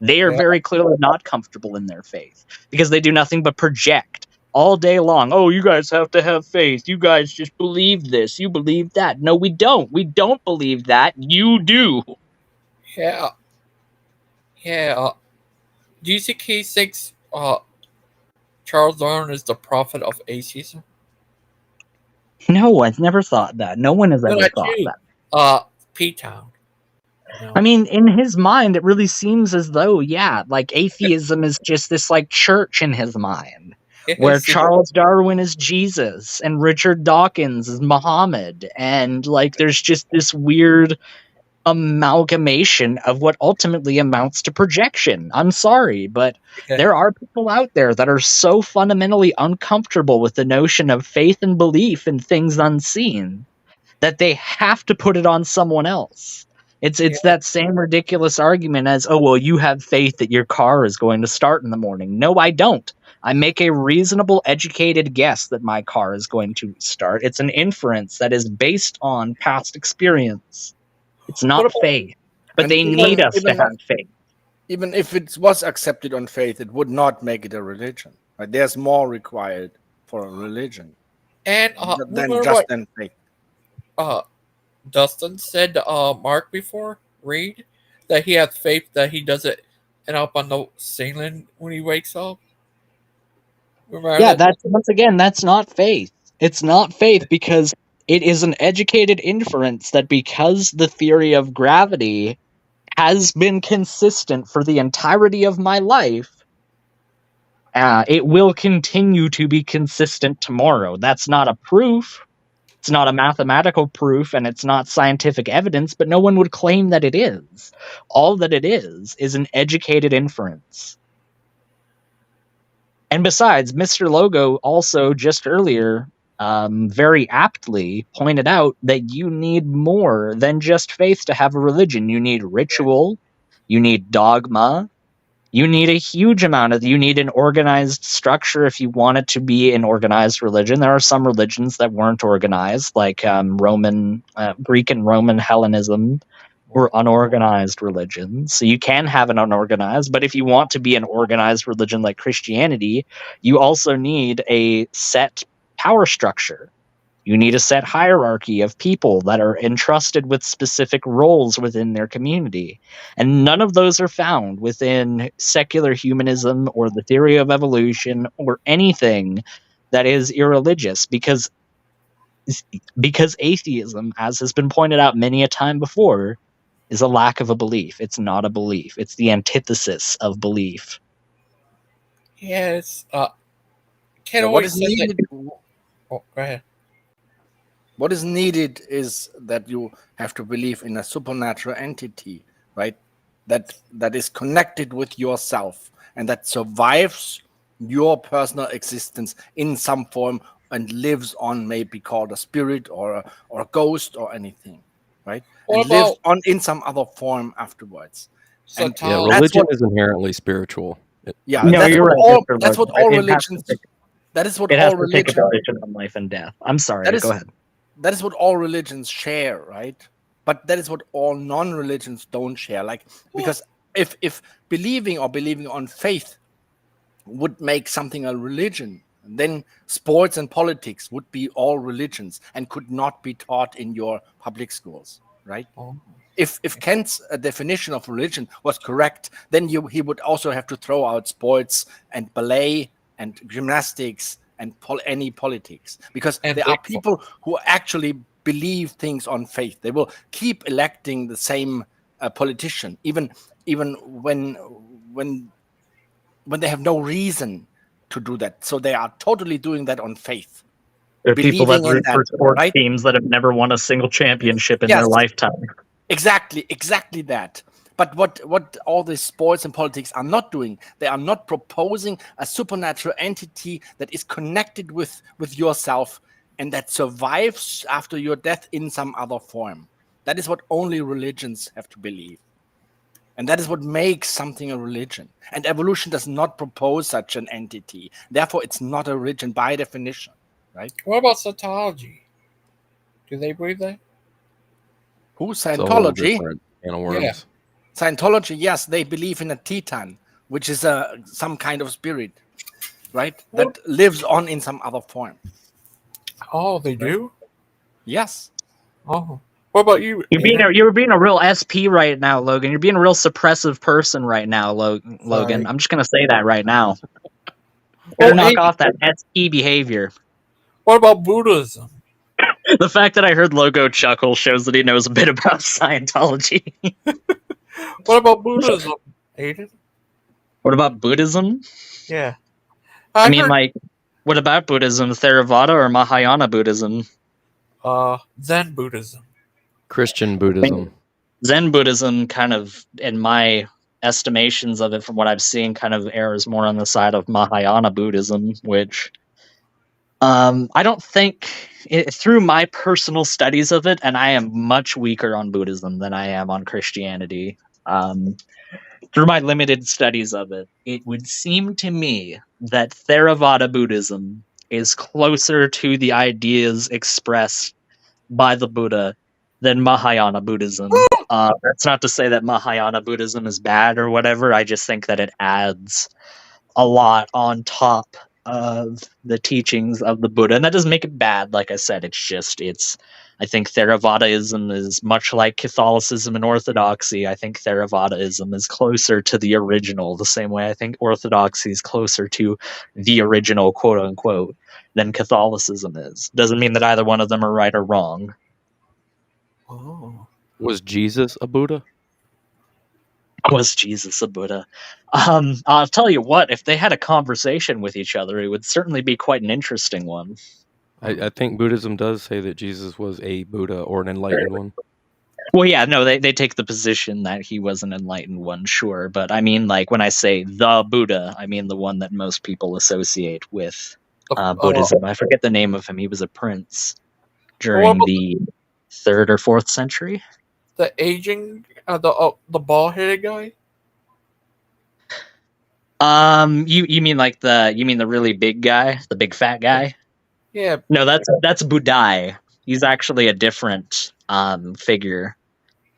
They are very clearly not comfortable in their faith because they do nothing but project all day long. Oh, you guys have to have faith. You guys just believe this. You believe that. No, we don't. We don't believe that. You do. Yeah. Yeah. Do you think he thinks Charles Darwin is the prophet of atheism? No, I've never thought that. No one has No, ever not thought you. that. P-Town. I mean, in his mind, it really seems as though, yeah, like atheism is just this like church in his mind, where Charles Darwin is Jesus and Richard Dawkins is Muhammad, and like there's just this weird amalgamation of what ultimately amounts to projection. I'm sorry, but there are people out there that are so fundamentally uncomfortable with the notion of faith and belief in things unseen that they have to put it on someone else. It's that same ridiculous argument as, oh, well, you have faith that your car is going to start in the morning. No, I don't. I make a reasonable, educated guess that my car is going to start. It's an inference that is based on past experience. It's not faith. But they need us to have faith. Even if it was accepted on faith, it would not make it a religion. Right? There's more required for a religion And than just than faith. Dustin said to Mark before, Reed, that he has faith that he doesn't end up on the ceiling when he wakes up. Yeah, that's once again, that's not faith. It's not faith because it is an educated inference that because the theory of gravity has been consistent for the entirety of my life, it will continue to be consistent tomorrow. That's not a proof. It's not a mathematical proof, and it's not scientific evidence, but no one would claim that it is. All that it is an educated inference. And besides, Mr. Logo also just earlier very aptly pointed out that you need more than just faith to have a religion. You need ritual, you need dogma, you need a huge amount of, you need an organized structure if you want it to be an organized religion. There are some religions that weren't organized, like Greek and Roman Hellenism were unorganized religions. So you can have an unorganized, but if you want to be an organized religion like Christianity, you also need a set power structure. You need a set hierarchy of people that are entrusted with specific roles within their community. And none of those are found within secular humanism or the theory of evolution or anything that is irreligious, because atheism, as has been pointed out many a time before, is a lack of a belief. It's not a belief. It's the antithesis of belief. Yes. What is needed? Go ahead. What is needed is that you have to believe in a supernatural entity, right? That is connected with yourself and that survives your personal existence in some form and lives on, maybe called a spirit or a ghost or anything, right? And lives on in some other form afterwards. And religion is inherently spiritual. Yeah, no, you're right. That's what all religions. That is what it all has to take a position on life and death. I'm sorry. Go ahead. That is what all religions share, right? But that is what all non-religions don't share. Like, because if believing on faith would make something a religion, then sports and politics would be all religions and could not be taught in your public schools, right? If Kant's definition of religion was correct, then he would also have to throw out sports and ballet and gymnastics and any politics, because there are people who actually believe things on faith. They will keep electing the same politician, even when they have no reason to do that. So they are totally doing that on faith. There are people that root for sports teams that have never won a single championship in their lifetime. Exactly that. But what all these sports and politics are not doing, they are not proposing a supernatural entity that is connected with yourself and that survives after your death in some other form. That is what only religions have to believe. And that is what makes something a religion. And evolution does not propose such an entity. Therefore, it's not a religion by definition, right? What about Scientology? Do they believe that? Who? Scientology? Yeah. Scientology, yes, they believe in a Titan, which is some kind of spirit, right? That lives on in some other form. Oh, they do? Yes. Oh. What about you? You're being a real SP right now, Logan. You're being a real suppressive person right now, Logan. I'm just gonna say that right now. Better knock off that SP behavior. What about Buddhism? The fact that I heard Logo chuckle shows that he knows a bit about Scientology. What about Buddhism, Aiden? What about Buddhism? Yeah. I mean, like, what about Buddhism? Theravada or Mahayana Buddhism? Zen Buddhism. Christian Buddhism. Zen Buddhism kind of, in my estimations of it, from what I've seen, kind of errs more on the side of Mahayana Buddhism, which I don't think, through my personal studies of it, and I am much weaker on Buddhism than I am on Christianity. Through my limited studies of it, it would seem to me that Theravada Buddhism is closer to the ideas expressed by the Buddha than Mahayana Buddhism. That's not to say that Mahayana Buddhism is bad or whatever. I just think that it adds a lot on top of the teachings of the Buddha, and that doesn't make it bad. Like I said, I think Theravadaism is much like Catholicism and Orthodoxy. I think Theravadaism is closer to the original, the same way I think Orthodoxy is closer to the original, quote unquote, than Catholicism is. Doesn't mean that either one of them are right or wrong. Oh. Was Jesus a Buddha? Was Jesus a Buddha? I'll tell you what, if they had a conversation with each other, it would certainly be quite an interesting one. I think Buddhism does say that Jesus was a Buddha or an enlightened one. Well, yeah, no, they take the position that he was an enlightened one, sure. But I mean, like, when I say the Buddha, I mean the one that most people associate with Buddhism. I forget the name of him. He was a prince during the 3rd or 4th century. The aging, the bald-headed guy. You mean like the really big guy, the big fat guy? Yeah. No, that's Budai. He's actually a different figure.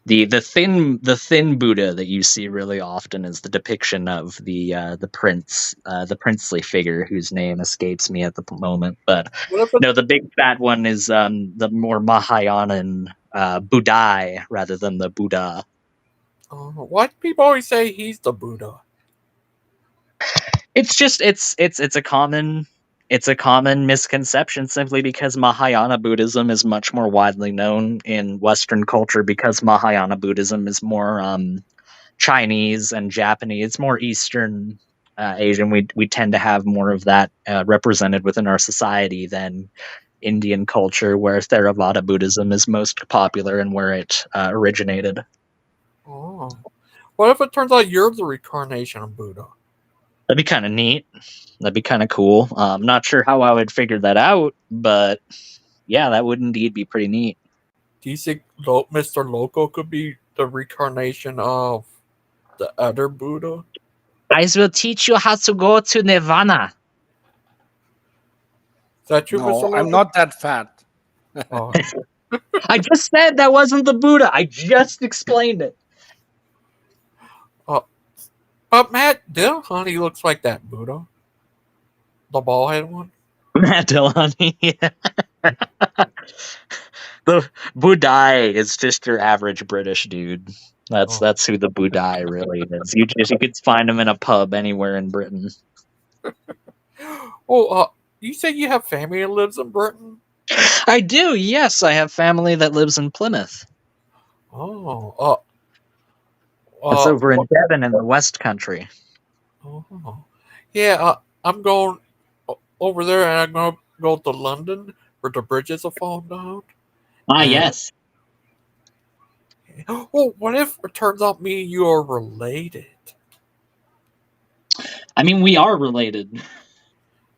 The thin Buddha that you see really often is the depiction of the prince, the princely figure whose name escapes me at the moment. But no, the big fat one is the more Mahayanan Budai rather than the Buddha. Why do people always say he's the Buddha? It's just it's a common misconception simply because Mahayana Buddhism is much more widely known in Western culture because Mahayana Buddhism is more Chinese and Japanese. It's more Eastern Asian. We tend to have more of that represented within our society than Indian culture, where Theravada Buddhism is most popular and where it originated. Oh. What if it turns out you're the reincarnation of Buddha? That'd be kind of neat. That'd be kind of cool. I'm not sure how I would figure that out, but yeah, that would indeed be pretty neat. Do you think Mr. Loco could be the reincarnation of the other Buddha? I will teach you how to go to Nirvana. Is that true, No, Mr. Loco? I'm not that fat. Oh. I just said that wasn't the Buddha. I just explained it. But Matt Dillahunty looks like that Buddha. The bald-headed one. Matt Dillahunty, yeah. The Budai is just your average British dude. That's who the Budai really is. You could find him in a pub anywhere in Britain. You say you have family that lives in Britain? I do, yes. I have family that lives in Plymouth. Oh. That's over in Devon in the West Country. Oh. Yeah, I'm going over there and I'm going to go to London where the bridges are falling down. Yes. Oh, what if it turns out me and you are related? I mean, we are related.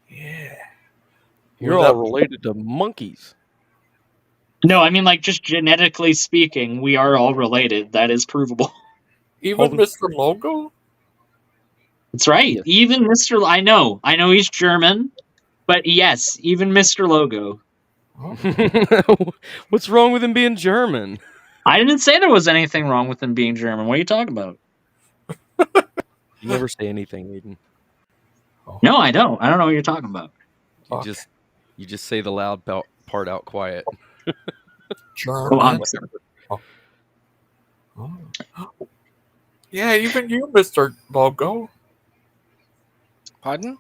Yeah. You're all related to monkeys. No, I mean, like, just genetically speaking, we are all related. That is provable. Even Mr. Logo? That's right. Yeah. Even Mr. I know he's German, but yes, even Mr. Logo. Oh. What's wrong with him being German? I didn't say there was anything wrong with him being German. What are you talking about? You never say anything, Aiden. No, I don't. I don't know what you're talking about. You just say the loud part out quiet. German. Oh. Yeah, even you, Mr. Logo. Pardon?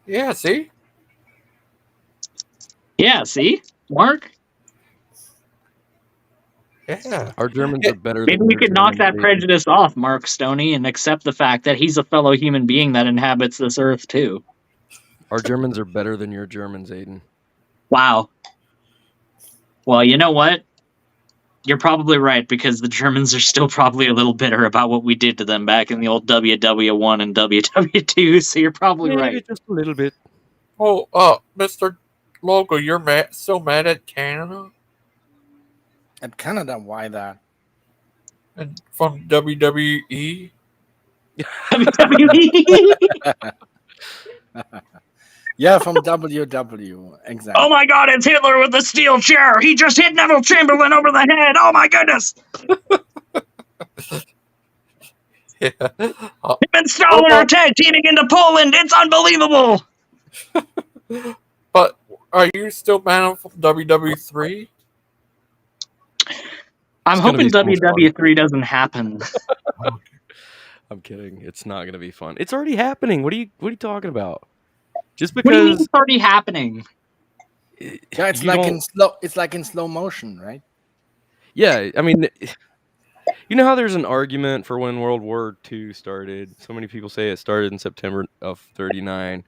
Yeah, see? Yeah, see? Mark? Yeah. Our Germans are better Maybe than we your could knock Germans. that Aiden. prejudice off, Mark Stoney, and accept the fact that he's a fellow human being that inhabits this earth, too. Our Germans are better than your Germans, Aiden. Wow. Well, you know what? You're probably right, because the Germans are still probably a little bitter about what we did to them back in the old WW1 and WW2, so you're probably Maybe right. just a little bit. Oh, Mr. Logo, you're so mad at Canada? At Canada, why that? And from WWE? WWE? Yeah, from WW, exactly. Oh my god, it's Hitler with the steel chair! He just hit Neville Chamberlain over the head! Oh my goodness! Yeah. Him and Stalin are tag teaming into Poland! It's unbelievable! But are you still mad from WWE3? I'm hoping WW3 doesn't happen. I'm kidding. It's not going to be fun. It's already happening. What are you talking about? Just What do you mean because it's already happening? Yeah, it's you like don't- in slow. It's like in slow motion, right? Yeah, I mean, you know how there's an argument for when World War II started. So many people say it started in September of '39,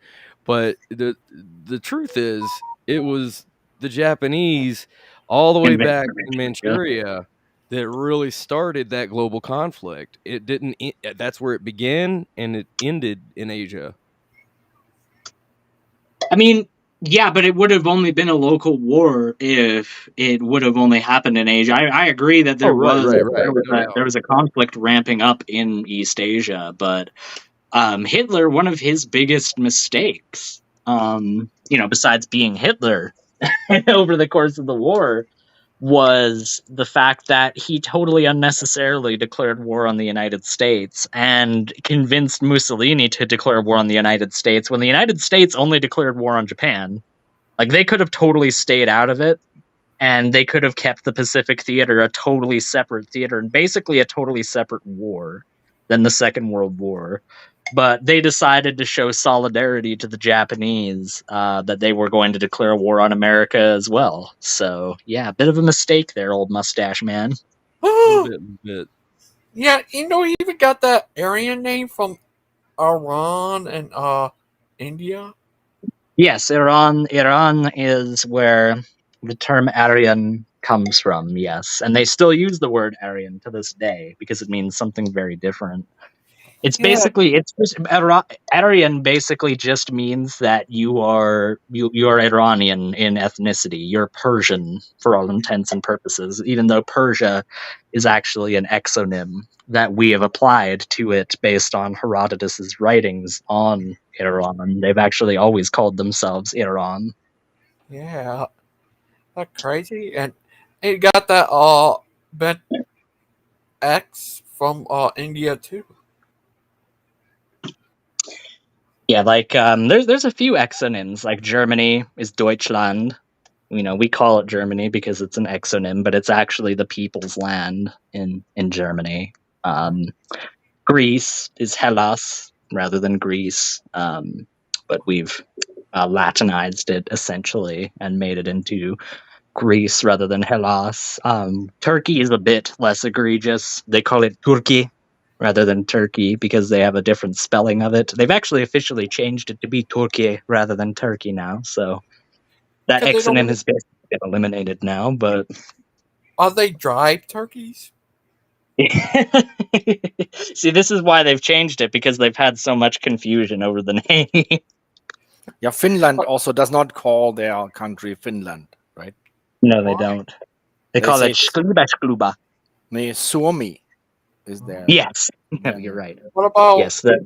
but the truth is, it was the Japanese all the way back in Manchuria that really started that global conflict. It didn't. That's where it began, and it ended in Asia. I mean, yeah, but it would have only been a local war if it would have only happened in Asia. I agree that there was a conflict ramping up in East Asia, but Hitler, one of his biggest mistakes, besides being Hitler over the course of the war, was the fact that he totally unnecessarily declared war on the United States and convinced Mussolini to declare war on the United States when the United States only declared war on Japan. Like, they could have totally stayed out of it, and they could have kept the Pacific Theater a totally separate theater and basically a totally separate war than the Second World War. But they decided to show solidarity to the Japanese, that they were going to declare war on America as well. So, yeah, a bit of a mistake there, old mustache man. bit. Yeah, he even got that Aryan name from Iran and India. Yes, Iran is where the term Aryan comes from, yes. And they still use the word Aryan to this day because it means something very different. It's basically Aryan basically just means that you are Iranian in ethnicity. You're Persian for all intents and purposes, even though Persia is actually an exonym that we have applied to it based on Herodotus's writings on Iran. They've actually always called themselves Iran. Yeah, that's crazy. And he got that Ben X from India too. Yeah, like there's a few exonyms. Like Germany is Deutschland. We call it Germany because it's an exonym, but it's actually the people's land in Germany. Greece is Hellas rather than Greece, but we've Latinized it essentially and made it into Greece rather than Hellas. Turkey is a bit less egregious. They call it Turkey rather than Turkey because they have a different spelling of it. They've actually officially changed it to be Turkey rather than Turkey now, so that exonym has been eliminated now, but... Are they dry turkeys? See, this is why they've changed it, because they've had so much confusion over the name. Yeah, Finland also does not call their country Finland, right? No, they don't. They call it Skluba. Suomi is there. Yes, you're right. What about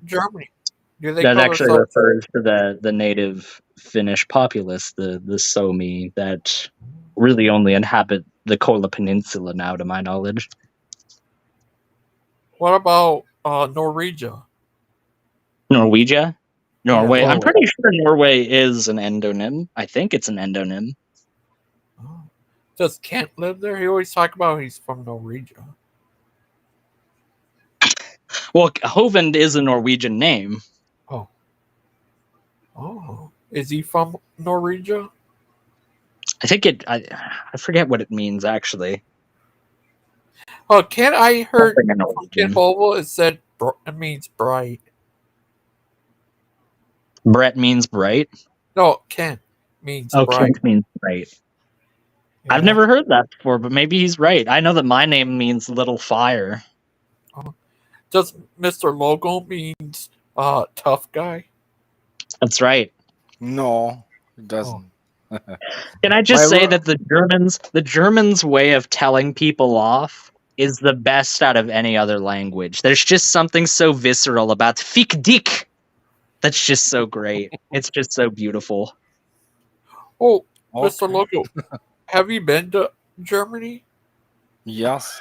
Germany? Do that actually refers to the native Finnish populace, the Suomi, that really only inhabit the Kola Peninsula now, to my knowledge. What about Norwegia? Norwegia? Norway. Yeah, I'm pretty sure Norway is an endonym. I think it's an endonym. Does Kent live there? He always talk about he's from Norwegia. Well, Hovend is a Norwegian name. Oh, is he from Norwegia? I think I forget what it means actually. Oh, Kent, I heard from Kent Hovel it said it means bright. Brett means bright? No, Kent means bright. Kent means bright. Yeah. I've never heard that before, but maybe he's right. I know that my name means little fire. Does Mr. Logo means tough guy? That's right. No, it doesn't. Can I just say that the Germans' way of telling people off is the best out of any other language. There's just something so visceral about fick dick. That's just so great. It's just so beautiful. Oh, Mr. Logo, have you been to Germany? Yes.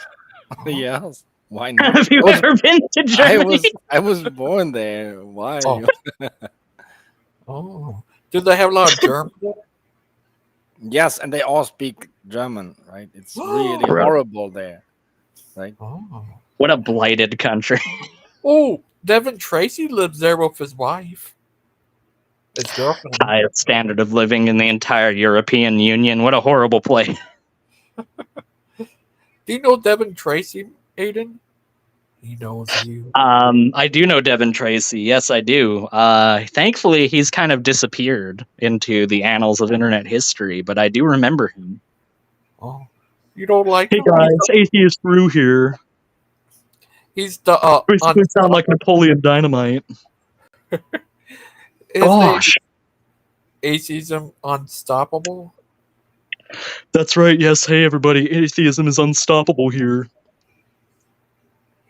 Yes. Why not? Have you ever been to Germany? I was born there. Why? Oh. Do they have a lot of German? Yes, and they all speak German, right? It's really horrible there. Right? What a blighted country. Oh, Devin Tracy lives there with his wife. His girlfriend. Highest standard of living in the entire European Union. What a horrible place. Do you know Devin Tracy, Aiden? He knows you. I do know Devin Tracy. Yes, I do. Thankfully, he's kind of disappeared into the annals of internet history, but I do remember him. Oh, you don't like him? Hey guys, Atheist Brew here. He's the We sound like Napoleon Dynamite. Gosh. Atheism unstoppable? That's right, yes. Hey everybody, atheism is unstoppable here.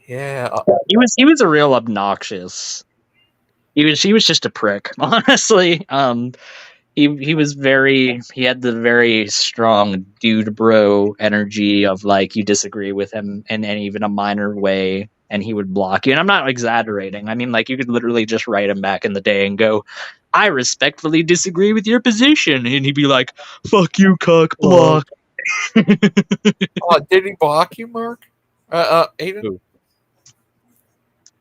Yeah. He was a real obnoxious. He was just a prick, honestly. He had the very strong dude bro energy of like you disagree with him in even a minor way and he would block you. And I'm not exaggerating. I mean, like you could literally just write him back in the day and go, I respectfully disagree with your position. And he'd be like, fuck you, cuck, block. Did he block you, Mark? Aiden?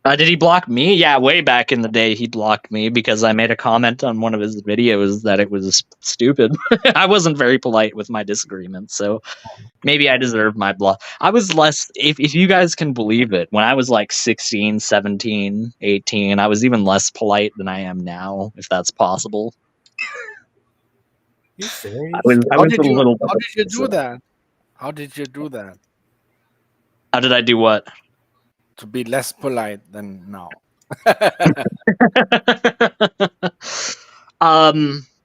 Did he block me? Yeah, way back in the day he blocked me because I made a comment on one of his videos that it was stupid. I wasn't very polite with my disagreements, so maybe I deserve my block. I was less, if you guys can believe it, when I was like 16, 17, 18, I was even less polite than I am now, if that's possible. You serious? How did you do that? How did you do that? How did I do what? To be less polite than now.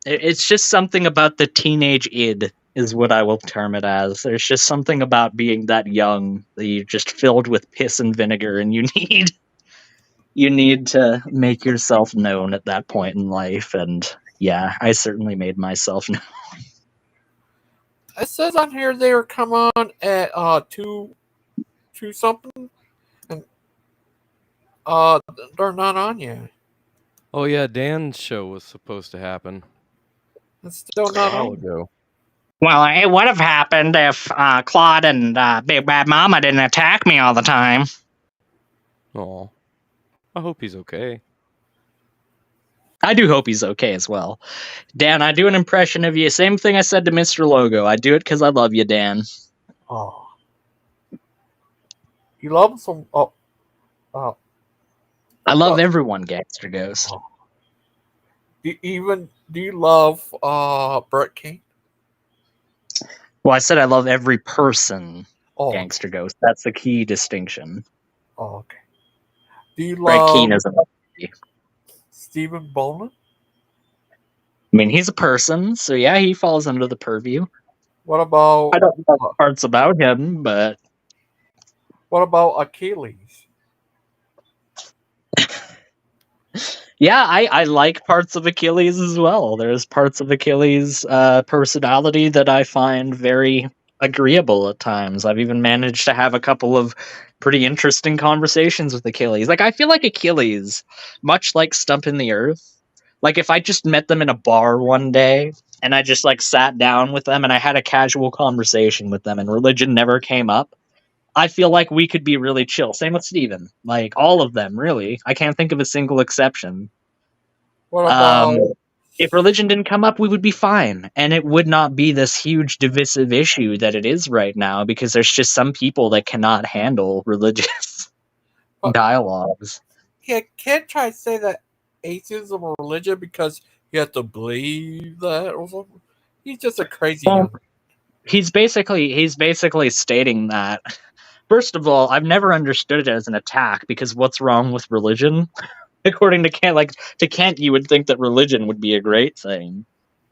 It's just something about the teenage id is what I will term it as. There's just something about being that young that you're just filled with piss and vinegar and you need to make yourself known at that point in life. And yeah, I certainly made myself known. It says on here they were come on at 2 something. They're not on yet. Oh yeah, Dan's show was supposed to happen. It's still not on. Ago. Well, it would have happened if Claude and Big Bad Mama didn't attack me all the time. Oh, I hope he's okay. I do hope he's okay as well. Dan, I do an impression of you. Same thing I said to Mr. Logo. I do it because I love you, Dan. Oh. You love some... Oh. I love everyone, Gangster Ghost. Do you love Brett King? Well, I said I love every person, Gangster Ghost. That's the key distinction. Oh, okay. Do you Brett love King is a Stephen Bowman? I mean, he's a person, so yeah, he falls under the purview. What about... I don't know parts about him, but... What about Achilles? Yeah, I like parts of Achilles as well. There's parts of Achilles' personality that I find very agreeable at times. I've even managed to have a couple of pretty interesting conversations with Achilles. Like, I feel like Achilles, much like Stump in the Earth, like if I just met them in a bar one day and I just like sat down with them and I had a casual conversation with them and religion never came up, I feel like we could be really chill. Same with Steven. Like all of them, really. I can't think of a single exception. What about if religion didn't come up, we would be fine. And it would not be this huge divisive issue that it is right now because there's just some people that cannot handle religious dialogues. Yeah, can't try to say that atheism or religion because you have to believe that or something. He's just a crazy young. He's basically stating that. First of all, I've never understood it as an attack because what's wrong with religion? According to Kant, to Kant, you would think that religion would be a great thing.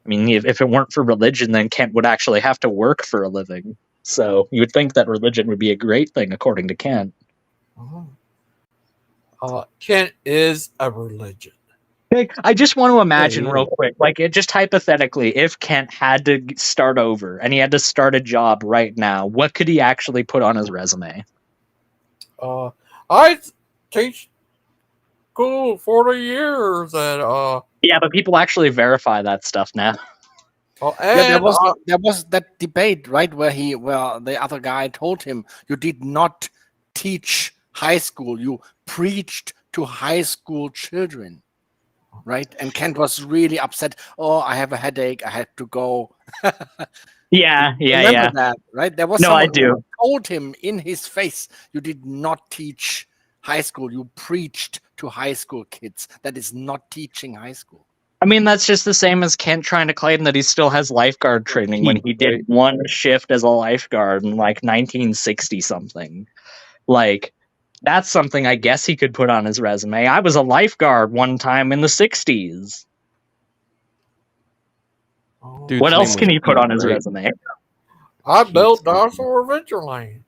I mean, if it weren't for religion, then Kant would actually have to work for a living. So you would think that religion would be a great thing, according to Kant. Kant is a religion. I just want to imagine real quick, just hypothetically, if Kent had to start over and he had to start a job right now, what could he actually put on his resume? I teach school 40 years and yeah, but people actually verify that stuff now. There was that debate, right, where the other guy told him, you did not teach high school, you preached to high school children. Right, and Kent was really upset. Oh, I have a headache. I had to go. yeah. Remember that, right? There was no, I someone do. who told him in his face, "You did not teach high school. You preached to high school kids. That is not teaching high school." I mean, that's just the same as Kent trying to claim that he still has lifeguard training when he did one shift as a lifeguard in 1960 something. That's something I guess he could put on his resume. I was a lifeguard one time in the 60s. Dude, what else can he put on his resume? I built Dinosaur Adventureland.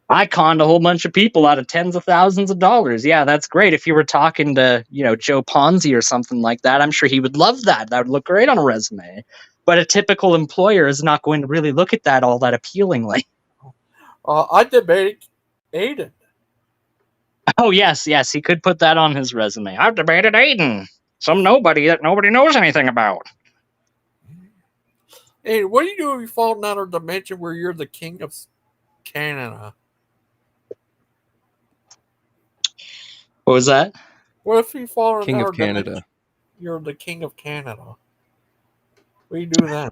I conned a whole bunch of people out of tens of thousands of dollars. Yeah, that's great. If you were talking to, Joe Ponzi or something like that, I'm sure he would love that. That would look great on a resume. But a typical employer is not going to really look at that all that appealingly. I debated Aiden. Oh, yes, he could put that on his resume. I've debated Aiden. Some nobody that nobody knows anything about. Hey, what do you do if you fall in another dimension where you're the king of Canada? What was that? What if you fall in King another of Canada. dimension? You're the king of Canada. What do you do then?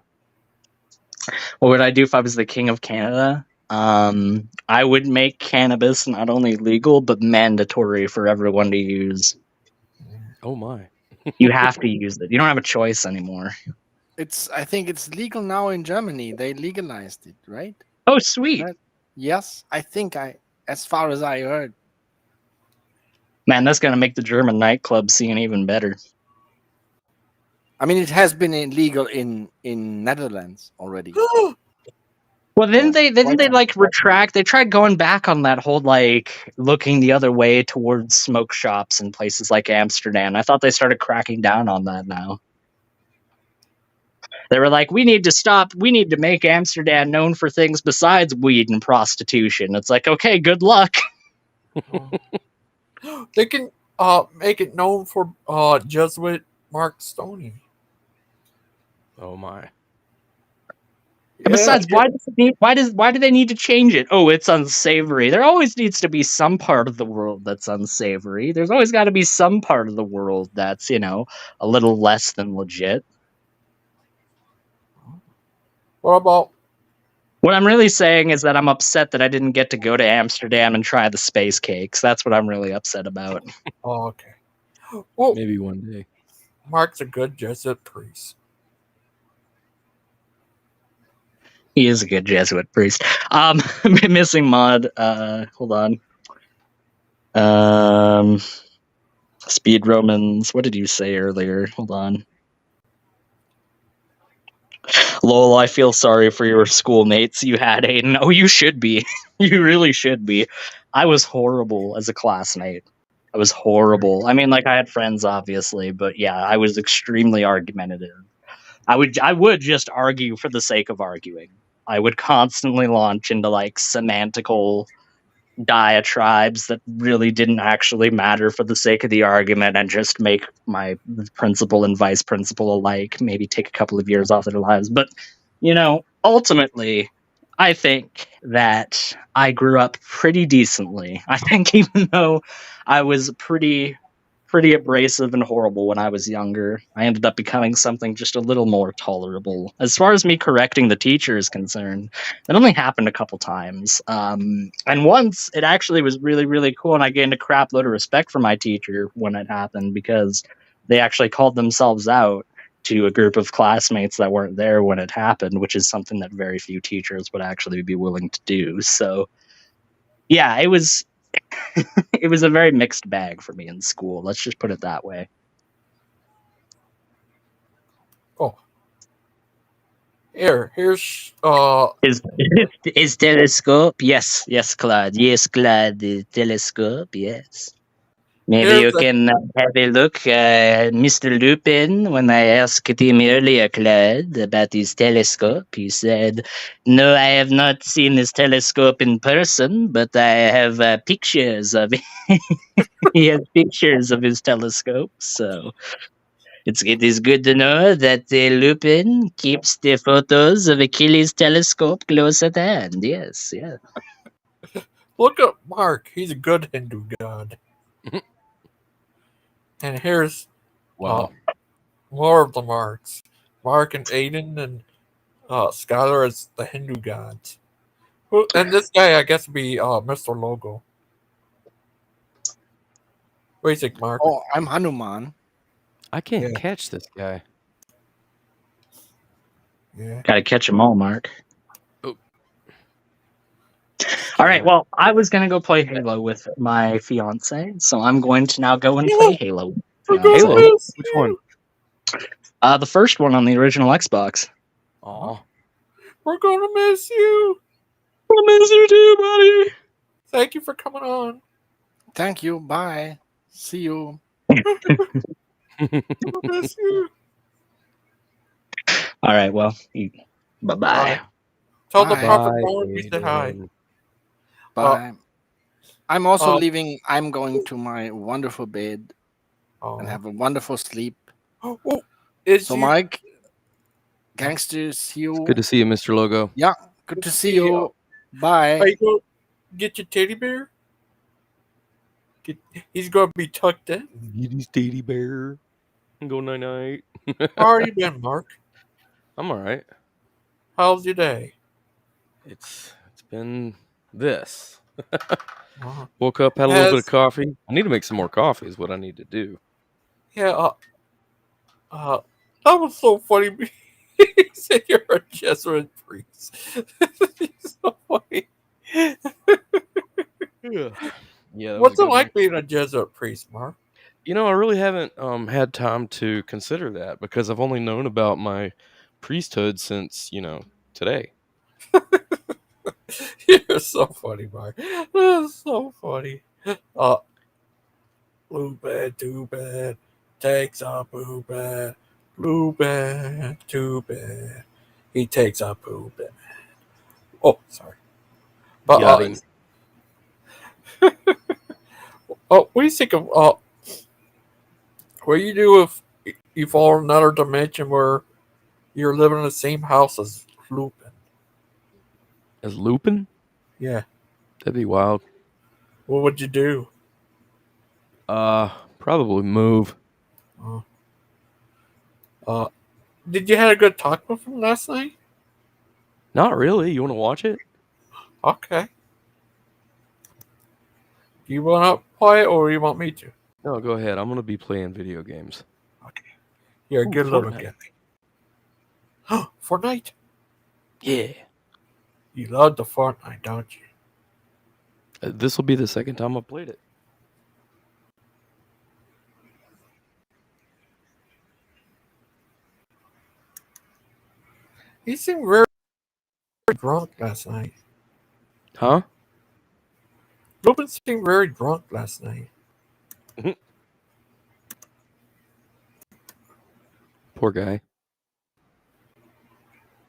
What would I do if I was the king of Canada? I would make cannabis not only legal, but mandatory for everyone to use. Oh my. You have to use it. You don't have a choice anymore. I think it's legal now in Germany. They legalized it, right? Oh, sweet. Yes, I think as far as I heard. Man, that's going to make the German nightclub scene even better. I mean, it has been illegal in Netherlands already. Well, then they retract. They tried going back on that whole looking the other way towards smoke shops in places like Amsterdam. I thought they started cracking down on that now. They were like, we need to stop. We need to make Amsterdam known for things besides weed and prostitution. It's like, okay, good luck. They can make it known for Jesuit Mark the Stoney. Oh my. And besides, why do they need to change it? Oh, it's unsavory. There always needs to be some part of the world that's unsavory. There's always got to be some part of the world that's, a little less than legit. What about? What I'm really saying is that I'm upset that I didn't get to go to Amsterdam and try the space cakes. That's what I'm really upset about. Oh, okay. Well, maybe one day. Mark's a good Jesuit priest. He is a good Jesuit priest. Missing mod. Hold on. Speed Romans. What did you say earlier? Hold on. Lol, I feel sorry for your schoolmates you had, Aiden. Oh, you should be. You really should be. I was horrible as a classmate. I was horrible. I mean, I had friends, obviously, but yeah, I was extremely argumentative. I would just argue for the sake of arguing. I would constantly launch into semantical diatribes that really didn't actually matter for the sake of the argument and just make my principal and vice principal alike maybe take a couple of years off their lives. But, ultimately, I think that I grew up pretty decently. I think even though I was pretty abrasive and horrible when I was younger, I ended up becoming something just a little more tolerable. As far as me correcting the teacher is concerned, that only happened a couple times. And once it actually was really, really cool, and I gained a crap load of respect for my teacher when it happened because they actually called themselves out to a group of classmates that weren't there when it happened, which is something that very few teachers would actually be willing to do. So, yeah, it was it was a very mixed bag for me in school. Let's just put it that way. Oh. Here's Is telescope? Yes, Claude. Yes, Claude, the telescope, yes. Maybe you can have a look, Mr. Lupin. When I asked him earlier, Claude, about his telescope, he said, "No, I have not seen this telescope in person, but I have pictures of it." He has pictures of his telescope, so it is good to know that Lupin keeps the photos of Achilles' telescope close at hand. Yes, yeah. Look at Mark. He's a good Hindu god. And here's more of the Marks. Mark and Aiden and Skylar as the Hindu gods. And this guy, I guess, would be Mr. Logo. What do you think, Mark? Oh, I'm Hanuman. I can't catch this guy. Yeah. Gotta catch them all, Mark. All right, well, I was going to go play Halo with my fiance, so I'm going to now go and play Halo. Halo? Which one? The first one on the original Xbox. Aw. We're going to miss you. We'll miss you too, buddy. Thank you for coming on. Thank you. Bye. See you. We'll miss you. All right, well, bye-bye. Tell the proper form we said hi. Bye. I'm also leaving. I'm going to my wonderful bed and have a wonderful sleep. So, Mike, gangsters, see you. Good to see you, Mr. Logo. Yeah, good to see you. Bye. Are you going to get your teddy bear? He's going to be tucked in. Get his teddy bear. Go night-night. How are you been, Mark? I'm all right. How's your day? It's been this. Woke up, had a little bit of coffee. I need to make some more coffee is what I need to do. Yeah, that was so funny. He said you're a Jesuit priest. It's so funny. Yeah. What's it like being a Jesuit priest, Mark? I really haven't had time to consider that because I've only known about my priesthood since, today. You're so funny, Mark. That's so funny. Blue bed, too bad. Takes a poo bed. Blue bed, too bad. He takes a poo bed. Oh, sorry. But, what do you think of what do you do if you fall in another dimension where you're living in the same house as Lupin? As Lupin? Yeah. That'd be wild. What would you do? Probably move. Did you have a good talk with him last night? Not really. You want to watch it? Okay. Do you want to play it or you want me to? No, go ahead. I'm going to be playing video games. Okay. You're a good little guy. Fortnite? Yeah. You love the Fortnite, don't you? This will be the second time I've played it. He seemed very drunk last night. Huh? Lupin seemed very drunk last night. Poor guy.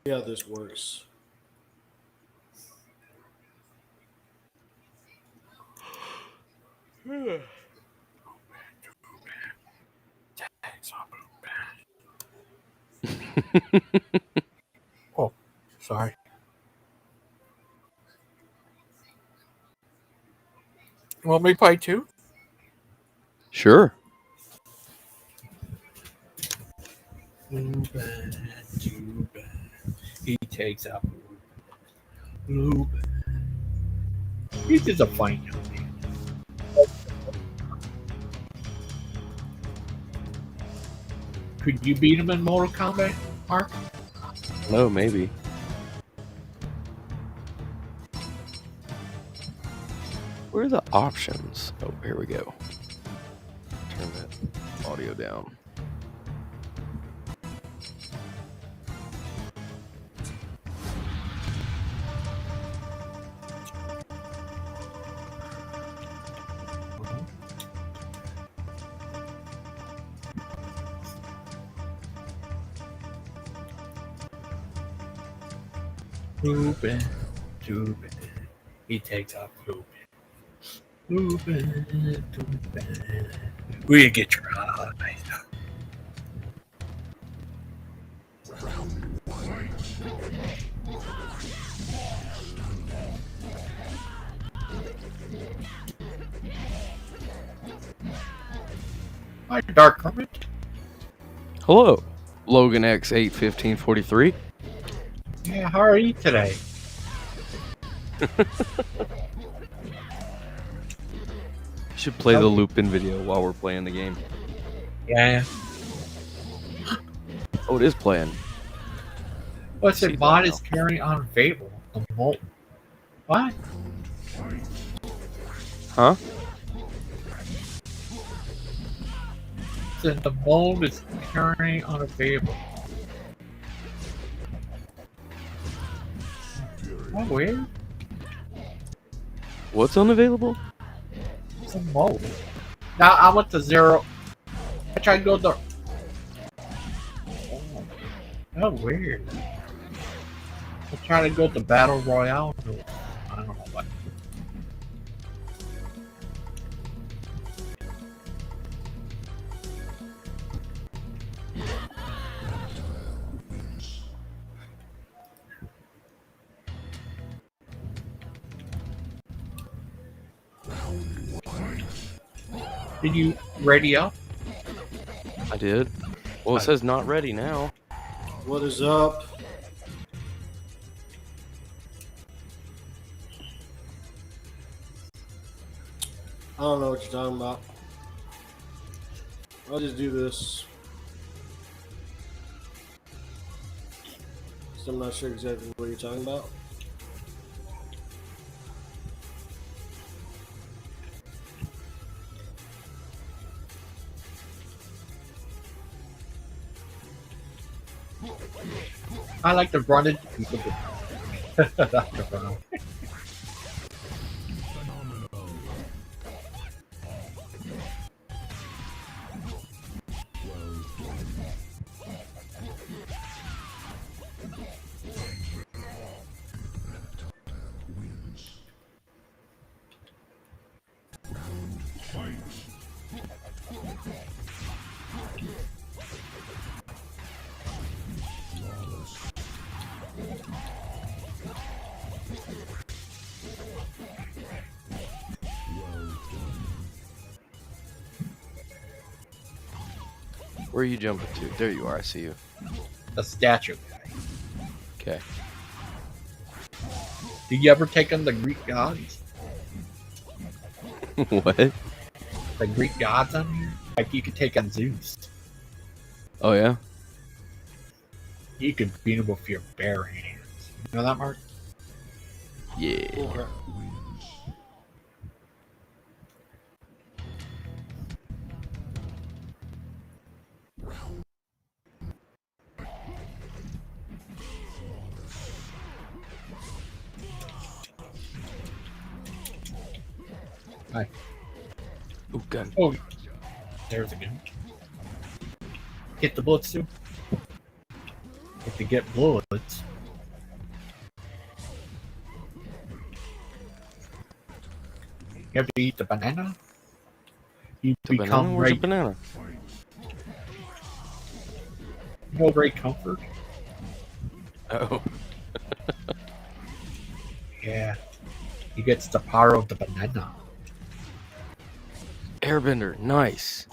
Yeah, this works. Oh, sorry. You want me to play too? Sure. Too bad, too bad. He takes out Blue. He's just a funny young man. Could you beat him in Mortal Kombat, Mark? No, maybe. Where are the options? Oh, here we go. Turn that audio down. Lupin, Lupin. He takes out Lupin. Lupin, Lupin. We get your eyes. Hi, Dark Hermit. Hello, Logan X 81543. Yeah, how are you today? Should play the Lupin video while we're playing the game. Yeah. Oh, it is playing. What's it? Mod is carrying on Fable. The Molt. What? Huh? Said the mold is carrying on a Fable. Oh, weird. What's unavailable? It's a mold. Now I went to 0. I tried to go to. Oh, weird. I tried to go to Battle Royale. I don't know what. Did you ready up? I did. Well, it says not ready now. What is up? I don't know what you're talking about. I'll just do this. So I'm not sure exactly what you're talking about. I like to run into people. Where are you jumping to? There you are. I see you. The statue guy. Okay. Did you ever take on the Greek gods? What? The Greek gods on here? Like you could take on Zeus. Oh, yeah? You could beat him with your bare hands. You know that, Mark? Yeah. Okay. Hi. Oh, gun. Oh, there's a gun. Get the bullets too. If you get bullets. You have to eat the banana? You The banana? Where's the banana? No great comfort. Oh. Yeah. He gets the power of the banana. Airbender, nice.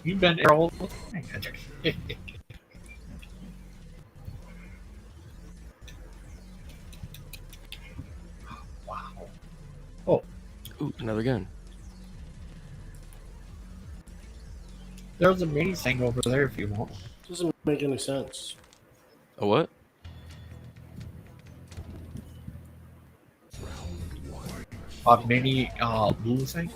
You've been there all the time. Wow. Oh. Ooh, another gun. There's a mini thing over there if you want. Doesn't make any sense. A what? A mini blue thing.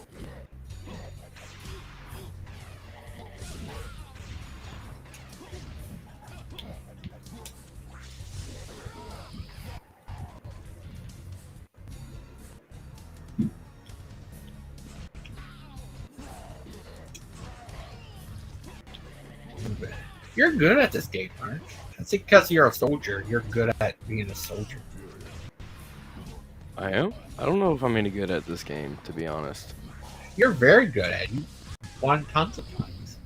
You're good at this game, aren't you? That's because you're a soldier. You're good at being a soldier. I am? I don't know if I'm any good at this game, to be honest. You're very good at it. You won tons of times.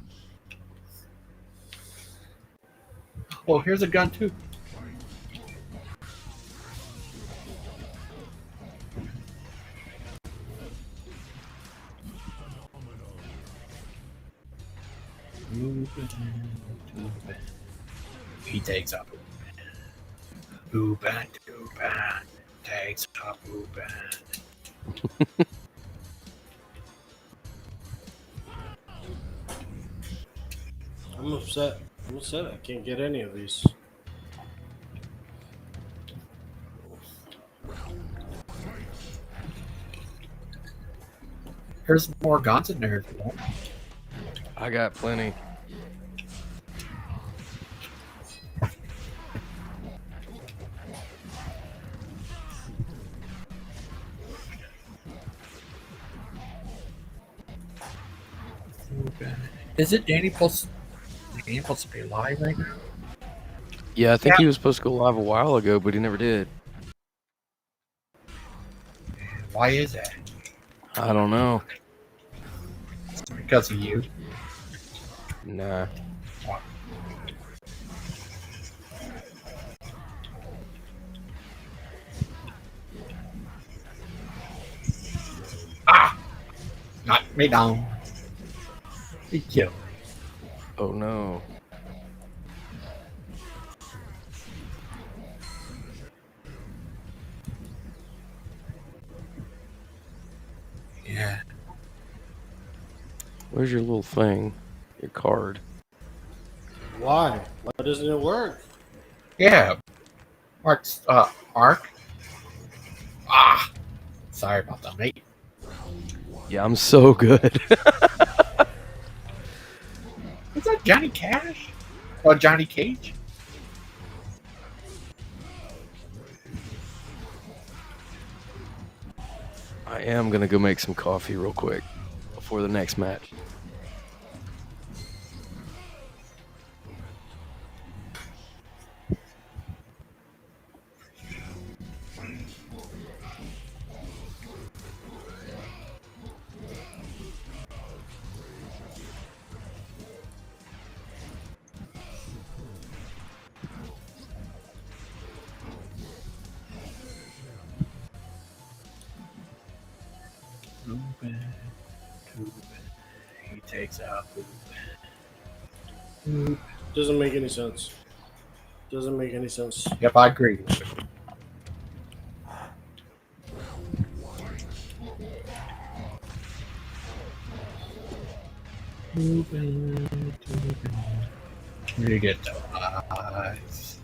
Oh, here's a gun too. He takes up Uban, takes up Uban. I'm upset. I can't get any of these. There's more guns in there if you want. I got plenty. Is it Danny supposed to be live right now? Yeah, I think he was supposed to go live a while ago, but he never did. Why is that? I don't know. It's because of you. Nah. Ah! Knock me down. He killed me. Oh no. Yeah. Where's your little thing? Your card. Why? Why doesn't it work? Yeah. Mark's Mark. Ah! Sorry about that, mate. Yeah, I'm so good. Is that Johnny Cash? Or Johnny Cage? I am gonna go make some coffee real quick before the next match. He takes out. Doesn't make any sense. Doesn't make any sense. Yep, I agree with you. You get the eyes.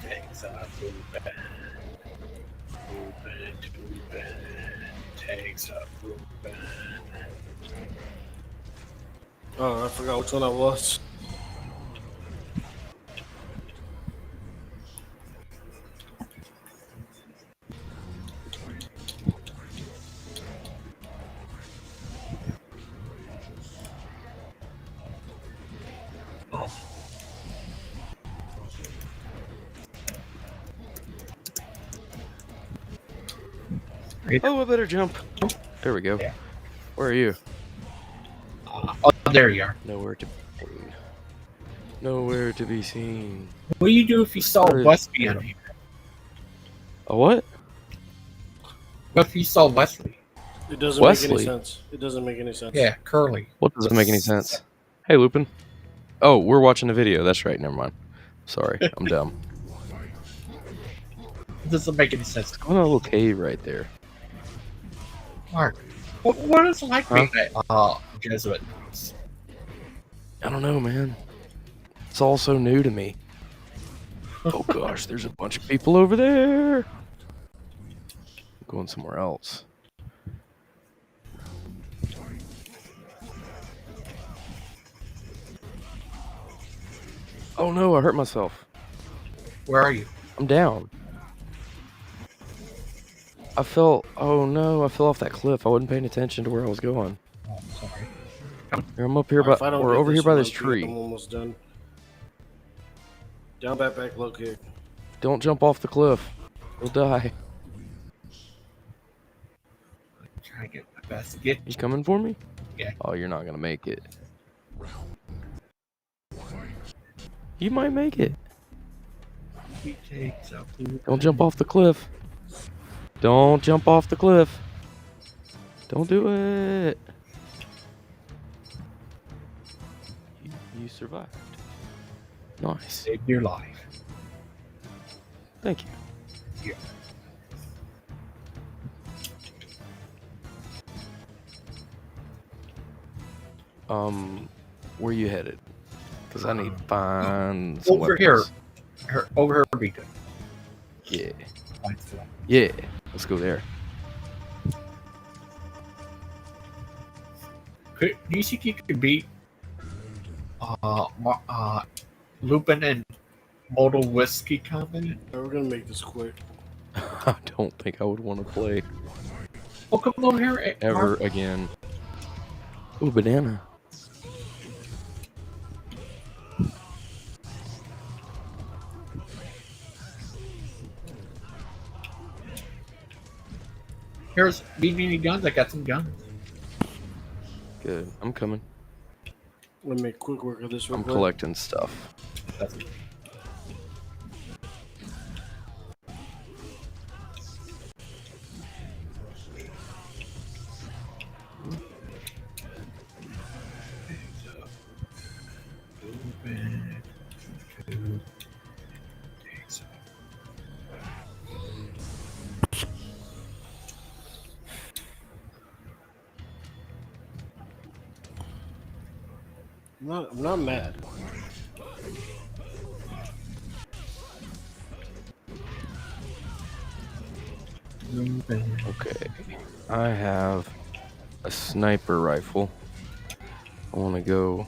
Takes out. Takes up. Oh, I forgot which one that was. Oh, I better jump. There we go. Yeah. Where are you? Oh, there you are. Nowhere to be seen. Nowhere to be seen. What do you do if you saw Wesley on here? A what? What if you saw Wesley? It doesn't make any sense. It doesn't make any sense. Yeah, Curly. What doesn't make any sense? Hey, Lupin. Oh, we're watching a video. That's right. Never mind. Sorry, I'm dumb. It doesn't make any sense. Go in a little cave right there. Mark, what is it like being a Jesuit? I don't know, man. It's all so new to me. Oh gosh, there's a bunch of people over there. I'm going somewhere else. Oh no, I hurt myself. Where are you? I'm down. Oh no, I fell off that cliff. I wasn't paying attention to where I was going. Oh, sorry. Here, I'm up here we're over here by this tree. I'm almost done. Down, back, low kick. Don't jump off the cliff. You'll die. I'm trying to get my best to get You coming for me? Yeah. Oh, you're not gonna make it. You might make it. Don't jump off the cliff. Don't jump off the cliff. Don't do it. You survived. Nice. Saved your life. Thank you. Yeah. Where you headed? Because I need to find some over weapons. here. Over here would be good. Yeah. Yeah. Let's go there. Do you think you could beat Lupin and Modal Whiskey Company? We're gonna make this quick. I don't think I would want to play Oh, come over here. ever Mark. again. Ooh, banana. Here's, need any guns? I got some guns. Good. I'm coming. Let me make quick work of this. I'm collecting stuff. That's it. I'm not mad. Okay. I have a sniper rifle. I'm gonna go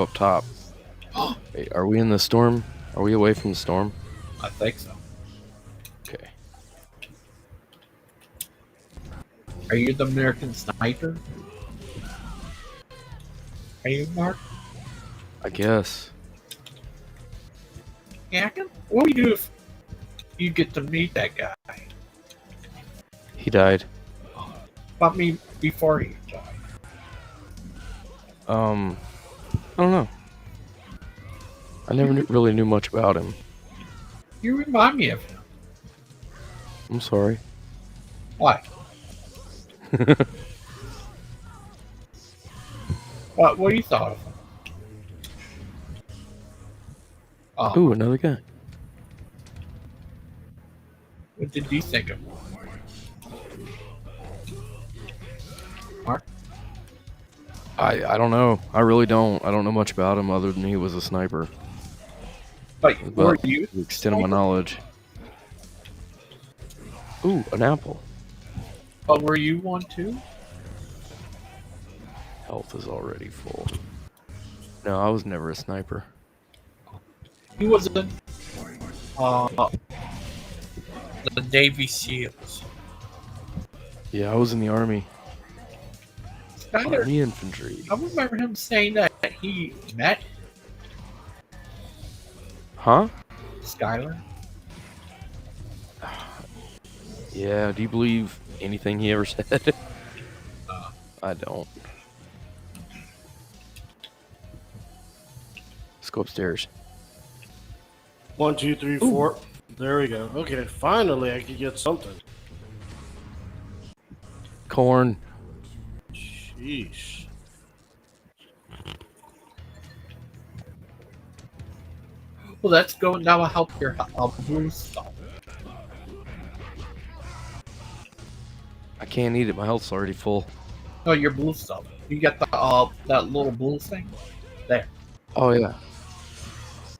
up top. Wait, are we in the storm? Are we away from the storm? I think so. Okay. Are you the American sniper? Are you, Mark? I guess. Yeah, what do you do if you get to meet that guy? He died. About me before he died. I don't know. I never really knew much about him. You remind me of him. I'm sorry. Why? What do you thought of him? Ooh, another guy. What did you think of him? Mark? I don't know. I really don't. I don't know much about him other than he was a sniper. But were you the extent of my knowledge? Ooh, an apple. But were you one too? Health is already full. No, I was never a sniper. He was in the Navy SEALs. Yeah, I was in the army. Skyler, Army infantry. I remember him saying that he met Huh? Skyler. Yeah, do you believe anything he ever said. I don't. Let's go upstairs. 1, 2, 3, 4. There we go. Okay, finally I could get something. Corn. Sheesh. Well, let's go now and help your blue stuff. I can't eat it. My health's already full. No, your blue stuff. You get the that little blue thing there. Oh yeah.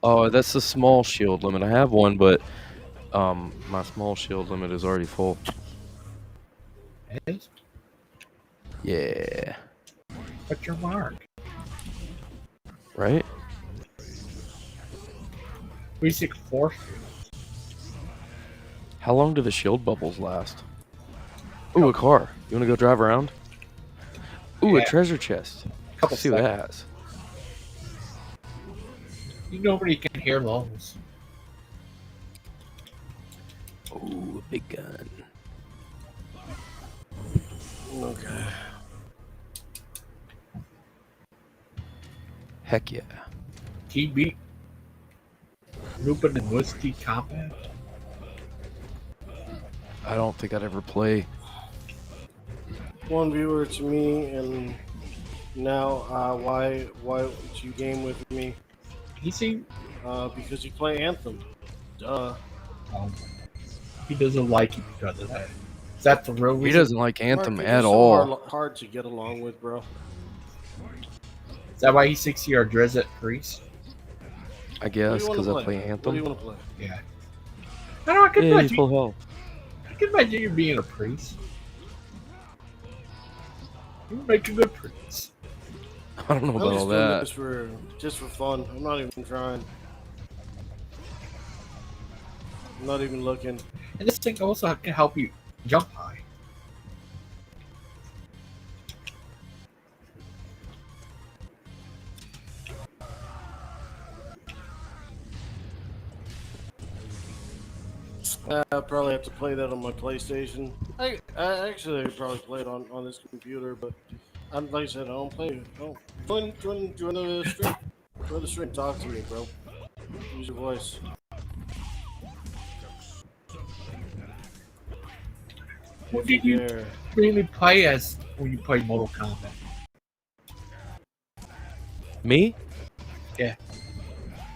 Oh, that's the small shield limit. I have one, but my small shield limit is already full. It is? Yeah. What's your mark? Right? 364. How long do the shield bubbles last? Ooh, a car. You want to go drive around? Ooh, Yeah. a treasure chest. Couple Let's see what it seconds. has. Nobody can hear those. Ooh, a big gun. Okay. Heck yeah. TB. Lupin and Whiskey Combat. I don't think I'd ever play. One viewer to me, and now why would you game with me? Easy. Because you play Anthem. Duh. He doesn't like you because of that. Is that the real reason? He doesn't like Anthem Mark, at you're so all. hard to get along with, bro. Is that why he's 6-year Drizzt priest? I guess What do you because I wanna play What do Anthem. you want to play? Yeah. I know. I could Yeah, imagine. full health. I can imagine you being a priest. You would make a good priest. I don't know about I'm all just that. doing this just for fun. I'm not even trying. I'm not even looking. And this thing also can help you jump high. I probably have to play that on my PlayStation. I actually probably play it on this computer, but like I said, I don't play. Oh, join the stream. Join the stream. Talk to me, bro. Use your voice. What did you really play as when you played Mortal Kombat? Me? Yeah.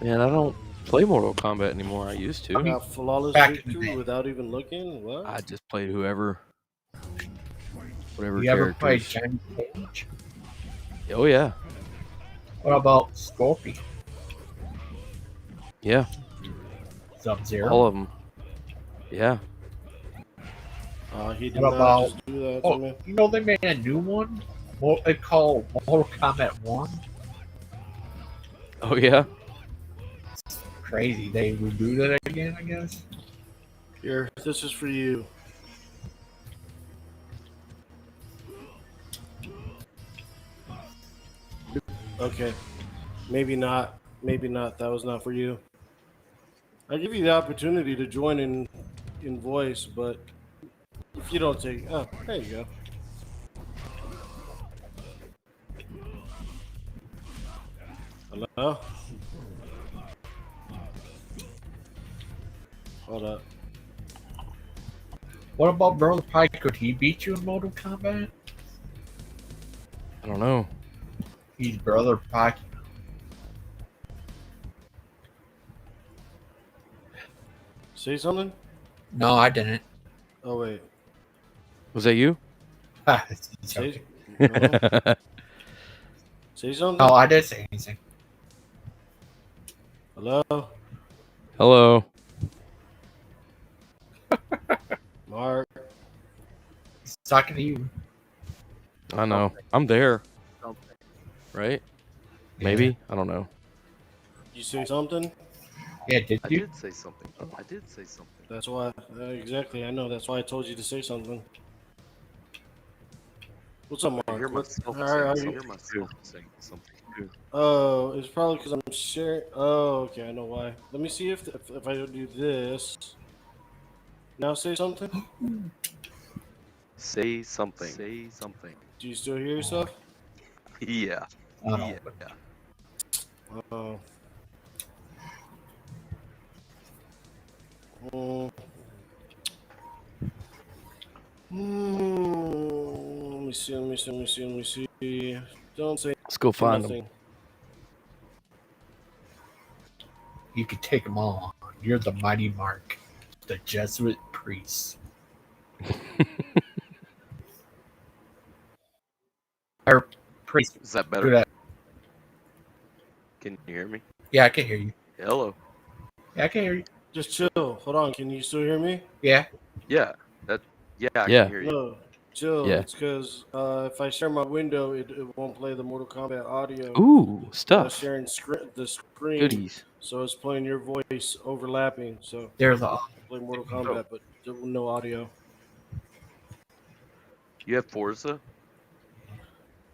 Man, I don't play Mortal Kombat anymore. I used to. Got flawless Back in the victory day. without even looking. What? I just played whatever You ever played characters. Johnny Cage? Oh yeah. What about Scorpion? Yeah. Sub-Zero? All of them. Yeah. He did What not about? just do that to me. You know they made a new one. They call Mortal Kombat 1. Oh yeah. Crazy. They rebooted it again, I guess. Here, this is for you. Okay. Maybe not. Maybe not. That was not for you. I give you the opportunity to join in voice, but if you don't take, oh, there you go. Hello? Hold up. What about Brother Pike? Could he beat you in Mortal Kombat? I don't know. He's Brother Pike. Say something? No, I didn't. Oh, wait. Was that you? Say, no. Say something? No, I didn't say anything. Hello? Hello. Mark. He's talking to you. I know. I'm there. Right? Maybe. I don't know. You say something? Yeah, did I you? did say something. I did say something. That's why. Exactly. I know. That's why I told you to say something. What's up, Mark? I hear myself saying something too. Oh, it's probably because I'm sharing. Oh, okay. I know why. Let me see if I do this. Now say something. Say something. Say something. Do you still hear yourself? Yeah. Oh. Yeah. Oh. Let me see. Don't say Let's go find nothing. them. You could take them all. You're the mighty Mark, the Jesuit priest. Or priest. Is that better? Can you hear me? Yeah, I can hear you. Hello. Yeah, I can hear you. Just chill. Hold on. Can you still hear me? Yeah. Yeah. I Yeah. can hear you. No, chill. Yeah. It's because if I share my window, it won't play the Mortal Kombat audio. Ooh, stuff. I was sharing the screen, Goodies. so it's playing your voice overlapping. So There's a play Mortal Kombat, but no audio. You have Forza?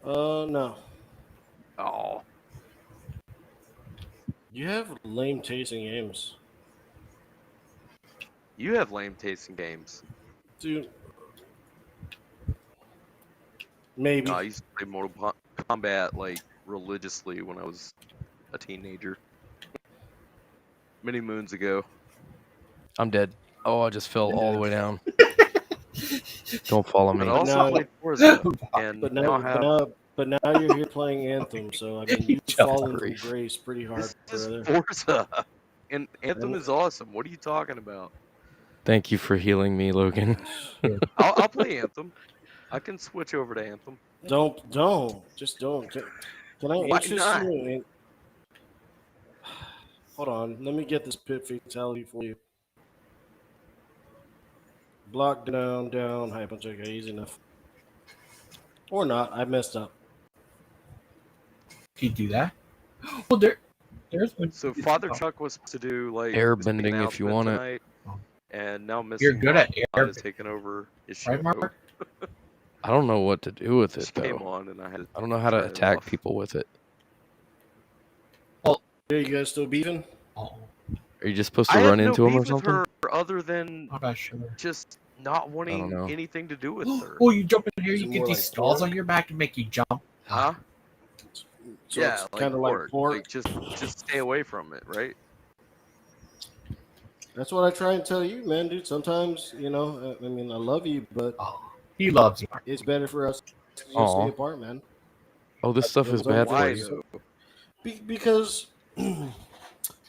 No. Oh. You have lame tasting games. You have lame tasting games. Dude. Maybe. No, I used to play Mortal Kombat like religiously when I was a teenager. Many moons ago. I'm dead. Oh, I just fell all the way down. Don't follow me. But I also now- played Forza, and But now I have... now you're here playing Anthem, so I mean you've fallen from grace pretty hard, This is brother. Forza, and Anthem is awesome. What are you talking about? Thank you for healing me, Logan. I'll play Anthem. I can switch over to Anthem. Just don't. Can I Why interest not? you in... Hold on, let me get this pit fatality for you. Block down, hyper check, easy enough. Or not, I messed up. Can you do that? Well, there's one. So Father Chuck was supposed to do like Airbending if you want it. tonight, and now Missing You're good at Mod has airbending. taken over his show. Right, Mark? I don't know what to do with it Just came though. on and I had to I don't know how to turn it attack off. people with it. Yeah, you guys still beefing? Oh. Are you just supposed to I run have into no them or beef with something? her other than I'm not sure. just not wanting know. anything to do with her. Oh, you jump in here, Is you it get more these like stalls pork? on your back and make you jump. Huh? So Yeah, it's kind of like pork. Like just stay away from it, right? That's what I try and tell you, man, dude. Sometimes, I mean, I love you, but He loves you. it's better for us to just Aw. stay apart, man. Oh, this stuff is bad for Why you. though? Because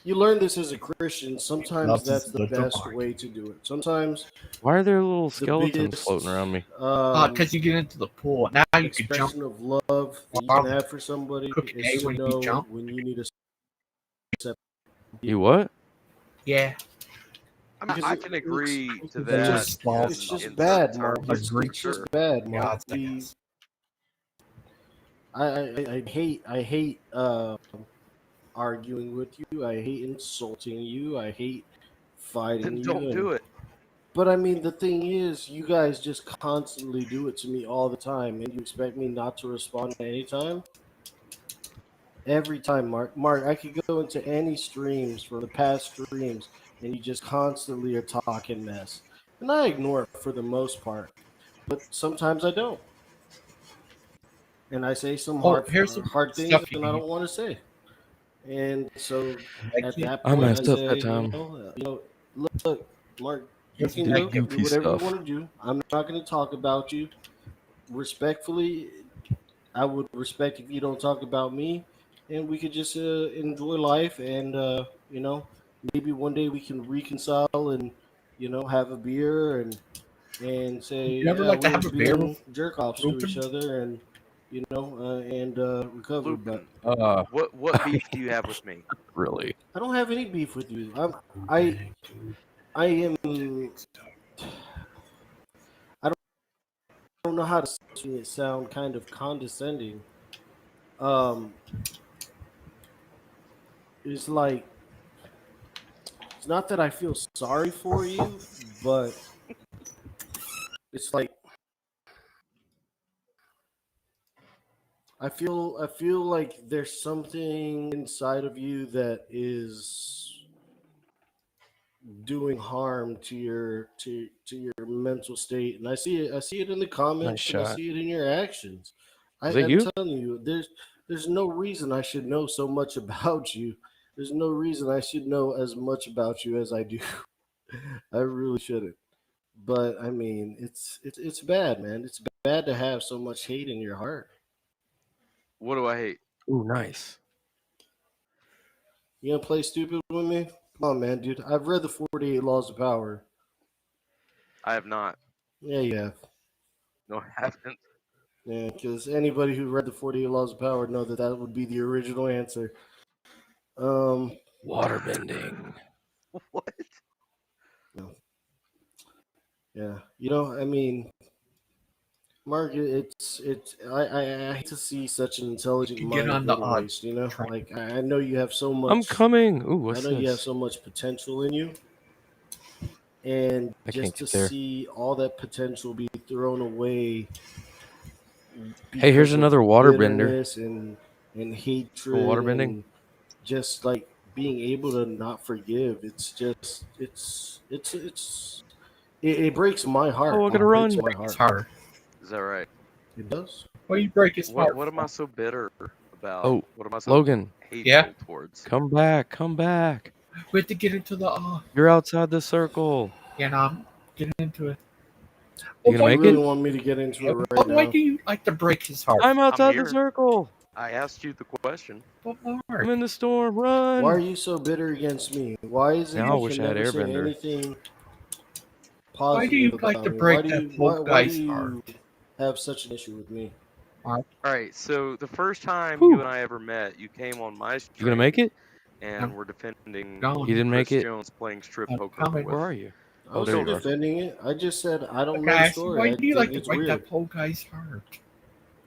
you learn this as a Christian. Sometimes Loves that's his the little best Mark. way to do it. Sometimes Why are there little the skeletons biggest floating around me? Because you get into the pool. Now you can jump. expression of love that you can have for somebody Cooking is egg to when you know jump. when you need to step. You what? Yeah. I mean, Because I can agree to it's that. just small It's just in bad, certain Mark. terms, It's for just sure. bad, Mark. God's ass. I hate arguing with you. I hate insulting you. I hate fighting Then you. don't do it. But I mean, the thing is, you guys just constantly do it to me all the time, and you expect me not to respond at any time? Every time, Mark. Mark, I could go into any streams from the past streams, and you just constantly are talking mess. And I ignore it for the most part, but sometimes I don't. And I say some Here's some hard things stuff you that I can don't want to say. And so at that I point, I messed up say, that time. look, Mark, you Here's can some go like do goofy whatever you stuff. want to do. I'm not going to talk about you. Respectfully, I would respect if you don't talk about me, and we could just enjoy life. And maybe one day we can reconcile and have a beer and say, You ever yeah, like to we were have a beer being with jerk offs to Rupin? each other, and recover. But Lupin, what beef do you have with me? Really? I don't have any beef with you. I am. I don't know how to make it sound kind of condescending. It's like it's not that I feel sorry for you, but it's like I feel like there's something inside of you that is doing harm to your mental state, and I see it in the comments, Nice and I shot. see it in your actions. Is that I'm you? telling you, there's no reason I should know so much about you. There's no reason I should know as much about you as I do. I really shouldn't. But I mean, it's bad, man. It's bad to have so much hate in your heart. What do I hate? Ooh, nice. You gonna play stupid with me? Come on, man, dude. I've read the 48 Laws of Power. I have not. Yeah, you have. No, I haven't. Yeah, because anybody who read the 48 Laws of Power know that would be the original answer. Waterbending. What? No. Yeah, I mean, Mark, I hate to see such an intelligent You get mind on the go to waste. Like I know you have so much. I'm coming. Ooh, I what's know you have this? so much potential in you, and I just can't to get there. see all that potential be thrown away. Hey, here's Because of another waterbender. bitterness and hatred waterbending. and just like being able to not forgive. It breaks my heart. Oh, I gotta It breaks run. my heart. Heart. Is that right? It does. Well, you break his heart. What am I so bitter about? Oh, What am I so Logan. hateful towards? Come back. Come back. We have to get into the. You're outside the circle. Yeah, no, I'm getting into it. You gonna make really it? want me to get into it right Why now? do you like to break his heart? I'm outside the here. circle. I asked you the question. But Mark, I'm in the storm. Run. Why are you so bitter against me? Why is it Now I you wish can I had never say airbender. anything why positive do you about like to me? break that poor why do guy's you heart? have such an issue with me? Mark, All right. So the first time Whew. you and I ever met, you came on my stream. You gonna make it? And we're defending gone. You didn't Chris make it. Jones playing strip I'm poker coming. with. Where are you? I Oh, wasn't there you are. defending it. I just said I don't know the Guys, story. why do you like to It's break weird. that poor guy's heart?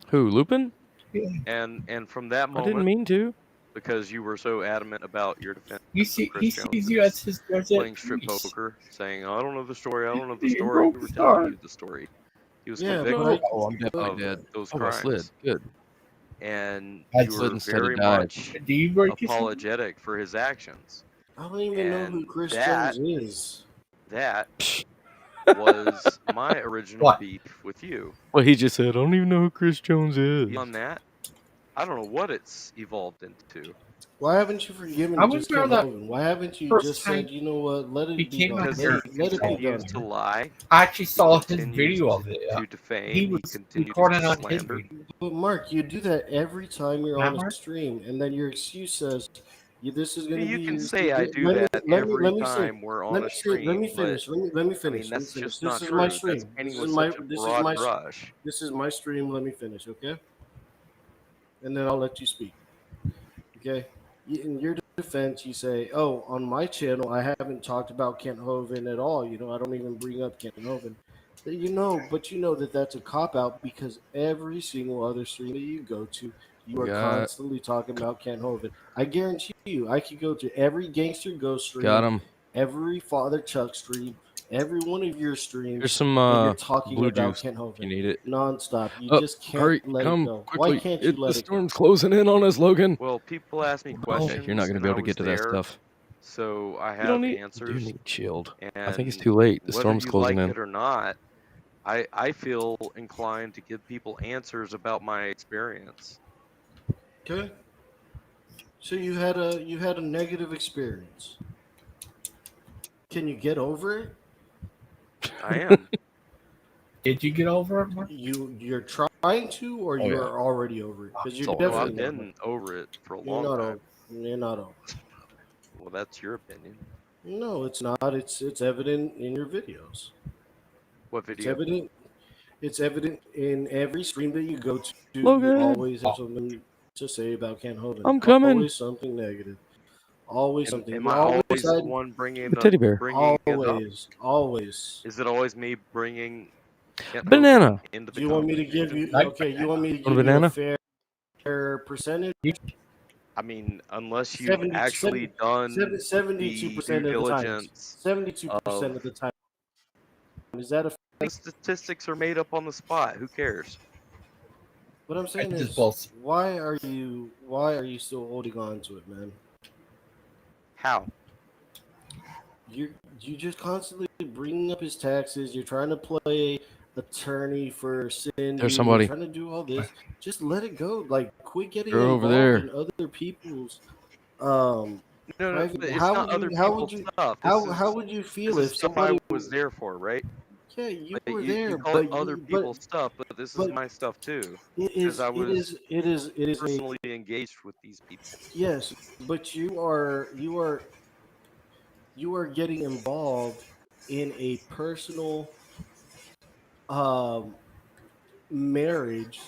Who? Lupin? Yeah. And from that I moment, didn't mean to. because you were so adamant about your defense He of Chris Jones sees and you as his playing strip priest. poker, saying, "I don't know the story. I don't know the He story." We broke were his telling heart. you the story. He was Yeah, convicted Oh, I'm definitely of dead. those Oh, I slid. crimes, Good. and I you slid were instead of very died. much Do you break his heart? apologetic for his actions. I don't even know who And Chris that Jones is. that was my original What? beef with you. Well, he just said, I don't even know who Chris Jones is. Beyond that, I don't know what it's evolved into. Why haven't you forgiven I just was there Ken that Hovind? Why haven't you first just time said, you know what, let it he be came done. out Because here. he Let it be continues done. to lie. I actually saw his Continues video of it. to defame. He He was continues recording to on his slander. video. But Mark, you do that every time you're Not on a Mark? stream, and then your excuse says, this is going to You be. can say I do that every time we're on a stream, Let me but finish. Let me I finish. mean Let me that's finish. just This not is my true. stream. That's painting This with is my. such a This is broad my. brush. This is my stream. Let me finish, okay? And then I'll let you speak. Okay. In your defense, you say, "Oh, on my channel, I haven't talked about Kent Hovind at all. I don't even bring up Kent Hovind." But you know that that's a cop out because every single other stream that you go to, you are constantly talking about Kent Hovind. I guarantee you, I could go to every Gangster Ghost stream, Got him. every Father Chuck stream, every one of your streams, There's some and you're talking blue about juice. Kent You Hovind need it. nonstop. You Oh, just can't hurry, let come it go. quickly. Why can't you The let it go? storm's closing in on us, Logan. Well, people ask me questions. Okay, you're not going to and be I able to was get to that there, stuff. So I You have don't need. answers. You need shield. And I think it's too late. The whether storm's you closing like in. it or not, I feel inclined to give people answers about my experience. Okay. So you had a negative experience. Can you get over it? I am. Did you get over it, Mark? You're trying to, or you are already over it? Because you're Well, definitely I've been over it for a You're long not time. over. You're not over. Well, that's your opinion. No, it's not. It's evident in your videos. What video? It's evident in every stream that you go to. Logan. You always have something to say about Kent Hovind. I'm coming. Always something negative. Always something. Am You I always the one bringing The teddy bear. bringing it up? Always. Is it always me bringing Kent Banana. Hovind into the Do you want me to give you? conversation? Okay, you want me to Want a give you banana? a fair percentage? I mean, unless you've 70 actually done 72% the due of the time. diligence 72% of the time. Is that a? The statistics are made up on the spot. Who cares? What I'm saying just is, bullshit. why are you still holding on to it, man? How? you just constantly bringing up his taxes. You're trying to play attorney for Cindy. There's somebody. You're trying to do all this. Just let it go. Like, quit getting They're over involved there. in other people's No, private. it's How not would other you? How people's would you? stuff. How would you feel this if is stuff somebody I was there for, right? Yeah, you Like, were there, you call but it other people's stuff, but this is my stuff too. It Because is. I It was is. It is personally engaged with these people. Yes, but you are getting involved in a personal marriage,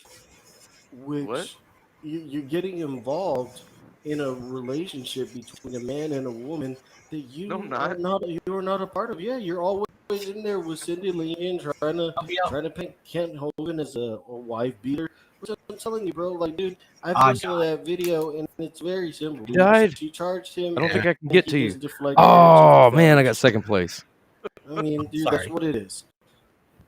which What? you're getting involved in a relationship between a man and a woman that you are not a part of. Yeah, you're always in there with Cindy Leanne trying to paint Kent Hogan as a wife beater. Which I'm telling you, bro. Like, dude, I've listened to that video and it's very simple. He died. She charged him. I don't think and I can get he to you. just deflected Oh man, I got second place. I mean, dude, that's what it is.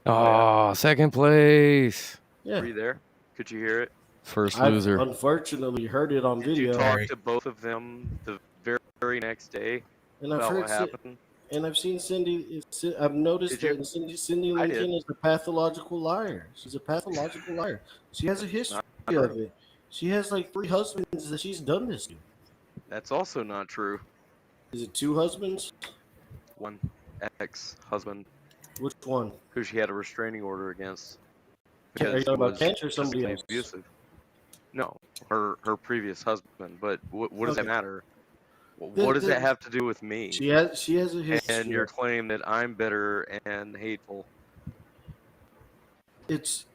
Oh, second place. Yeah. Were you there? Could you hear it? First I've loser. unfortunately heard it on Did you video. talk to both of them the very next day And I've about heard what happened? and I've seen Cindy. I've noticed Did you? that Cindy I did. Lincoln is a pathological liar. She's a pathological liar. She has a history Not of true. it. She has like 3 husbands that she's done this to. That's also not true. Is it 2 husbands? One ex-husband. Which one? Who she had a restraining order against. Are you because talking he about was Kent or somebody physically else? abusive. No, her previous husband. But what does that matter? What does that have to do with me? She has a history. And your claim that I'm bitter and hateful. It's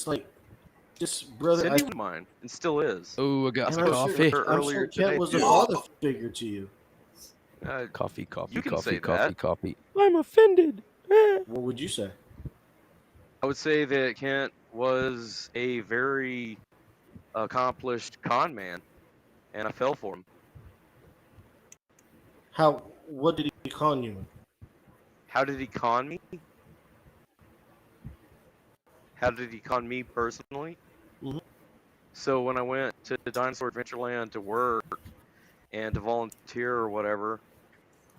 like just brother. Cindy was mine and still is. Oh, I got some I'm coffee. Sure, I'm sure Kent was a father figure to you. Coffee. You can say that. Coffee. I'm offended. What would you say? I would say that Kent was a very accomplished con man, and I fell for him. What did he con you? How did he con me? How did he con me personally? Mm-hmm. So when I went to Dinosaur Adventureland to work and to volunteer or whatever.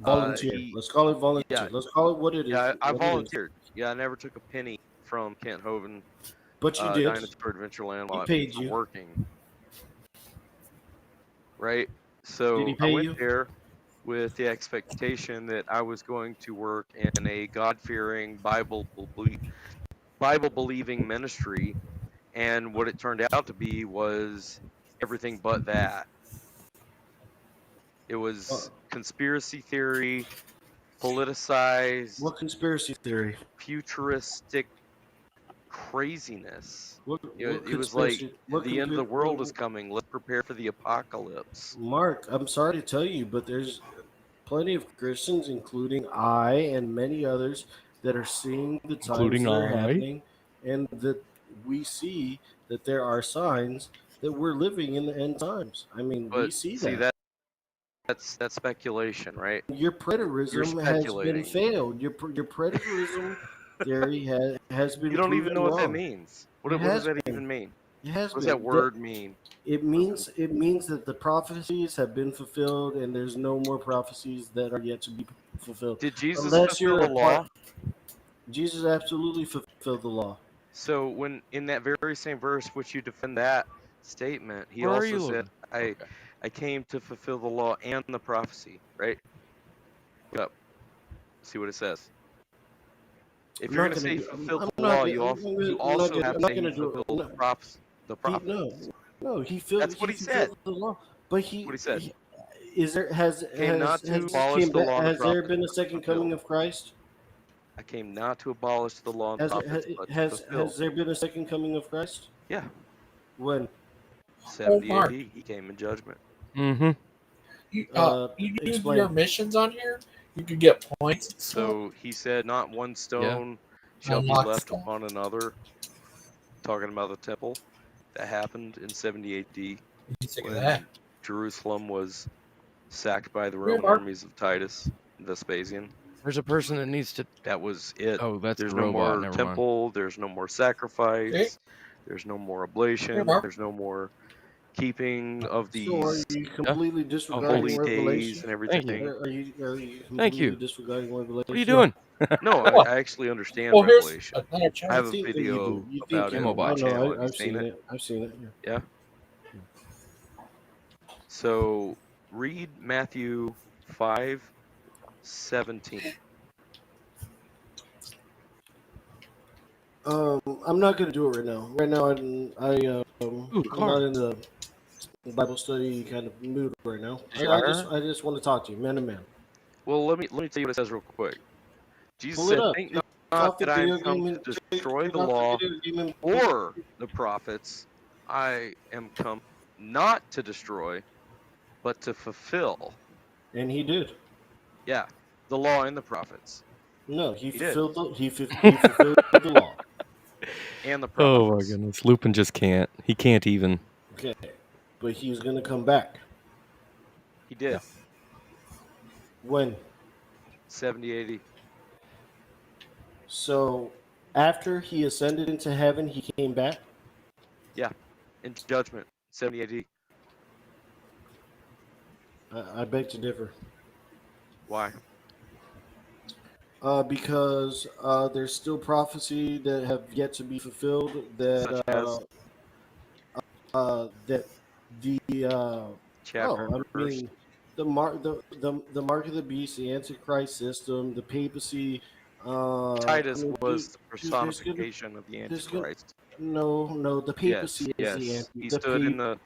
Volunteer. Let's call it volunteer. Yeah. Let's call it what it is. Yeah, I volunteered. Yeah, I never took a penny from Kent Hovind. But you did. Dinosaur Adventureland while paid I was you. working. Right? So Did he I pay went you? there with the expectation that I was going to work in a God-fearing, Bible-believing ministry, and what it turned out to be was everything but that. It was conspiracy theory, politicized. What conspiracy theory? Futuristic craziness. It was conspiracy- like what the end of the conspira- world is coming. Let's prepare for the apocalypse. Mark, I'm sorry to tell you, but there's plenty of Christians, including I and many others, that are seeing the times Including that are I? happening, and that we see that there are signs that we're living in the end times. I mean, we But see see that. that's speculation, right? Your You're preterism has been speculating. failed. Your preterism theory has been. You don't even proven know what that wrong. means. It What does has that been. even mean? It has What does been. that word mean? It means that the prophecies have been fulfilled, and there's no more prophecies that are yet to be fulfilled. Did Jesus Unless fulfill you're the a law? part- Jesus absolutely fulfilled the law. So when in that very same verse, which you defend that statement, he Where are also you, said, Logan? I came to fulfill the law and the prophecy, right? Look up. See what it says. If I'm you're not going to say gonna do- fulfill I'm the not law, gonna- you I'm also, gonna- you I'm not also gonna- have I'm to not say he gonna do it. fulfilled I'm the not- the prophecy. No, he That's what he said. fulfilled the law. But he. What he said. Is there has Came not to abolish the law and the has there prophets, been a but second fulfill. coming of Christ? I came not to abolish the law and Has prophets, but to has fulfill. there been a second coming of Christ? Yeah. When? 70 Mark. AD, he came in judgment. Mm-hmm. You do explain. your missions on here. You could get points. and stuff. So he said, not one stone shall be Unlock left stuff. upon another. Talking about the temple that happened in 70 AD You think of when that. Jerusalem was sacked by the Yeah, Roman Mark. armies of Titus, Vespasian. There's a person that needs to. That was it. Oh, that's There's the no robot. more Never temple. There's no more sacrifice. Okay. There's no more oblation. Yeah, Mark. There's no more keeping of these So are you completely disregarding holy Revelation? days and everything. Are you Thank completely you. disregarding Revelation? What are you doing? No, I actually understand Well, here's Revelation. another I have a think that you video do. You about think it on my I know. channel. Have you I've seen seen it? it. I've seen it. Yeah. Yeah. So read Matthew 5:17. I'm not gonna do it right now. Right now, I'm not in the Bible study kind of mood right now. I just want to talk to you, man to man. Well, let me tell you what it says real quick. Jesus Pull it said, up. "Think Take not off the that I am video come game to and destroy take the off law the video game or the prophets. I am come not to destroy, but to fulfill." And he did. Yeah, the law and the prophets. No, he did. fulfilled the law. And the prophets. Oh my goodness, Lupin just can't. He can't even. Okay, but he's gonna come back. He did. When? 70 AD. So after he ascended into heaven, he came back. Yeah, in judgment, 70 AD. I beg to differ. Why? Because there's still prophecy that have yet to be fulfilled. That that the Chapter and verse. mean the mark the mark of the beast, the Antichrist system, the papacy. Titus was the there's personification of the Antichrist. No, the papacy Yes. is the anti. He stood in the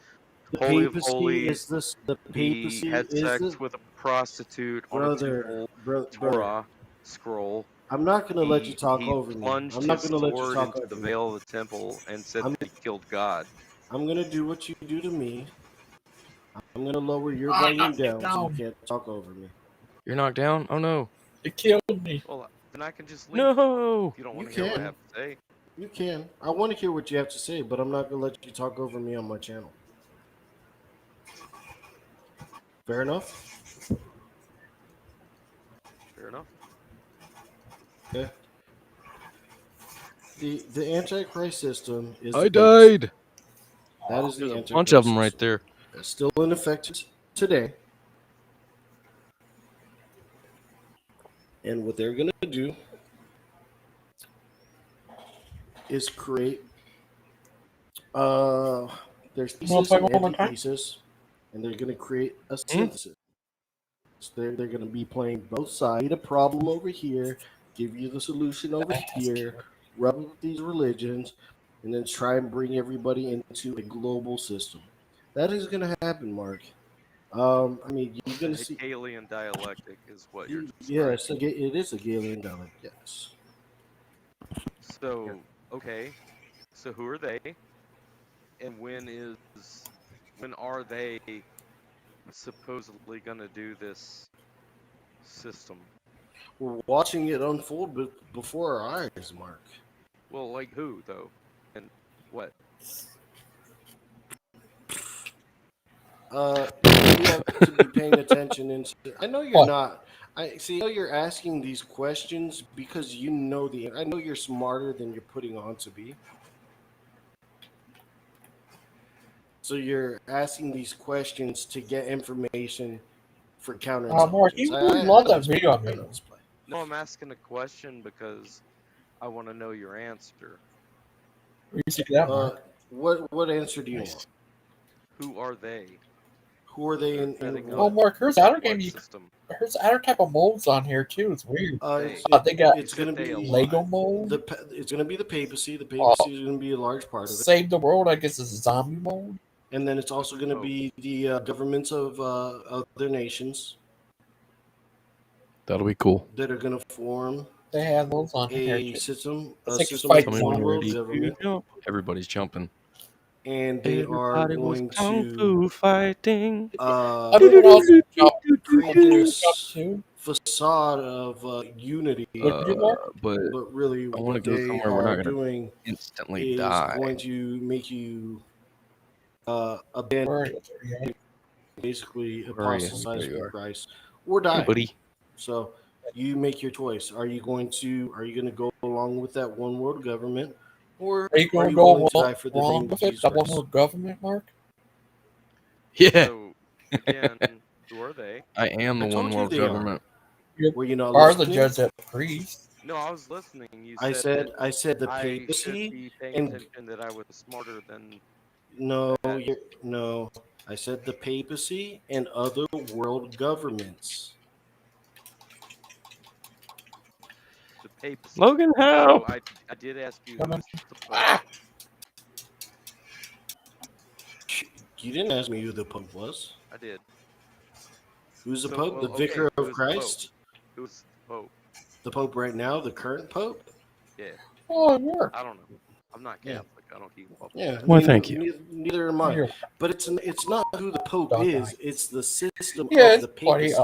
The Holy of papacy Holies. is this. The papacy He had is sex this. with a prostitute on a temple Torah scroll. I'm not going to let you talk over me. Plunged I'm not his going to let you sword talk into over the me. veil of the temple and said that he killed God. I'm going to do what you do to me. I'm going to lower your volume down so you can't talk over me. You're knocked down? Oh no. It killed me. Well, then I can just leave. No. If you don't want to hear what I have to say. You can. I want to hear what you have to say, but I'm not going to let you talk over me on my channel. Fair enough? Fair enough. Okay. The Antichrist system is. I died. That is the There's Antichrist a bunch of them system. right there. It's still in effect today. And what they're going to do is create there's thesis and antithesis, and they're going to create a synthesis. So they're going to be playing both sides. A problem over here, give you the solution over here, rub with these religions, and then try and bring everybody into a global system. That is going to happen, Mark. I mean, you're going to see. Hegelian dialectic is what you're describing. Yes, it is a Hegelian dialectic. Yes. So, okay. So who are they? And when are they supposedly going to do this system? We're watching it unfold before our eyes, Mark. Well, like who, though? And what? You have to be paying attention. I know you're not. I know you're asking these questions because you know I know you're smarter than you're putting on to be. So you're asking these questions to get information for counterintelligence. Mark, you really love that video I made. No, I'm asking a question because I want to know your answer. What answer do you want? Who are they? Who are they in Oh, Mark, here's outer game. Here's outer type of molds on here too. It's weird. They got it's going to be Lego mold. It's going to be the papacy. The papacy is going to be a large part of it. Save the world, I guess, is a zombie mold. And then it's also going to be the governments of other nations. That'll be cool. That are going to form. They have those on a system. A system Tell of me when you're world ready. government. Everybody's jumping. And they are going to fighting. Create this facade of unity, but really, I want what to go they somewhere we're are not going doing to instantly is die. going to make you abandon, basically apostatize from Christ, or die. Hey, buddy. So you make your choice. Are you going to go along with that one world government? Or are you going to willing go to die for the name along of with it? Jesus That one Christ? world government, Mark? Yeah. So again, who are they? I am the one world government. Were you not Are the listening? Jesuit priests? No, I was listening. You I said said the I should papacy be paying and attention, that I was smarter than no, that. no. I said the papacy and other world governments. The papacy. Logan, help! So I did ask you who was the Pope. You didn't ask me who the Pope was. I did. Who's the So, Pope? well, The okay, Vicar who of is the Pope? Christ? Who's the Pope? The Pope right now, the current Pope? Yeah. Oh, yeah. I don't know. I'm not Catholic. I don't keep up. Yeah. Well, thank you. Neither am I. But it's not who the Pope is. It's the system Yeah, of the papacy.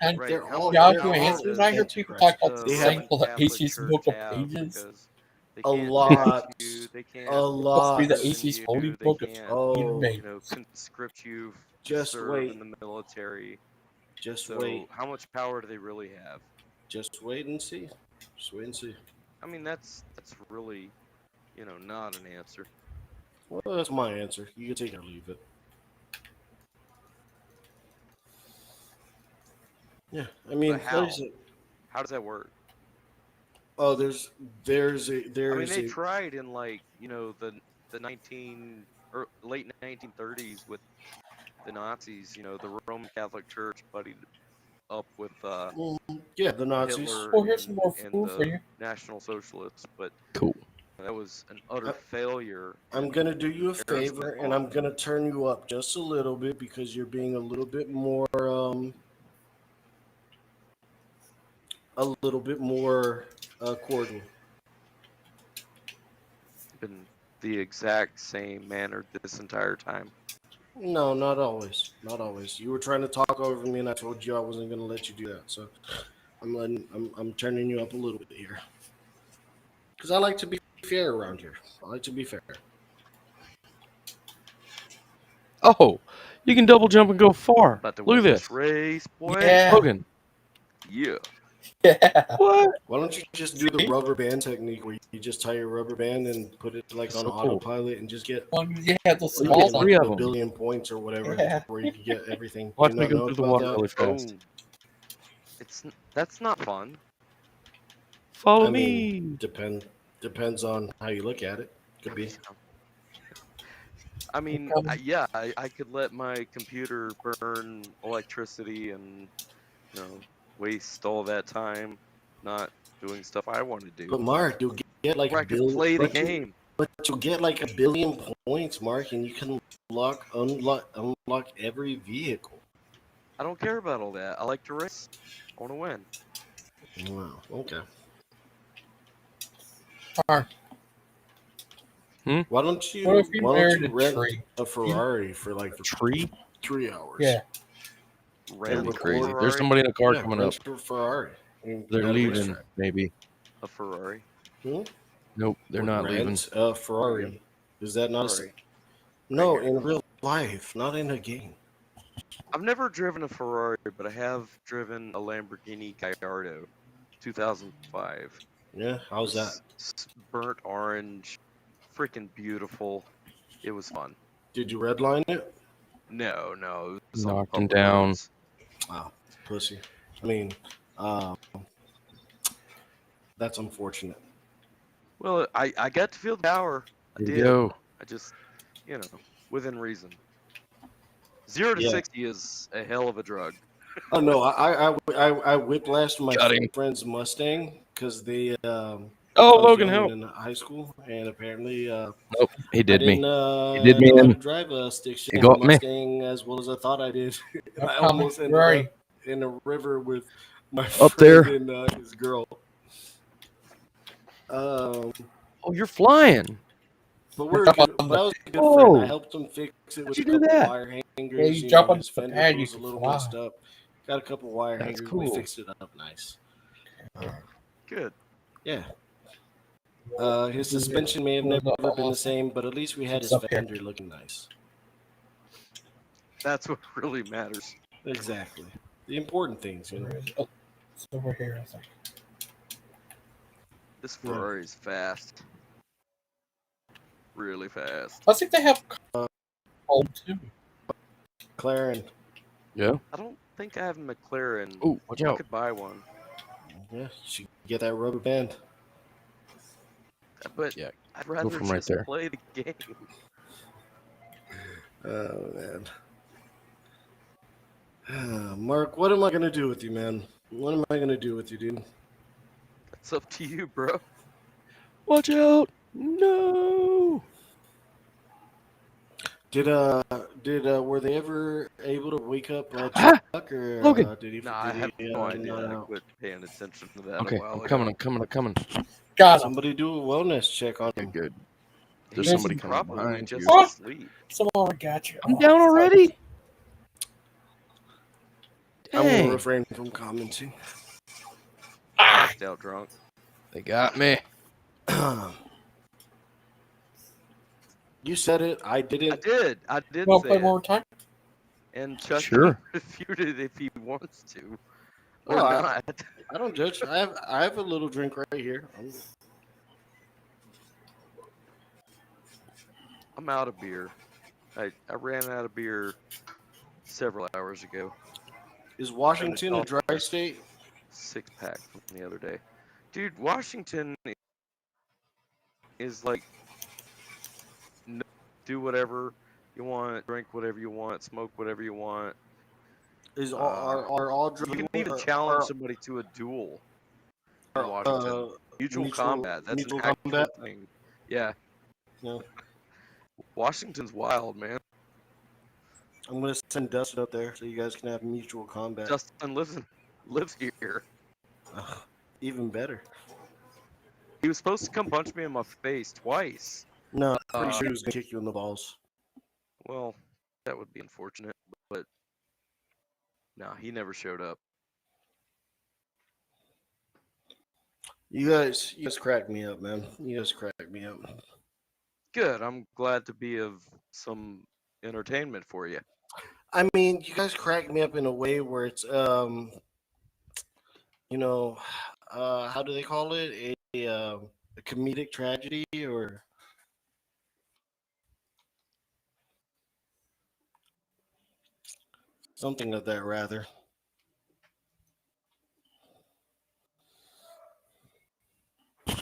And Right. They're How all much Yahoo power Answers, does I hear people talk about the the Roman sample that Catholic AC's Church book of have? pages. Because they A can't lot. tax you, they can't A lot. Be the imprison AC's you, holy they book of can't, Oh, me. conscript you to Just serve wait. in the military. Just So wait. how much power do they really have? Just wait and see. Just wait and see. I mean, that's really, not an answer. Well, that's my answer. You can take it or leave it. Yeah, I mean, But how? there's a, How does that work? oh, there's I mean, they a tried in the late 1930s with the Nazis. The Roman Catholic Church buddied up with yeah, the Nazis. Hitler Well, here's some and, more and food for the you. National Socialists, but Cool. that was an utter failure. I'm gonna do you a Errors favor, and I'm gonna turn you up just a little bit because you're being a little bit more cordial. been the exact same manner this entire time. No, not always. Not always. You were trying to talk over me, and I told you I wasn't gonna let you do that. So I'm turning you up a little bit here because I like to be fair around here. I like to be fair. Oh, you can double jump and go far. About to Look win at this this. race, boy. Yeah. Logan. Yeah. Yeah. What? Why don't you just do the rubber band technique where you just tie your rubber band and put it like That's on so cool. autopilot and just get Yeah, the you small get one. three like of a them. billion points or whatever Yeah. where you can get everything. Watch Do me you not go know through the about water that? really fast. That's not fun. Follow I me. mean, depends on how you look at it. Could be. I mean, I could let my computer burn electricity and waste all that time not doing stuff I want to do. But Mark, you'll get like Or a I could billion. play the game. But you'll get like a billion points, Mark, and you can unlock every vehicle. I don't care about all that. I like to race. I want to win. Wow. Okay. Mark, Why don't you? what if you Why married don't you a rent tree? a Ferrari for like Tree? 3 hours? Yeah. That'd be record crazy. Ferrari? There's somebody in a car Yeah, coming up. rent a Ferrari. They're At a leaving, racetrack. maybe. A Ferrari. Nope, they're not leaving. Rent a Ferrari. Is that not Ferrari. No, Right here. in real life, not in a game. I've never driven a Ferrari, but I have driven a Lamborghini Gallardo, 2005. Yeah, how's that? Burnt orange, freaking beautiful. It was fun. Did you redline it? No, it was on Knocked him public down. roads. Wow, pussy. I mean, that's unfortunate. Well, I got to feel the power. I There you did. go. I just, within reason. 0 to Yeah. 60 is a hell of a drug. Oh no, I whiplashed my Got him. friend's Mustang because they Oh, I was Logan, young help. and in high school, and apparently Nope, he I did me. didn't He did me know how to in. drive a stick He shift got me. Mustang as well as I thought I did. And I How almost much ended Ferrari? up in a river with my Up friend there. and his girl. Oh, you're flying. But we're good. But I was a good friend. I helped him fix it with How'd you a do couple that? wire Yeah, hangers. you jump on his the fender pad, you was a can little fly. messed up. Got a couple wire That's hangers. We cool. fixed it up nice. Good. Yeah. His suspension may have never been the same, but at least we had his fender looking nice. That's what really matters. Exactly. The important things, Oh, it's over here, I think. This Ferrari's fast. Really fast. I think they have. old too. McLaren. Yeah. I don't think I have a McLaren. Oh, watch I out. could buy one. Yeah, you should get that rubber band. But Yeah, I'd rather from right just there. play the game. Oh, man. Mark, what am I going to do with you, man? What am I going to do with you, dude? It's up to you, bro. Watch out! No. Were they ever able to wake up Chuck, or Logan. did he? Nah, I have no idea. I out? quit paying attention to that Okay, a while I'm ago. coming. Got somebody do a wellness check on him. Good. There's He's somebody coming probably behind just you. asleep. Someone got you. I'm down already. I'm going Dang. to refrain from commenting. Passed out drunk. They got me. You said it. I didn't. I did Want say to play it. more time? And Chuck Sure. can refute it if he wants to. Or Well, not. I don't judge. I have a little drink right here. I'm out of beer. I ran out of beer several hours ago. Is Washington a dry state? 6-pack from the other day. Dude, Washington is like, do whatever you want, drink whatever you want, smoke whatever you want. Are all you can even challenge somebody to a duel in Washington. Mutual combat. That's mutual an actual combat? thing. Yeah. No. Washington's wild, man. I'm gonna send Dustin up there so you guys can have mutual combat. Dustin lives here. Even better. He was supposed to come punch me in my face twice. No, I'm pretty sure he was gonna kick you in the balls. Well, that would be unfortunate, but no, he never showed up. You guys crack me up, man. You guys crack me up. Good. I'm glad to be of some entertainment for you. I mean, you guys crack me up in a way where it's how do they call it? A comedic tragedy or something of that rather.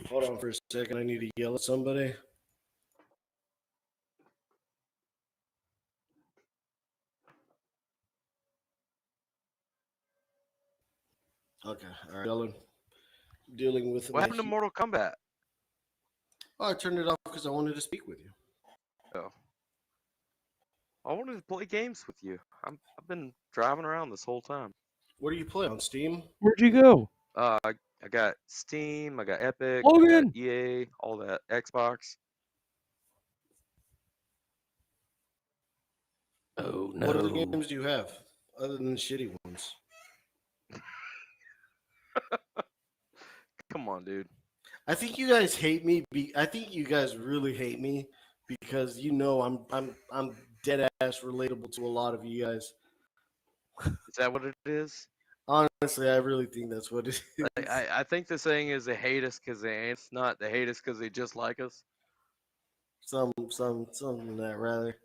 Hold on for a second. I need to yell at somebody. Okay, all right. Dealing with. What happened to Mortal Kombat? Oh, I turned it off because I wanted to speak with you. Oh. I wanted to play games with you. I've been driving around this whole time. What do you play on Steam? Where'd you go? I got Steam, I got Epic, Logan! I got EA, all that. Xbox. Oh no. What other games do you have other than the shitty ones? Come on, dude. I think you guys hate me. I think you guys really hate me because I'm dead ass relatable to a lot of you guys. Is that what it is? Honestly, I really think that's what it is. I think the saying is they hate us because they ain't. It's not they hate us because they just like us. Something of that rather.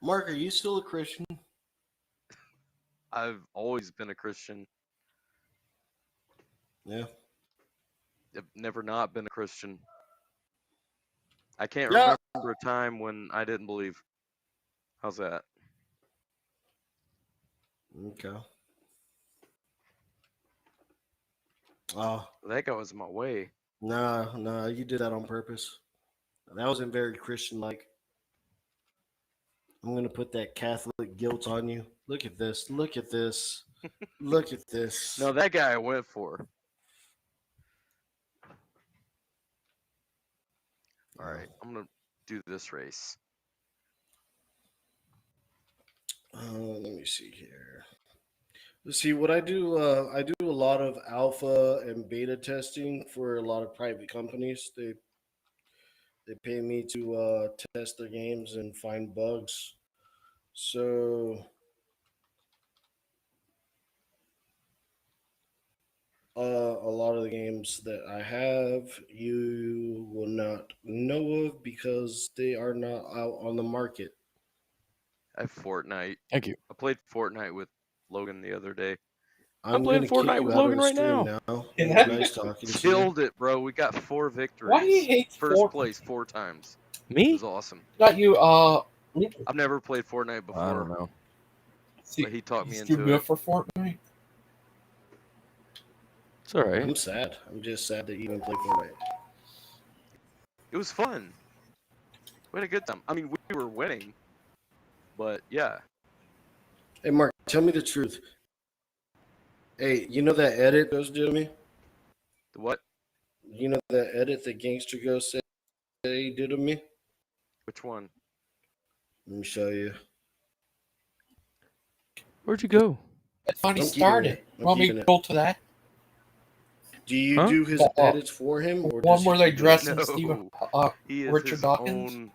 Mark, are you still a Christian? I've always been a Christian. Yeah. I've never not been a Christian. I can't remember a time when I didn't believe. How's that? Okay. Oh. That guy was in my way. Nah, you did that on purpose. That wasn't very Christian-like. I'm gonna put that Catholic guilt on you. Look at this. Look at this. Look at this. No, that guy I went for. All right, I'm gonna do this race. Let me see here. Let's see what I do. I do a lot of alpha and beta testing for a lot of private companies. They pay me to test their games and find bugs. So a lot of the games that I have, you will not know of because they are not out on the market. I have Fortnite. Thank you. I played Fortnite with Logan the other day. I'm playing Fortnite with Logan right now. Nice talking to you. Killed it, bro. We got 4 victories. Why do you hate First Fortnite? place 4 times. Me? It was awesome. Not you, I've never played Fortnite before. I don't know. But he taught me He's into too good it. for Fortnite. It's all right. I'm sad. I'm just sad that you even play Fortnite. It was fun. We had a good time. I mean, we were winning, but yeah. Hey, Mark, tell me the truth. Hey, you know that edit Ghost did to me? The what? You know that edit that Gangster Ghost said he did to me? Which one? Let me show you. Where'd you go? It's funny I'm started. keeping it. I'm Want me keeping to it. go to that? Do you do his edits for him? Or One does where he they do dress it? in Stephen, He is Richard his Dawkins? own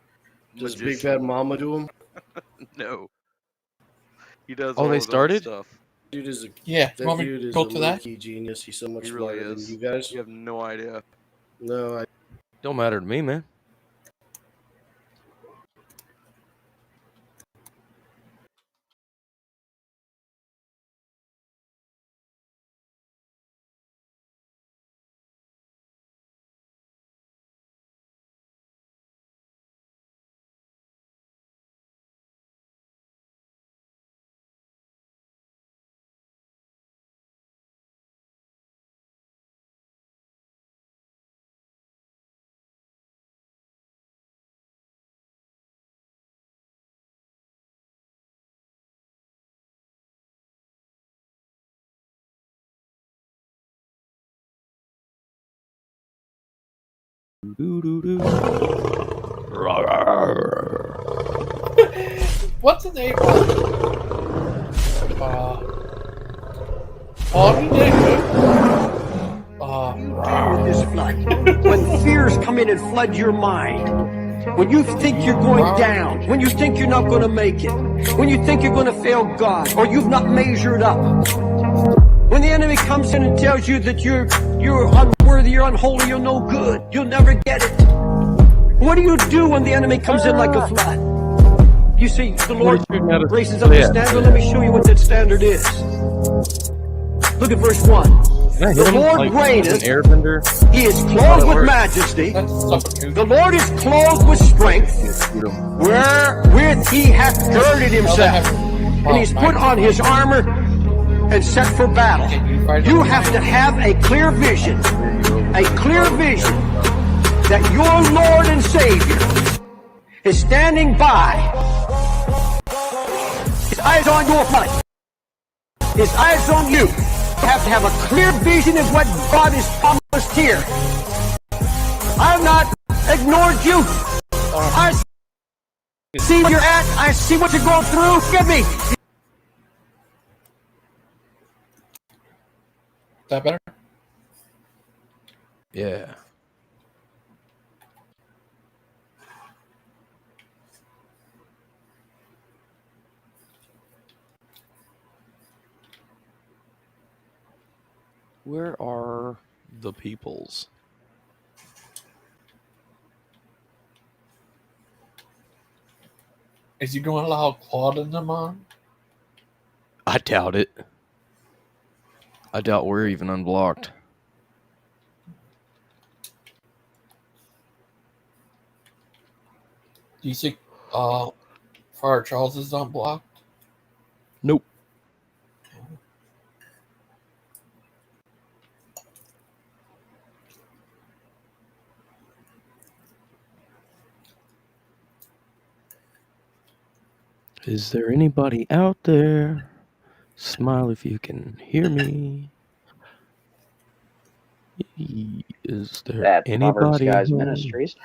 Does Big magician. Bad Mama do him? No. He does Oh, all they his own started? stuff. Dude is a Yeah, that want me dude to is go a to that? low-key genius. He's so much He really smarter is. than you guys. You have no idea. No, I Don't matter to me, man. What's the name of oh, you did good. With this flood. When fears come in and flood your mind, when you think you're going down, when you think you're not going to make it, when you think you're going to fail God, or you've not measured up, when the enemy comes in and tells you that you're unworthy, you're unholy, you're no good, you'll never get it. What do you do when the enemy comes in like a flood? You see, the Lord raises up a standard. Let me show you what that standard is. Look at verse 1. The Lord reigneth. He is clothed with majesty. The Lord is clothed with strength, wherewith he hath girded himself. And he's put on his armor and set for battle. You have to have a clear vision that your Lord and Savior is standing by. His eyes on your life. His eyes on you. You have to have a clear vision of what God has promised here. I've not ignored you. I see where you're at. I see what you're going through. Give me. Is that better? Yeah. Where are the peoples? Is he going to allow Claude and them on? I doubt it. I doubt we're even unblocked. Do you think Friar Charles is unblocked? Nope. Is there anybody out there? Smile if you can hear me. Is there That Proverbs anybody Guys home? Ministries.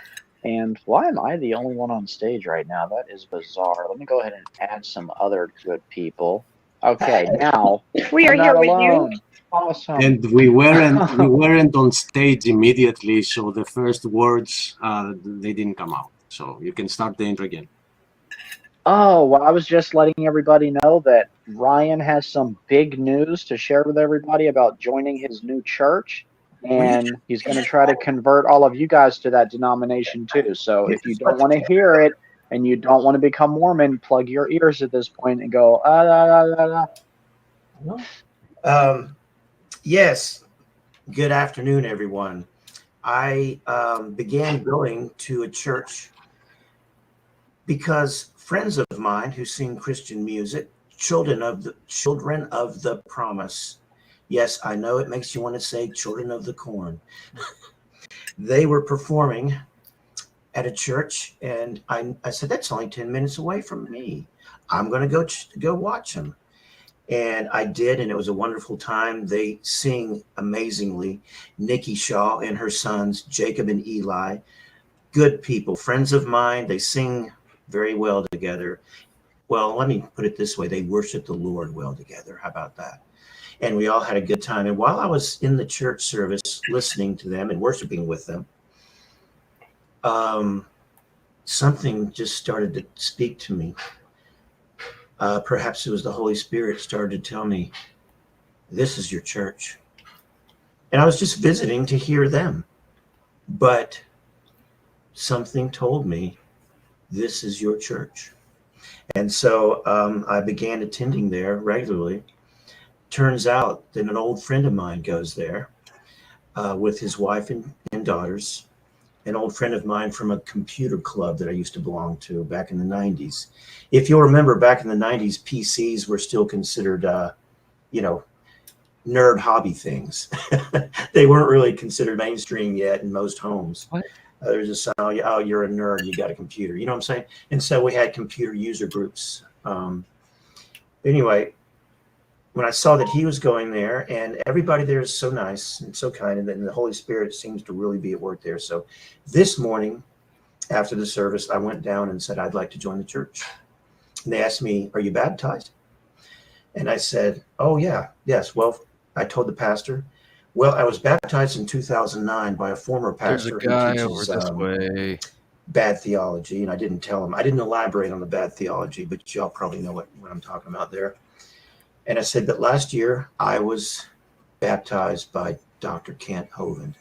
And why am I the only one on stage right now? That is bizarre. Let me go ahead and add some other good people. Okay, now We are I'm here not with alone. you. Awesome. And we weren't on stage immediately, so the first words they didn't come out. So you can start the intro again. Oh, well, I was just letting everybody know that Ryan has some big news to share with everybody about joining his new church. And he's going to try to convert all of you guys to that denomination too. So if you don't want to hear it and you don't want to become Mormon, plug your ears at this point and go, Yes. Good afternoon, everyone. I began going to a church because friends of mine who sing Christian music, children of the promise. Yes, I know it makes you want to say children of the corn. They were performing at a church, and I said, that's only 10 minutes away from me. I'm going to go watch them. And I did, and it was a wonderful time. They sing amazingly. Nikki Shaw and her sons, Jacob and Eli, good people, friends of mine. They sing very well together. Well, let me put it this way. They worship the Lord well together. How about that? And we all had a good time. And while I was in the church service listening to them and worshiping with them, something just started to speak to me. Perhaps it was the Holy Spirit started to tell me, this is your church. And I was just visiting to hear them. But something told me, this is your church. And so I began attending there regularly. Turns out that an old friend of mine goes there with his wife and daughters. An old friend of mine from a computer club that I used to belong to back in the 90s. If you'll remember, back in the 90s, PCs were still considered, nerd hobby things. They weren't really considered mainstream yet in most homes. There's just, oh, you're a nerd, you got a computer. You know what I'm saying? And so we had computer user groups. Anyway, when I saw that he was going there, and everybody there is so nice and so kind, and then the Holy Spirit seems to really be at work there. So this morning, after the service, I went down and said, I'd like to join the church. And they asked me, are you baptized? And I said, oh, yeah, yes. Well, I told the pastor, well, I was baptized in 2009 by a former pastor There's a guy who over teaches this way. bad theology. And I didn't tell him. I didn't elaborate on the bad theology, but y'all probably know what I'm talking about there. And I said, but last year I was baptized by Dr. Kent Hovind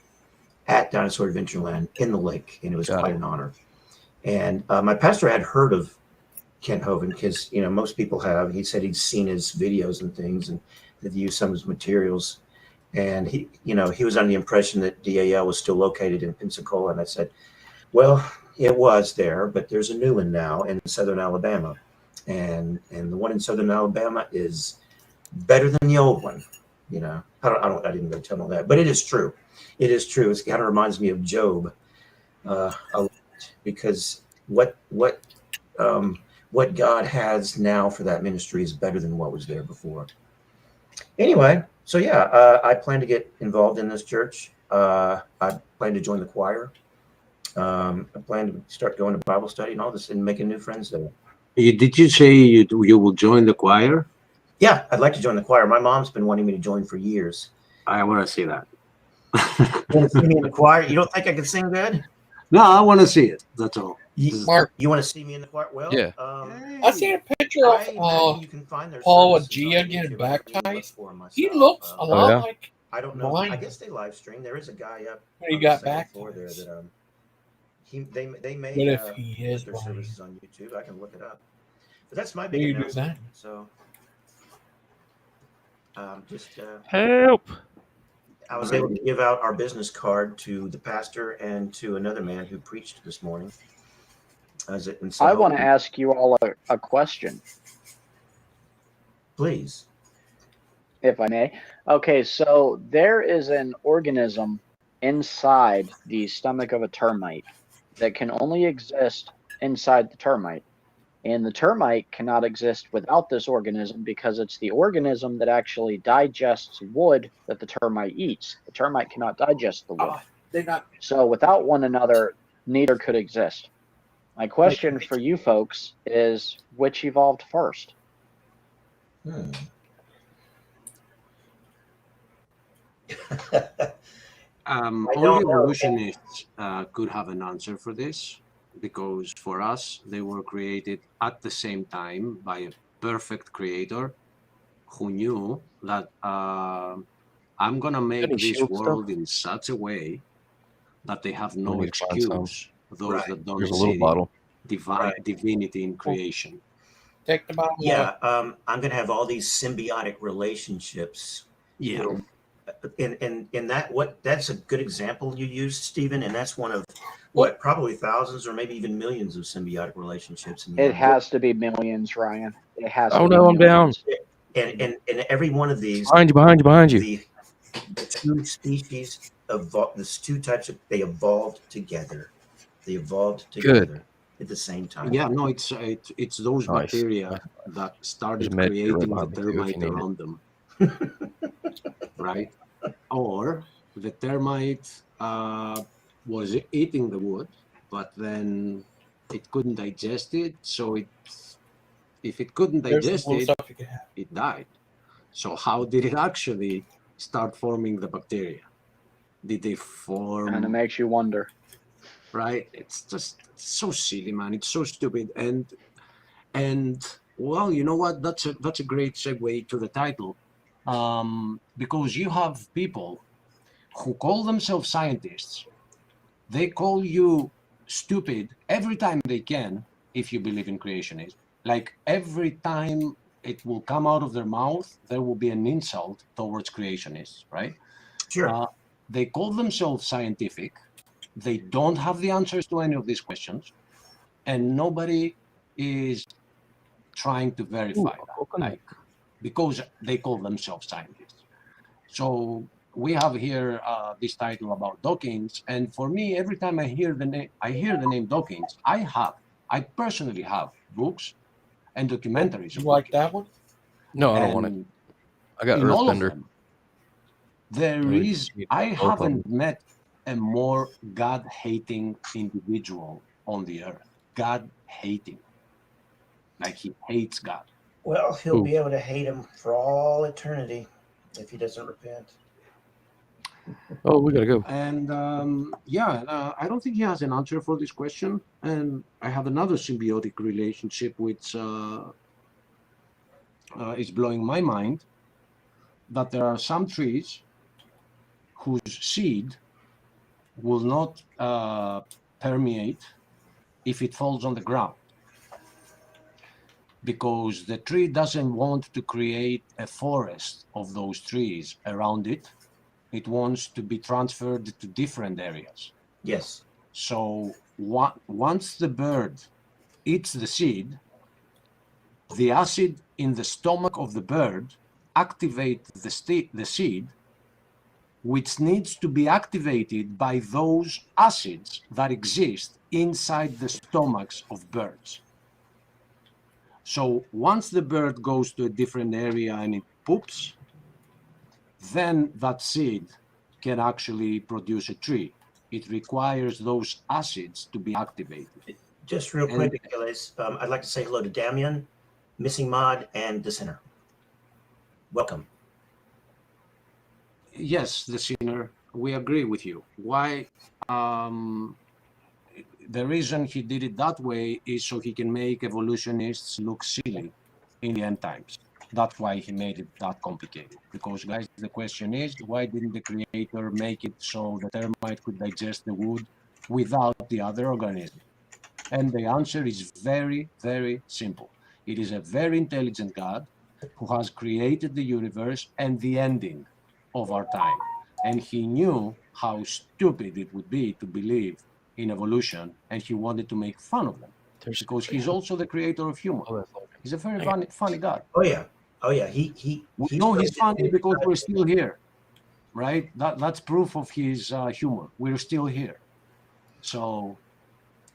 at Dinosaur Adventureland in the lake, and it was quite an honor. And my pastor had heard of Kent Hovind because, most people have. He said he'd seen his videos and things and had used some of his materials. And he was under the impression that DAL was still located in Pensacola. And I said, well, it was there, but there's a new one now in Southern Alabama. And the one in Southern Alabama is better than the old one. I didn't go tell all that, but it is true. It is true. It kind of reminds me of Job a lot, because what God has now for that ministry is better than what was there before. Anyway, so yeah, I plan to get involved in this church. I plan to join the choir. I plan to start going to Bible study and all this and making new friends there. Did you say you will join the choir? Yeah, I'd like to join the choir. My mom's been wanting me to join for years. I want to see that. You want to see me in the choir? You don't think I can sing good? No, I want to see it. That's all. Mark, you want to see me in the choir? Well, yeah. I seen a picture of Paul and Gia getting baptized. He looks a lot like. I don't know. I guess they live stream. There is a guy up. When he got back there that they made what if he is their services on YouTube. I can look it up. But that's my big announcement. So help. I was able to give out our business card to the pastor and to another man who preached this morning. I want to ask you all a question. Please. If I may. Okay, so there is an organism inside the stomach of a termite that can only exist inside the termite. And the termite cannot exist without this organism because it's the organism that actually digests wood that the termite eats. The termite cannot digest the wood. So without one another, neither could exist. My question for you folks is, which evolved first? Only evolutionists could have an answer for this. because for us, they were created at the same time by a perfect creator who knew that I'm going to make Any this shield stuff? world in such a way that they have no need to find some. excuse, those that don't There's a little see bottle. divinity in creation. Take the bottle. Yeah, I'm going to have all these symbiotic relationships. Yeah. And that's a good example you used, Stephen, and that's one of what probably thousands or maybe even millions of symbiotic relationships. It has to be millions, Ryan. It has to Oh be no, I'm down. And every one of these Behind you. The two species the two types they evolved together. They evolved together at the same time. Yeah, no, it's those Nice. bacteria that started There's a med kit right creating the behind me, too, if termite you need it. around them, right? Or the termite was eating the wood, but then it couldn't digest it, so if it couldn't There's some digest cool it, stuff you can have. it died. So how did it actually start forming the bacteria? Did they form? And it makes you wonder. Right? It's just so silly, man. It's so stupid. And well, you know what? That's a great segue to the title, because you have people who call themselves scientists. They call you stupid every time they can if you believe in creationism. Like every time it will come out of their mouth, there will be an insult towards creationists, right? Sure. They call themselves scientific. They don't have the answers to any of these questions, and nobody is trying to verify that, like, because they call themselves scientists. So we have here this title about Dawkins, and for me, every time I hear the name Dawkins, I personally have books and documentaries. You like that one? No, I don't want it. I got in all of Earthbender. them, I haven't met a more God-hating individual on the earth. God-hating. Like he hates God. Well, he'll be able to hate him for all eternity if he doesn't repent. Oh, we gotta go. And I don't think he has an answer for this question. And I have another symbiotic relationship which is blowing my mind, that there are some trees whose seed will not permeate if it falls on the ground, because the tree doesn't want to create a forest of those trees around it. It wants to be transferred to different areas. Yes. So once the bird eats the seed, the acid in the stomach of the bird activates the seed, which needs to be activated by those acids that exist inside the stomachs of birds. So once the bird goes to a different area and it poops, then that seed can actually produce a tree. It requires those acids to be activated. Just real quick, Achilles, I'd like to say hello to Damian, Missing Mod, and the Sinner. Welcome. Yes, the Sinner, we agree with you. Why? The reason he did it that way is so he can make evolutionists look silly in the end times. That's why he made it that complicated. Because, guys, the question is, why didn't the creator make it so the termite could digest the wood without the other organism? And the answer is very, very simple. It is a very intelligent God who has created the universe and the ending of our time. And he knew how stupid it would be to believe in evolution, and he wanted to make fun of them. Because he's also the creator of humor. He's a very funny God. Oh yeah. Oh yeah. He we know he's funny because we're still here, right? That's proof of his humor. We're still here. So,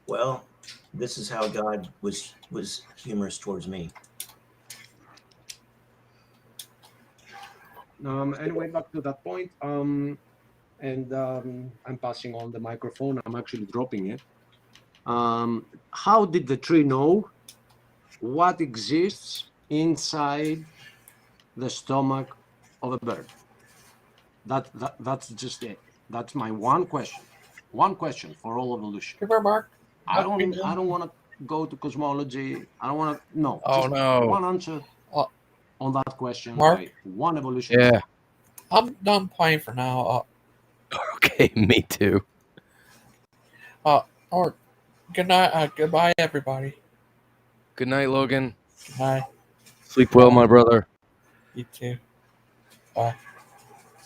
well, this is how God was humorous towards me. Anyway, back to that point. I'm passing on the microphone. I'm actually dropping it. How did the tree know what exists inside the stomach of a bird? That's just it. That's my one question. One question for all evolution. Give her, Mark. I don't want to go to cosmology. I don't want to. No. Oh, just no. one answer on that question. Mark? Why one evolution? Yeah. I'm done playing for now. Okay, me too. Or good night. Goodbye, everybody. Good night, Logan. Good night. Sleep well, my brother. You too. Bye.